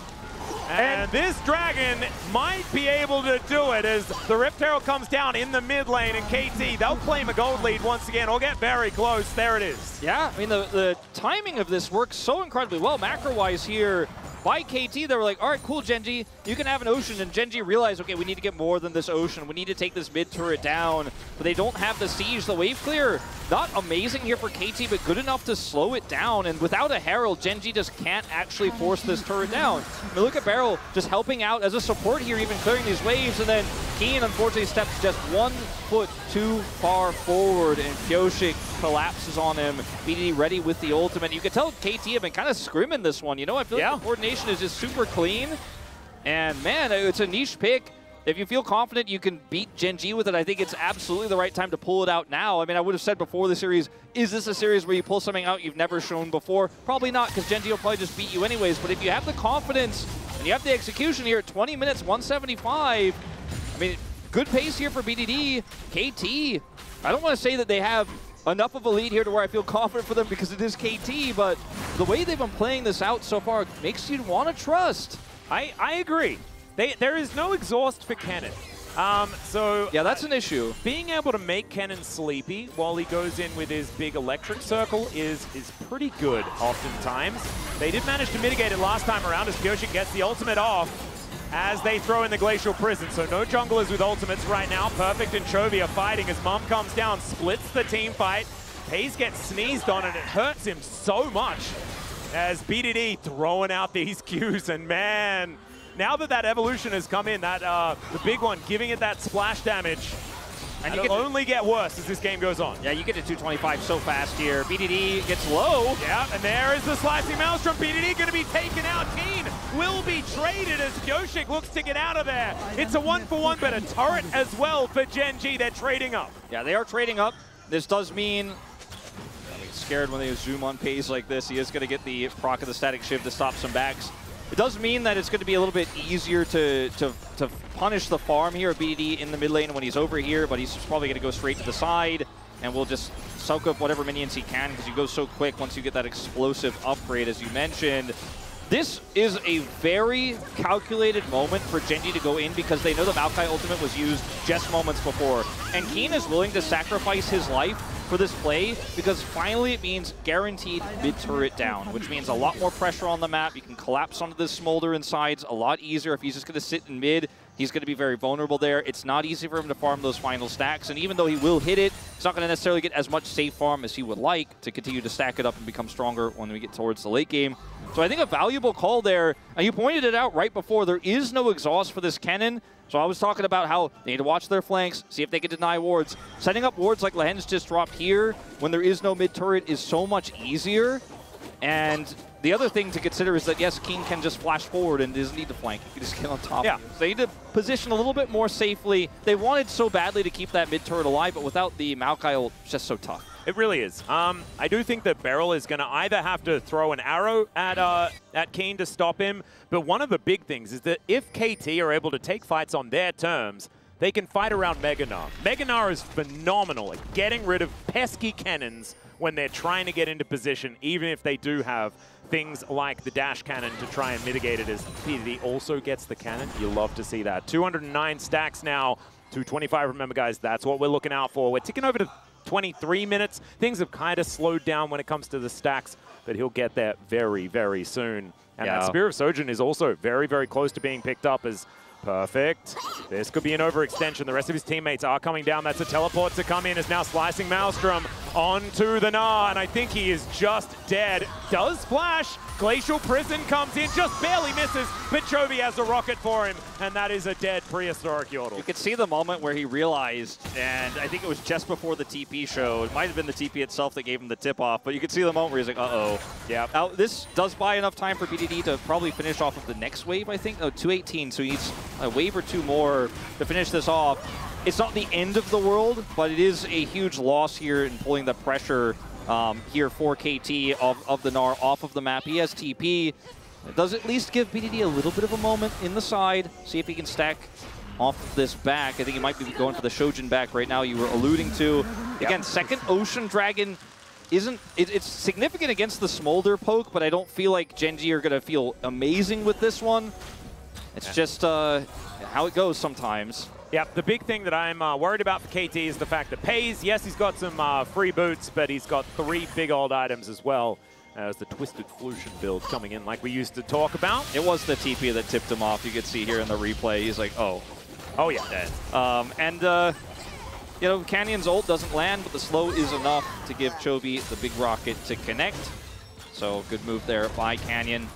And this Dragon might be able to do it as the Rift Herald comes down in the mid lane, and KT, they'll claim a gold lead once again or get very close. There it is. Yeah, I mean, the timing of this works so incredibly well. Macro-wise here, by KT, they were like, all right, cool, Genji, you can have an Ocean. And Genji realized, okay, we need to get more than this Ocean. We need to take this mid turret down. But they don't have the siege, the wave clear. Not amazing here for KT, but good enough to slow it down. And without a Herald, Genji just can't actually force this turret down. I mean, look at Barrel just helping out as a support here, even clearing these waves. And then Keen, unfortunately, steps just 1 foot too far forward, and Pyosik collapses on him. BDD ready with the ultimate. You can tell KT have been kind of scrimming this one. You know, I feel like the coordination is just super clean. And man, it's a niche pick. If you feel confident you can beat Genji with it, I think it's absolutely the right time to pull it out now. I mean, I would have said before the series, is this a series where you pull something out you've never shown before? Probably not, because Genji will probably just beat you anyways. But if you have the confidence and you have the execution here at 20 minutes, 175, I mean, good pace here for BDD. KT, I don't want to say that they have enough of a lead here to where I feel confident for them because it is KT, but the way they've been playing this out so far makes you want to trust. I agree. There is no exhaust for Kennen. So yeah, that's an issue. Being able to make Kennen sleepy while he goes in with his big electric circle is pretty good oftentimes. They did manage to mitigate it last time around as Pyosik gets the ultimate off as they throw in the Glacial Prison. So no junglers with ultimates right now. Perfect and Chovy are fighting as Mom comes down, splits the team fight. Hayes gets sneezed on and it hurts him so much as BDD throwing out these Qs. And man, now that evolution has come in, that the big one, giving it that splash damage, and it'll only get worse as this game goes on. Yeah, you get to 225 so fast here. BDD gets low. Yeah, and there is the slicing Maelstrom. BDD going to be taken out. Keen will be traded as Pyosik looks to get out of there. It's a 1-for-1, but a turret as well for Gen.G. They're trading up. Yeah, they are trading up. This does mean, I mean, scared when they zoom on Pace like this. He is going to get the proc of the static shiv to stop some backs. It does mean that it's going to be a little bit easier to punish the farm here of BDD in the mid lane when he's over here, but he's probably going to go straight to the side, and we'll just soak up whatever minions he can because you go so quick once you get that explosive upgrade, as you mentioned. This is a very calculated moment for Genji to go in because they know the Maokai ultimate was used just moments before, and Keen is willing to sacrifice his life for this play because finally it means guaranteed mid-turret down, which means a lot more pressure on the map. You can collapse onto this Smolder and sides a lot easier. If he's just going to sit in mid, he's going to be very vulnerable there. It's not easy for him to farm those final stacks, and even though he will hit it, he's not going to necessarily get as much safe farm as he would like to continue to stack it up and become stronger when we get towards the late game. So I think a valuable call there, and you pointed it out right before, there is no exhaust for this Kennen. So I was talking about how they need to watch their flanks, see if they can deny wards. Setting up wards like Lahen's just dropped here when there is no mid-turret is so much easier. And the other thing to consider is that, yes, Keen can just flash forward and doesn't need to flank. He can just get on top of it. So they need to position a little bit more safely. They wanted so badly to keep that mid-turret alive, but without the Maokai ult, it's just so tough. It really is. I do think that Beryl is going to either have to throw an arrow at Keen to stop him, but one of the big things is that if KT are able to take fights on their terms, they can fight around Mega Gnar. Mega Gnar is phenomenal at getting rid of pesky cannons when they're trying to get into position, even if they do have things like the dash cannon to try and mitigate it, as PDD also gets the cannon. You love to see that. 209 stacks now, 225. Remember, guys, that's what we're looking out for. We're ticking over to 23 minutes. Things have kind of slowed down when it comes to the stacks, but he'll get there very, very soon. And that Spear of Sojourn is also very, very close to being picked up as perfect. This could be an overextension. The rest of his teammates are coming down. That's a teleport to come in as now Slicing Maelstrom onto the Gnar, and I think he is just dead. Does flash. Glacial Prison comes in, just barely misses, but Chovy has a rocket for him, and that is a dead prehistoric Yordle. You could see the moment where he realized, and I think it was just before the TP show. It might have been the TP itself that gave him the tip-off, but you could see the moment where he's like, uh-oh. Yeah. Now, this does buy enough time for BDD to probably finish off of the next wave, I think. Oh, 218, so he needs a wave or two more to finish this off. It's not the end of the world, but it is a huge loss here in pulling the pressure here for KT of the Gnar off of the map. He has TP. It does at least give BDD a little bit of a moment in the side. See if he can stack off of this back. I think he might be going for the Shojin back right now you were alluding to. Again, second Ocean Dragon isn't... It's significant against the Smolder poke, but I don't feel like GENG are going to feel amazing with this one. It's just how it goes sometimes. Yep, the big thing that I'm worried about for KT is the fact that Pays, yes, he's got some free boots, but he's got 3 big old items as well as the Twisted Flution build coming in like we used to talk about. It was the TP that tipped him off. You could see here in the replay, he's like, oh. Oh, yeah. Dead. You know, Canyon's ult doesn't land, but the slow is enough to give Chovy the big rocket to connect. So good move there by Canyon.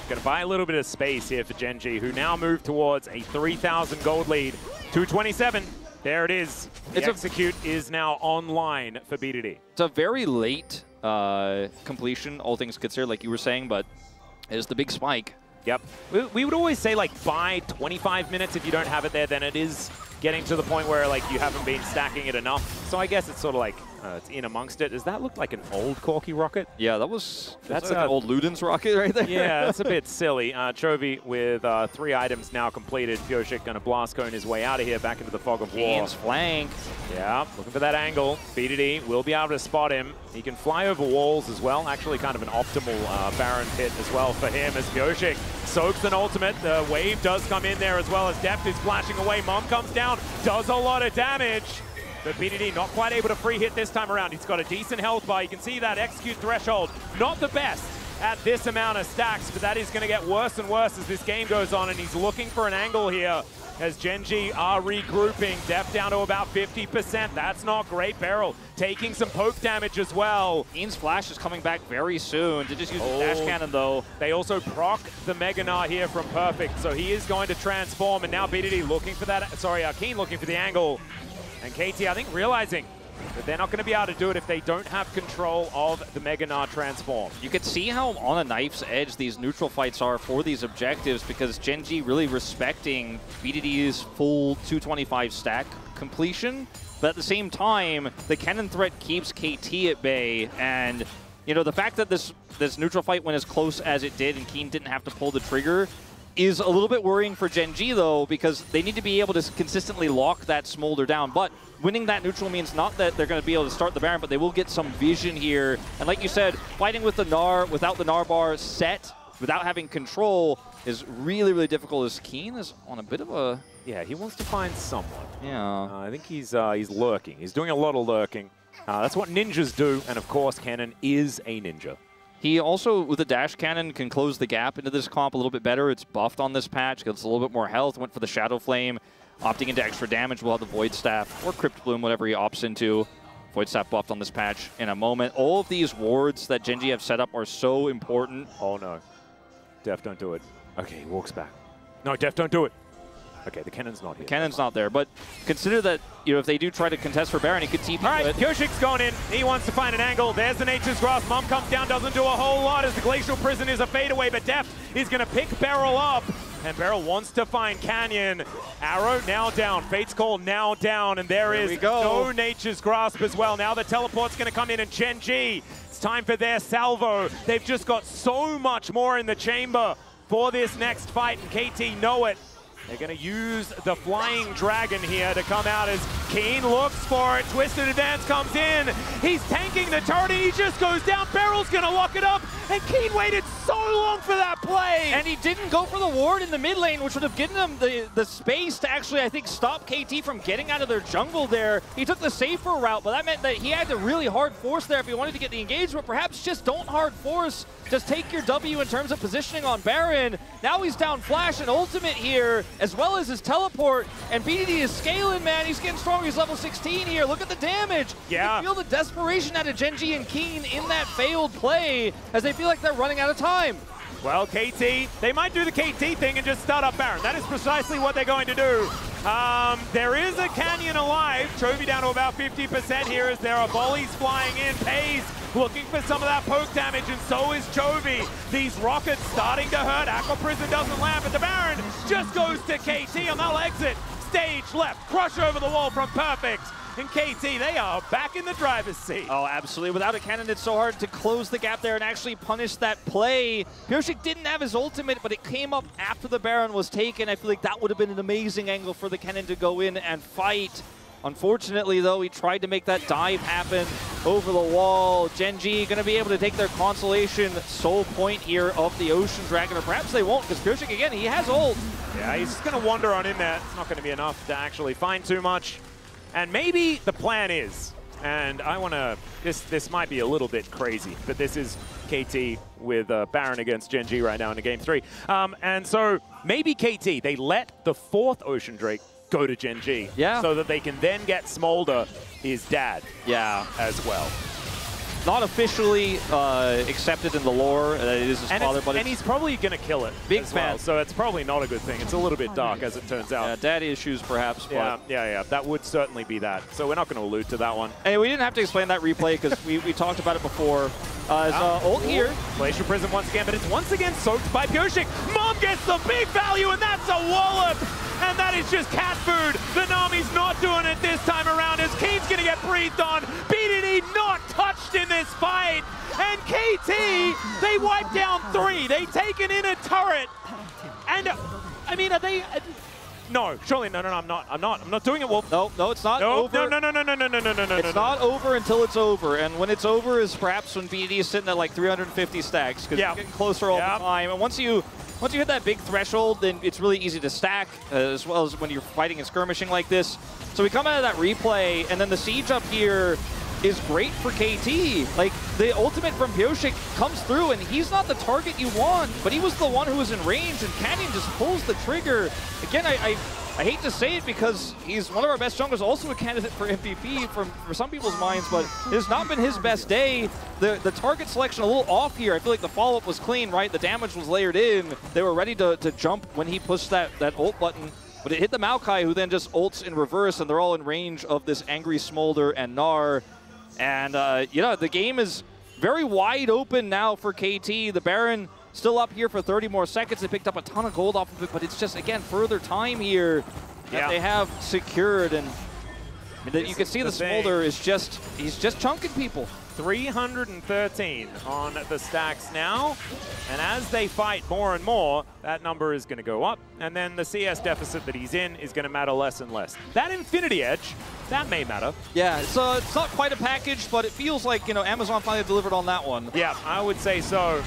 Going to buy a little bit of space here for GENG, who now move towards a 3,000 gold lead. 227. There it is. The execute is now online for BDD. It's a very late completion, all things considered, like you were saying, but it's the big spike. Yep. We would always say, like, by 25 minutes, if you don't have it there, then it is getting to the point where, like, you haven't been stacking it enough. So I guess it's sort of like, it's in amongst it. Does that look like an old Corki rocket? Yeah, that's like an old Luden's rocket right there. Yeah, that's a bit silly. Chovy with 3 items now completed. Pyoshik going to blast cone his way out of here, back into the fog of war. Kane's flank. Yeah, looking for that angle. BDD will be able to spot him. He can fly over walls as well. Actually, kind of an optimal Baron pit as well for him as Pyoshik soaks an ultimate. The wave does come in there as well as Deft is flashing away. Mom comes down, does a lot of damage. But BDD not quite able to free hit this time around. He's got a decent health bar. You can see that execute threshold. Not the best at this amount of stacks, but that is going to get worse and worse as this game goes on, and he's looking for an angle here as GENG are regrouping. Deft down to about 50%. That's not great. Beryl taking some poke damage as well. Kane's flash is coming back very soon. To just use the dash cannon, though. They also proc the Mega Gnar here from Perfect, so he is going to transform, and now BDD looking for that. Sorry, Keen looking for the angle. And KT, I think, realizing that they're not going to be able to do it if they don't have control of the Mega Gnar transform. You can see how on a knife's edge these neutral fights are for these objectives, because GENG really respecting BDD's full 225 stack completion. But at the same time, the cannon threat keeps KT at bay. And, you know, the fact that this neutral fight went as close as it did and Keen didn't have to pull the trigger is a little bit worrying for GENG, though, because they need to be able to consistently lock that Smolder down. But winning that neutral means not that they're going to be able to start the Baron, but they will get some vision here. And like you said, fighting with the Gnar, without the Gnar bar set, without having control, is really, really difficult, as Keen is on a bit of a... Yeah, he wants to find someone. Yeah. I think he's lurking. He's doing a lot of lurking. That's what ninjas do, and of course, Cannon is a ninja. He also, with the dash cannon, can close the gap into this comp a little bit better. It's buffed on this patch, gets a little bit more health, went for the Shadow Flame, opting into extra damage. We'll have the Void Staff or Crypt Bloom, whatever he opts into. Void Staff buffed on this patch in a moment. All of these wards that GENG have set up are so important. Oh no. Def, don't do it. Okay, he walks back. No, Def, don't do it. Okay, the cannon's not here. The cannon's not there, but consider that, you know, if they do try to contest for Baron, he could TP. All right, Pyoshik's going in. He wants to find an angle. There's the Nature's Grasp. Mom comes down, doesn't do a whole lot as the Glacial Prison is a fadeaway, but Deft is going to pick Beryl up. And Beryl wants to find Canyon. Arrow now down. Fate's Call now down. And there is no Nature's Grasp as well. Now the teleport's going to come in, and GENG, it's time for their salvo. They've just got so much more in the chamber for this next fight, and KT know it. They're going to use the Flying Dragon here to come out as Keen looks for it. Twisted Advance comes in. He's tanking the turret, and he just goes down. Beryl's going to lock it up. And Keen waited so long for that play! And he didn't go for the ward in the mid lane, which would have given him the space to actually, I think, stop KT from getting out of their jungle there. He took the safer route, but that meant that he had to really hard force there if he wanted to get the engagement. Perhaps just don't hard force. Just take your W in terms of positioning on Baron. Now he's down Flash and Ultimate here, as well as his teleport. And BDD is scaling, man. He's getting stronger. He's level 16 here. Look at the damage. Yeah. You can feel the desperation out of GENG and Keen in that failed play, as they feel like they're running out of time. Well, KT, they might do the KT thing and just start up Baron. That is precisely what they're going to do. There is a Canyon alive. Chovy down to about 50% here as there are volleys flying in. Pays looking for some of that poke damage, and so is Chovy. These rockets starting to hurt. Aqua Prison doesn't land, but the Baron just goes to KT, and they'll exit. Stage left, crush over the wall from Perfect. And KT, they are back in the driver's seat. Oh, absolutely. Without a cannon, it's so hard to close the gap there and actually punish that play. Pyosik didn't have his ultimate, but it came up after the Baron was taken. I feel like that would have been an amazing angle for the cannon to go in and fight. Unfortunately, though, he tried to make that dive happen over the wall. GENG going to be able to take their consolation soul point here of the Ocean Dragon, or perhaps they won't, because Pyosik, again, he has ult. Yeah, he's just going to wander on in there. It's not going to be enough to actually find too much. And maybe the plan is, and I want to, this might be a little bit crazy, but this is KT with Baron against GENG right now in the game 3. And so maybe KT, they let the 4th Ocean Drake go to GENG, so that they can then get Smolder, his dad, as well. Not officially accepted in the lore. It is his father, but he's probably going to kill it. Big fan. Well, so it's probably not a good thing. It's a little bit dark, as it turns out. Yeah, daddy issues, perhaps. But Yeah. That would certainly be that. So we're not going to allude to that one. Hey, we didn't have to explain that replay because we talked about it before. Ult here. Glacier Prism once again, but it's once again soaked by Pyosik. Mom gets the big value, and that's a wallop! And that is just cat food. The Nami's not doing it this time around as Keen's going to get breathed on. BDD not touched in this fight. And KT, they wipe down 3. They take an inner turret. And, I mean, are they... No, surely, no, I'm not doing it, Wolf. No, it's not over. No. It's not over until it's over, and when it's over is perhaps when BDD is sitting at like 350 stacks, because you're getting closer all the time. And once you hit that big threshold, then it's really easy to stack, as well as when you're fighting and skirmishing like this. So we come out of that replay, and then the siege up here is great for KT. Like, the ultimate from Pyosik comes through, and he's not the target you want, but he was the one who was in range, and Canyon just pulls the trigger. Again, I hate to say it because he's one of our best junglers, also a candidate for MVP for some people's minds, but it has not been his best day. The target selection a little off here. I feel like the follow-up was clean, right? The damage was layered in. They were ready to jump when he pushed that ult button, but it hit the Maokai, who then just ults in reverse, and they're all in range of this Angry Smolder and Gnar. And, the game is very wide open now for KT. The Baron still up here for 30 more seconds. They picked up a ton of gold off of it, but it's just, again, further time here that they have secured. And you can see the Smolder is he's just chunking people. 313 on the stacks now, and as they fight more and more, that number is going to go up, and then the CS deficit that he's in is going to matter less and less. That Infinity Edge, that may matter. Yeah, so it's not quite a package, but it feels like, Amazon finally delivered on that one. Yeah, I would say so.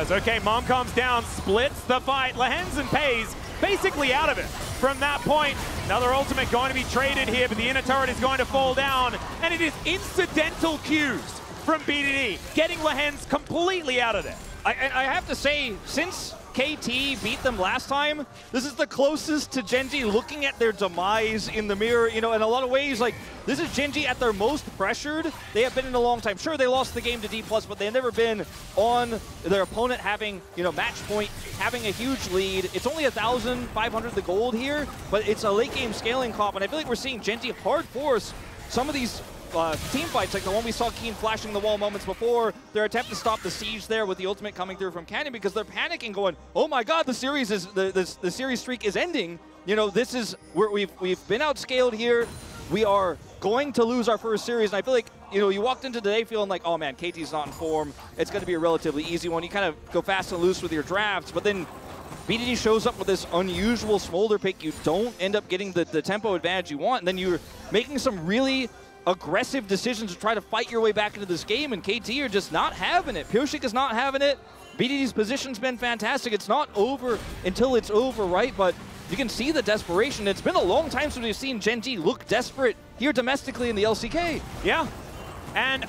Okay, Mom comes down, splits the fight. Lehens and Pays basically out of it. From that point, another ultimate going to be traded here, but the inner turret is going to fall down, and it is incidental cues from BDD, getting Lehens completely out of there. I have to say, since KT beat them last time, this is the closest to GENG looking at their demise in the mirror. In a lot of ways, like, this is GENG at their most pressured they have been in a long time. Sure, they lost the game to D+, but they've never been on their opponent having, match point, having a huge lead. It's only 1,500 the gold here, but it's a late game scaling comp, and I feel like we're seeing GENG hard force some of these team fights, like the one we saw Keen flashing the wall moments before, their attempt to stop the siege there with the ultimate coming through from Canyon, because they're panicking, going, "Oh my God, the series is the series streak is ending. This is where we've been outscaled here. We are going to lose our first series." And I feel like you walked into today feeling like, "Oh man, KT's not in form. It's going to be a relatively easy one." You kind of go fast and loose with your drafts, but then BDD shows up with this unusual Smolder pick. You don't end up getting the tempo advantage you want, and then you're making some really aggressive decisions to try to fight your way back into this game, and KT are just not having it. Pyoshik is not having it. BDD's position's been fantastic. It's not over until it's over, right? But you can see the desperation. It's been a long time since we've seen GENG look desperate here domestically in the LCK. Yeah. And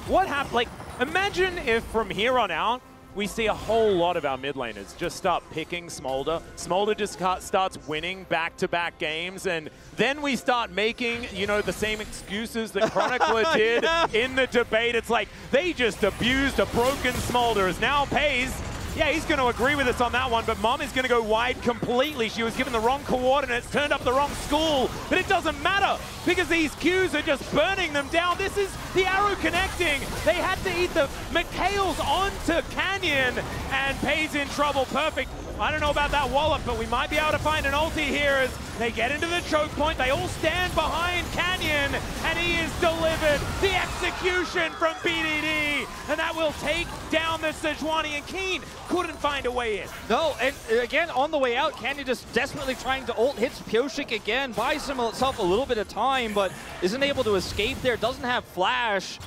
what happened? Like, imagine if from here on out, we see a whole lot of our mid laners just start picking Smolder. Smolder just starts winning back-to-back games, and then we start making, you know, the same excuses that Chronicler did in the debate. It's like, they just abused a broken Smolder. As now Pays, yeah, he's going to agree with us on that one, but Mom is going to go wide completely. She was given the wrong coordinates, turned up the wrong school, but it doesn't matter because these Qs are just burning them down. This is the arrow connecting. They had to eat the Mikhail's onto Canyon, and Pays in trouble. Perfect. I don't know about that wallop, but we might be able to find an ulti here as they get into the choke point. They all stand behind Canyon, and he is delivered. The execution from BDD, and that will take down the Sejuani, and Keen couldn't find a way in. No, and again, on the way out, Canyon just desperately trying to ult, hits Pyoshik again, buys himself a little bit of time, but isn't able to escape there, doesn't have flash.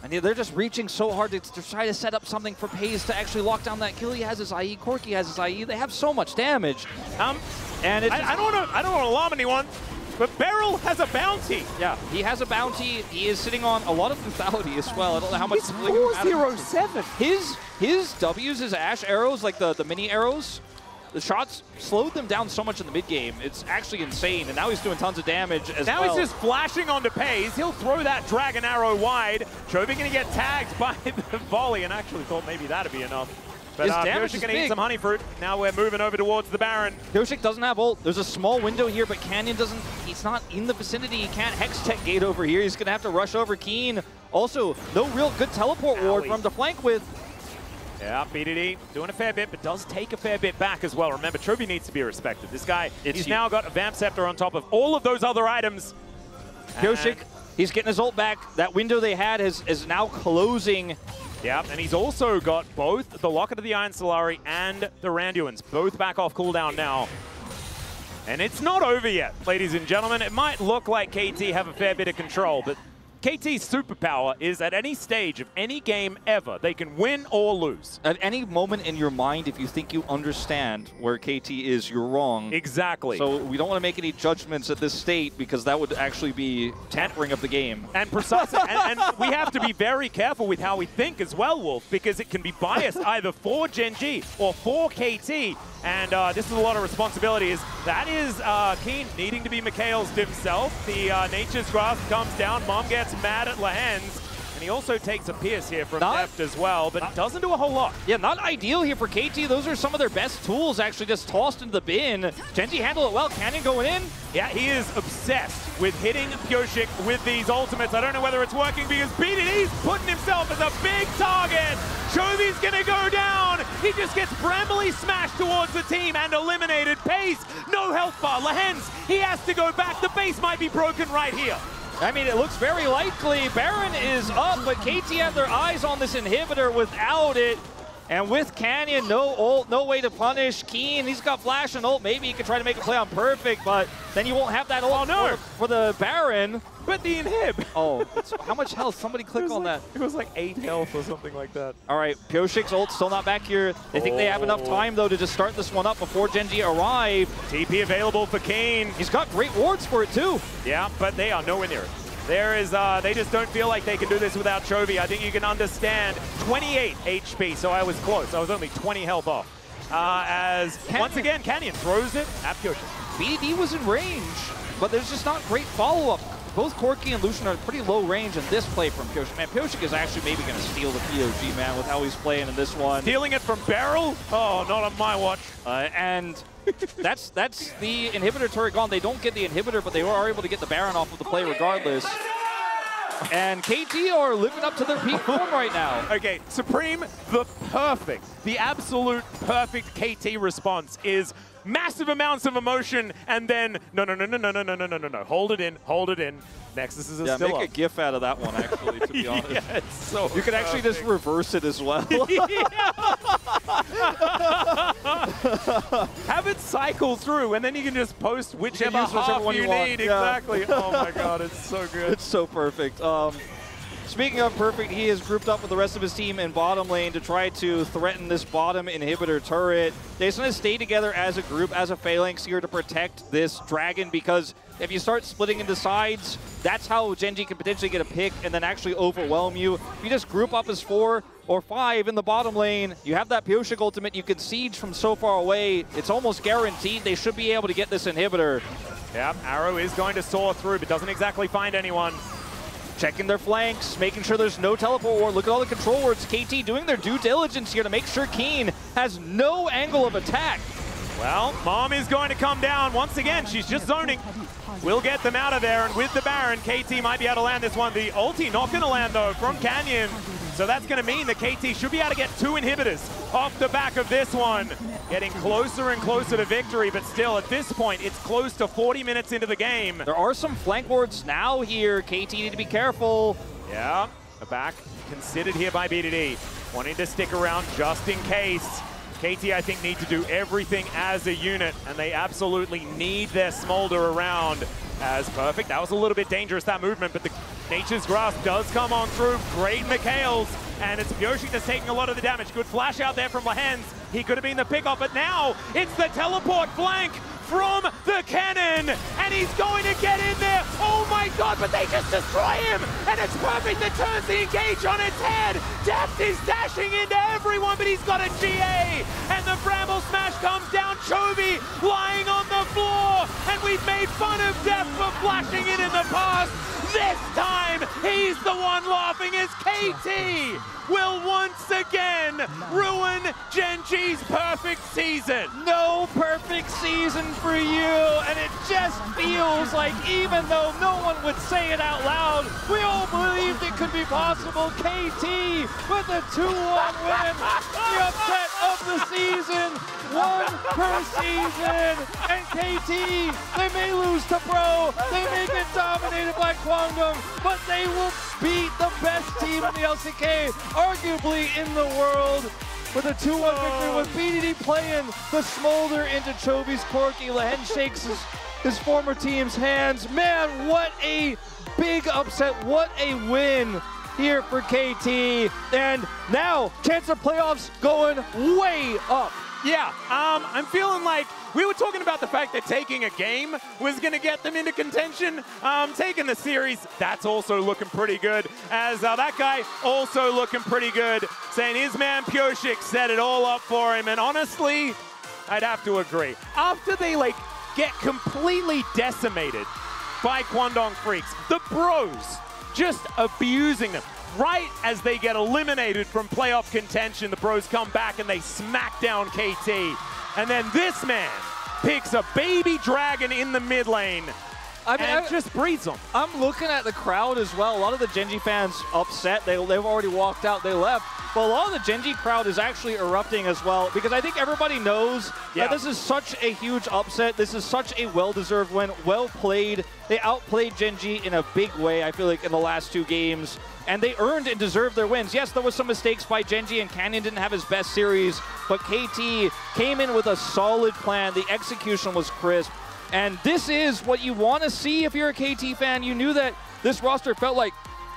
And they're just reaching so hard to try to set up something for Pays to actually lock down that kill. He has his IE, Corki has his IE. They have so much damage. And it's I don't want to alarm anyone, but Beryl has a bounty. Yeah, he has a bounty. He is sitting on a lot of lethality as well. I don't know how much. He's 407. His W's, his Ashe arrows, like the mini arrows, the shots slowed them down so much in the mid game. It's actually insane, and now he's doing tons of damage as well. Now he's just flashing onto Pays. He'll throw that dragon arrow wide. Chovy going to get tagged by the volley, and actually thought maybe that'd be enough. But Pyoshik going to eat some honey fruit. Now we're moving over towards the Baron. Pyoshik doesn't have ult. There's a small window here, but Canyon doesn't. He's not in the vicinity. He can't Hex Tech gate over here. He's going to have to rush over Keen. Also, no real good teleport ward for him to flank with. Yeah, BDD doing a fair bit, but does take a fair bit back as well. Remember, Chovy needs to be respected. This guy, he's now got a Vamp Scepter on top of all of those other items. Pyoshik, he's getting his ult back. That window they had is now closing. Yeah, and he's also got both the Locket of the Iron Solari and the Randuins, both back off cooldown now. And it's not over yet, ladies and gentlemen. It might look like KT have a fair bit of control, but KT's superpower is at any stage of any game ever, they can win or lose. At any moment in your mind, if you think you understand where KT is, you're wrong. Exactly. So we don't want to make any judgments at this state because that would actually be tampering of the game. And precisely, and we have to be very careful with how we think as well, Wolf, because it can be biased either for GENG or for KT. And this is a lot of responsibilities. That is Keen needing to be Mikhail's himself. The Nature's Grasp comes down. Mom gets mad at Lehens. And he also takes a pierce here from Deft as well, but doesn't do a whole lot. Yeah, not ideal here for KT. Those are some of their best tools actually just tossed into the bin. GENG handled it well. Canyon going in. Yeah, he is obsessed with hitting Pyoshik with these ultimates. I don't know whether it's working because BDD's putting himself as a big target. Chovy's gonna go down. He just gets brambly smashed towards the team and eliminated. Pace, no health bar. Lehens, he has to go back. The base might be broken right here. I mean, it looks very likely. Baron is up, but KT have their eyes on this inhibitor without it. And with Canyon, no ult, no way to punish. Keen, he's got flash and ult. Maybe he could try to make a play on Perfect, but then you won't have that ult for the Baron. But the inhib. Oh, how much health? Somebody click on that. It was like 8 health or something like that. All right, Pyoshik's ult still not back here. They think they have enough time, though, to just start this one up before GENG arrive. TP available for Kane. He's got great wards for it, too. Yeah, but they are nowhere near it. There is, they just don't feel like they can do this without Chovy. I think you can understand 28 HP, so I was close. I was only 20 health off. As, once again, Canyon throws it at Pyoshik. BDD was in range, but there's just not great follow-up. Both Corki and Lucian are pretty low range in this play from Pyoshik. Man, Pyoshik is actually maybe going to steal the POG, man, with how he's playing in this one. Stealing it from Beryl? Oh, not on my watch. And that's the inhibitor turret gone. They don't get the inhibitor, but they are able to get the Baron off of the play regardless. And KT are living up to their peak form right now. Okay, Supreme, the absolute perfect KT response is massive amounts of emotion, and then no. Hold it in. Nexus is still make up. a GIF out of that one, actually, to be honest. Yeah, it's so you could actually just reverse it as well. Have it cycle through, and then you can just post whichever use whichever half one you you want. need. Yeah. Exactly. Oh my god, it's so good. It's so perfect. Speaking of perfect, he is grouped up with the rest of his team in bottom lane to try to threaten this bottom inhibitor turret. They just want to stay together as a group, as a phalanx here to protect this dragon, because if you start splitting into sides, that's how GENG can potentially get a pick and then actually overwhelm you. If you just group up as 4 or 5 in the bottom lane, you have that Pioshik ultimate, you can siege from so far away. It's almost guaranteed they should be able to get this inhibitor. Yeah, Arrow is going to soar through, but doesn't exactly find anyone. Checking their flanks, making sure there's no teleport ward. Look at all the control wards. KT doing their due diligence here to make sure Keen has no angle of attack. Well, Mom is going to come down once again. She's just zoning. We'll get them out of there, and with the Baron, KT might be able to land this one. The ulti not going to land, though, from Canyon. So that's going to mean that KT should be able to get 2 inhibitors off the back of this one. Getting closer and closer to victory, but still, at this point, it's close to 40 minutes into the game. There are some flank wards now here. KT need to be careful. Yeah, a back considered here by BDD. Wanting to stick around just in case. KT, I think, need to do everything as a unit, and they absolutely need their Smolder around as perfect. That was a little bit dangerous, that movement, but the Nature's Grasp does come on through. Great Mikhails, and it's Pioshik that's taking a lot of the damage. Good flash out there from Lehens. He could have been the pickoff, but now it's the teleport flank from the cannon, and he's going to get in there. Oh my god, but they just destroy him, and it's perfect. That turns the engage on its head. Deft is dashing into everyone, but he's got a GA, and the Bramble Smash comes down. Chovy lying on the floor, and we've made fun of Deft for flashing it in the past. This time, he's the one laughing as KT will once again ruin GENG's perfect season. No perfect season for you, and it just feels like, even though no one would say it out loud, we all believed it could be possible. KT with a 2-1 win, the upset of the season, 1 per season, and KT, they may lose to Pro, they may get dominated by Kwangdong, but they will beat the best team in the LCK, arguably in the world, with a 2-1 victory, with BDD playing the Smolder into Chovy's Corki. Lehen shakes his former team's hands. Man, what a big upset, what a win here for KT. And now, chance of playoffs going way up. Yeah, I'm feeling like we were talking about the fact that taking a game was going to get them into contention. Taking the series, that's also looking pretty good. As that guy also looking pretty good, saying his man Pioshik set it all up for him. And honestly, I'd have to agree. After they get completely decimated by Kwangdong Freaks, the Bros just abusing them. Right as they get eliminated from playoff contention, the Bros come back and they smack down KT. And then this man picks a baby dragon in the mid lane and just breathes them. I'm looking at the crowd as well. A lot of the GENG fans upset. They've already walked out. They left. But a lot of the GENG crowd is actually erupting as well, because I think everybody knows that this is such a huge upset. This is such a well-deserved win. Well played. They outplayed GENG in a big way, I feel like, in the last 2 games. And they earned and deserved their wins. Yes, there was some mistakes by GENG, and Canyon didn't have his best series, but KT came in with a solid plan. The execution was crisp. And this is what you want to see if you're a KT fan. You knew that this roster felt like,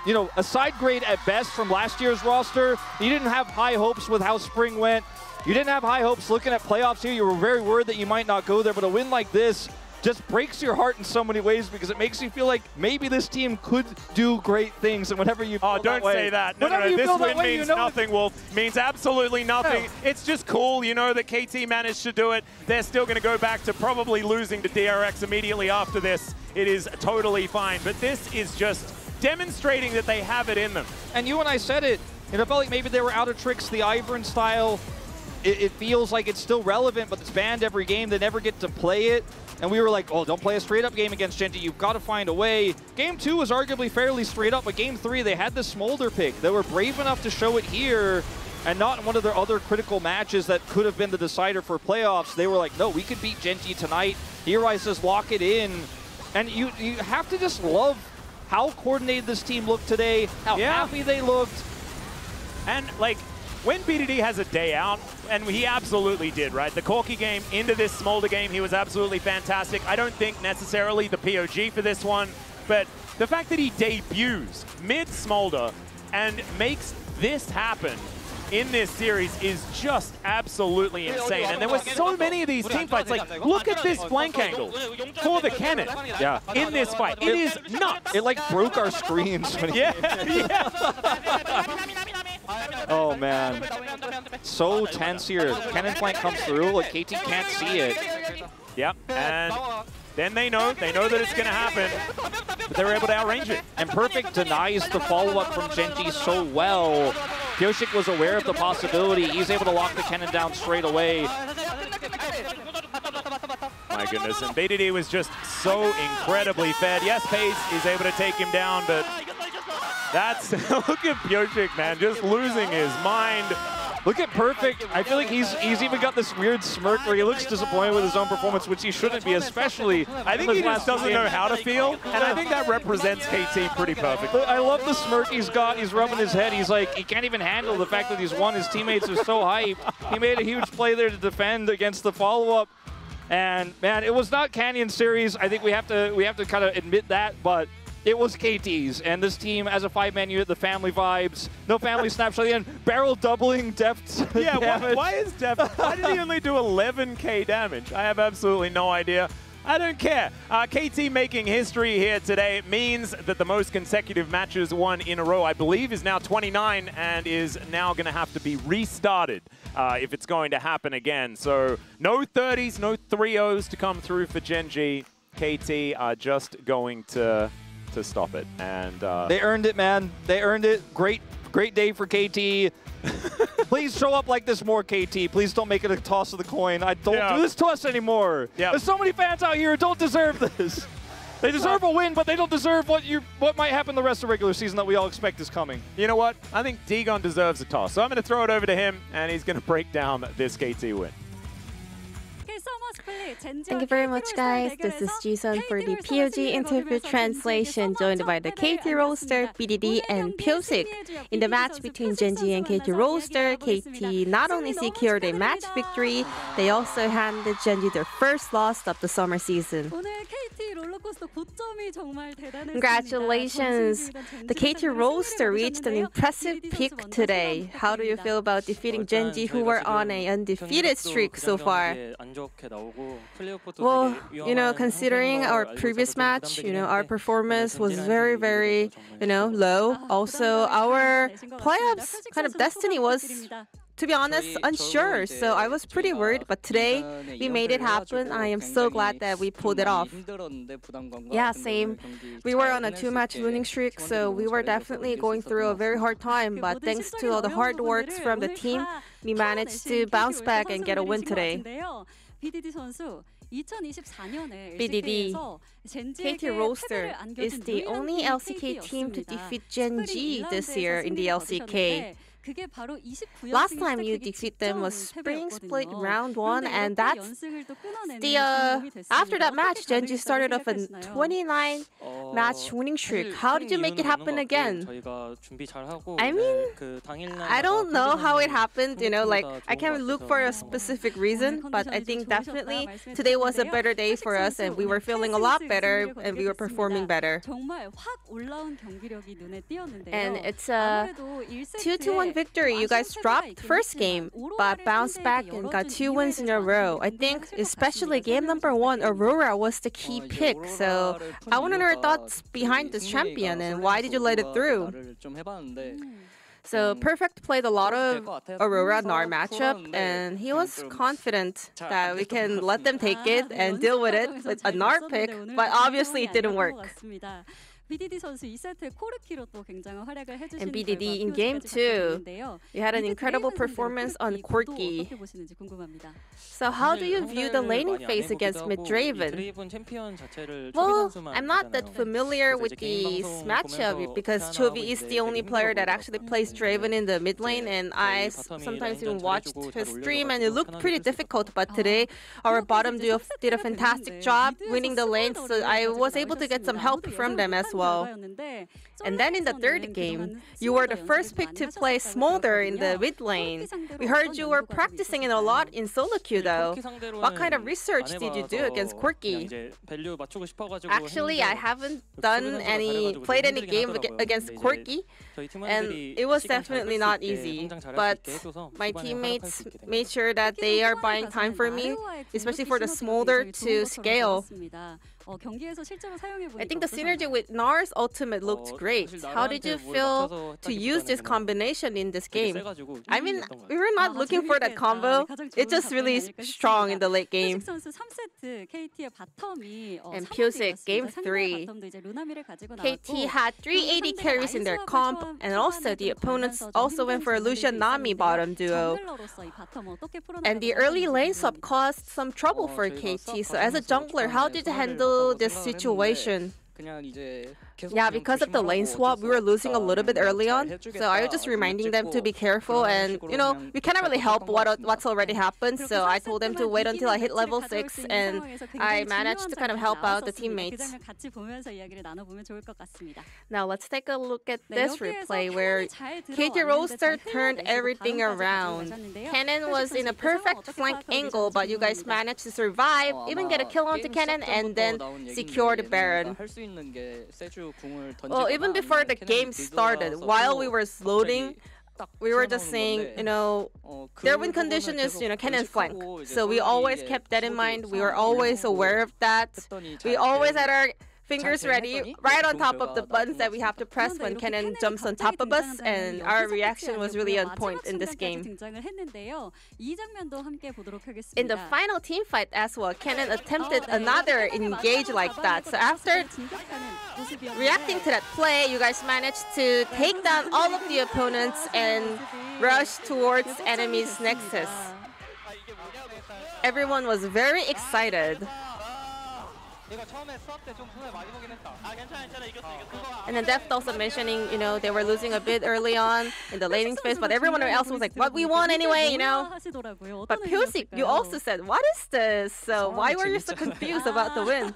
you know, a side grade at best from last year's roster. You didn't have high hopes with how spring went. You didn't have high hopes looking at playoffs here. You were very worried that you might not go there, but a win like this just breaks your heart in so many ways, because it makes you feel like maybe this team could do great things. And whenever you feel don't say that. No, this win means nothing, Wolf. Means absolutely nothing. Yeah. It's just cool, you know, that KT managed to do it. They're still going to go back to probably losing to DRX immediately after this. It is totally fine. But this is just demonstrating that they have it in them. And you and I said it. It felt like maybe they were out of tricks. The Ivern style, it feels like it's still relevant, but it's banned every game. They never get to play it. And we were like, oh, don't play a straight-up game against GENG. You've got to find a way. Game 2 was arguably fairly straight up, but Game 3, they had the Smolder pick. They were brave enough to show it here. and not in one of their other critical matches that could have been the decider for playoffs. They were like, no, we could beat GENG tonight. Here says lock it in. And you have to just love how coordinated this team looked today, how happy they looked. And like, when BDD has a day out, and he absolutely did, right? The Corki game into this Smolder game, he was absolutely fantastic. I don't think necessarily the POG for this one, but the fact that he debuts mid-Smolder and makes this happen in this series is just absolutely insane. And there were so many of these team fights. Like, look at this flank angle for the cannon in this fight. It is nuts. It like broke our screens. When Oh, man. So tense here. Cannon flank comes through. Like, KT can't see it. Yep. And then they know that it's going to happen. But they were able to outrange it. And Perfect denies the follow-up from GENG so well. Pyoshik was aware of the possibility. He's able to lock the cannon down straight away. My goodness, and BDD was just so incredibly fed. Yes, Pace is able to take him down, but that's... look at Pyoshik, man, just losing his mind. Look at Perfect. I feel like he's even got this weird smirk where he looks disappointed with his own performance, which he shouldn't be, especially. I think he just doesn't know how to feel, and I think that represents KT pretty perfectly. I love the smirk he's got. He's rubbing his head. He's like, he can't even handle the fact that he's won. His teammates are so hyped. He made a huge play there to defend against the follow-up. And man, it was not Canyon series. I think we have to kind of admit that, but it was KT's, and this team as a 5-man unit, the family vibes, no family snapshot at the end, barrel doubling Deft's damage. Why is Deft, why did he only do 11k damage? I have absolutely no idea. I don't care. KT making history here today. It means that the most consecutive matches won in a row, I believe, is now 29 and is now going to have to be restarted if it's going to happen again. So no 30s, no 3-0s to come through for GENG. KT are just going to stop it. And they earned it, man. They earned it. Great day for KT. Please show up like this more, KT. Please don't make it a toss of the coin. Don't do this to us anymore. There's so many fans out here who don't deserve this. They deserve a win, but they don't deserve what might happen the rest of the regular season that we all expect is coming. You know what? I think Dagon deserves a toss. So I'm going to throw it over to him, and he's going to break down this KT win. Thank you very much, guys. This is Jisun for the POG interview translation, joined by the KT Roaster, BDD, and Pyoshik. In the match between GENG and KT Roaster, KT not only secured a match victory, they also handed GENG their first loss of the summer season. Congratulations! The KT Roaster reached an impressive peak today. How do you feel about defeating GENG, who were on an undefeated streak so far? Well, considering our previous match, our performance was very, very, low. Also, our playoffs kind of destiny was, to be honest, unsure. So I was pretty worried, but today we made it happen. I am so glad that we pulled it off. Yeah, same. We were on a 2-match winning streak, so we were definitely going through a very hard time. But thanks to all the hard work from the team, we managed to bounce back and get a win today. BDD, KT Roaster is the only LCK team to defeat GENG this year in the LCK. Last time you defeat them was Spring Split round 1, and that's the after that match, GENG started off a 29-match winning streak. How did you make it happen again? I mean, I don't know how it happened. I can't look for a specific reason, but I think definitely today was a better day for us, and we were feeling a lot better, and we were performing better. And it's a 2-1 victory. You guys dropped first game, but bounced back and got 2 wins in a row. I think especially game number 1, Aurora was the key pick. So I want to know your thoughts behind this champion and why did you let it through? So Perfect played a lot of Aurora in our matchup, and he was confident that we can let them take it and deal with it with a NAR pick, but obviously it didn't work. And BDD in game 2, you had an incredible performance on Corki. So how do you view the laning phase against mid-Draven? Well, I'm not that familiar with the matchup because Chovy is the only player that actually plays Draven in the mid lane, and I sometimes even watched his stream and it looked pretty difficult, but today our bottom duo did a fantastic job winning the lane, so I was able to get some help from them as well. And then in the third game, you were the first pick to play Smolder in the mid lane. We heard you were practicing it a lot in solo queue though. What kind of research did you do against Corki? Actually, I haven't played any game against Corki, and it was definitely not easy. But my teammates made sure that they are buying time for me, especially for the Smolder to scale. I think the synergy with Nar's ultimate looked great. How did you feel to use this combination in this game? I mean, we were not looking for that combo. It's just really strong in the late game. And Pyosik, game 3. KT had 380 carries in their comp, and also the opponents also went for a Lucian Nami bottom duo. And the early lane swap caused some trouble for KT. So as a jungler, how did you handle this situation? Yeah, because of the lane swap, we were losing a little bit early on. So I was just reminding them to be careful, and you know, we cannot really help what's already happened. So I told them to wait until I hit level 6, and I managed to kind of help out the teammates. Now let's take a look at this replay where KT Roaster turned everything around. Cannon was in a perfect flank angle, but you guys managed to survive, even get a kill onto Cannon, and then secure the Baron. Well, even before the game started, while we were loading, we were just saying, you know, their win condition is, you know, Cannon flank. So we always kept that in mind. We were always aware of that. We always had our fingers ready, right on top of the buttons that we have to press when Cannon jumps on top of us, and our reaction was really on point in this game. In the final team fight as well, Cannon attempted another engage like that. So after reacting to that play, you guys managed to take down all of the opponents and rush towards enemy's nexus. Everyone was very excited. And then Deft also mentioning, you know, they were losing a bit early on in the laning phase, but everyone else was like, what, we won anyway, you know? But Pyosik, you also said, what is this? So why were you so confused about the win?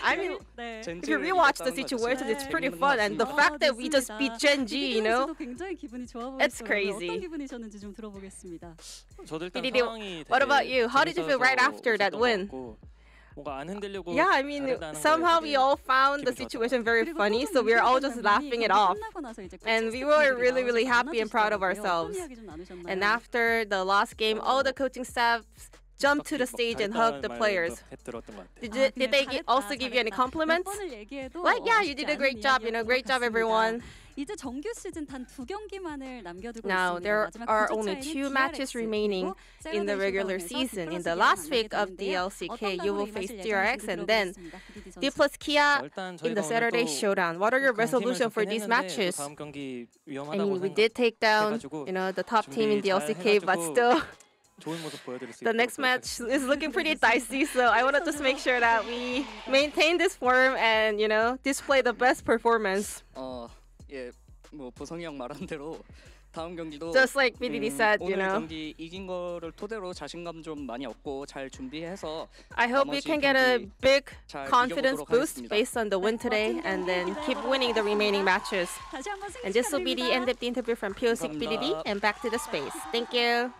I mean, if you rewatch the situation, it's pretty fun. And the fact that we just beat GENG, you know, it's crazy. What about you? How did you feel right after that win? Yeah, I mean, somehow we all found the situation very funny, so we were all just laughing it off. And we were really, really happy and proud of ourselves. And after the last game, all the coaching staff jumped to the stage and hugged the players. Did they also give you any compliments? Like, yeah, you did a great job, you know, great job everyone. Now, there are only 2 matches remaining in the regular season. In the last week of the LCK, you will face DRX and then D plus Kia in the Saturday Showdown. What are your resolutions for these matches? I mean, we did take down, you know, the top team in the LCK, but still, the next match is looking pretty dicey, so I want to just make sure that we maintain this form and, you know, display the best performance. Just like BDD said, you know, I hope we can get a big confidence boost based on the win today and then keep winning the remaining matches. And this will be the end of the interview from Pyosik BDD, and back to the space. Thank you.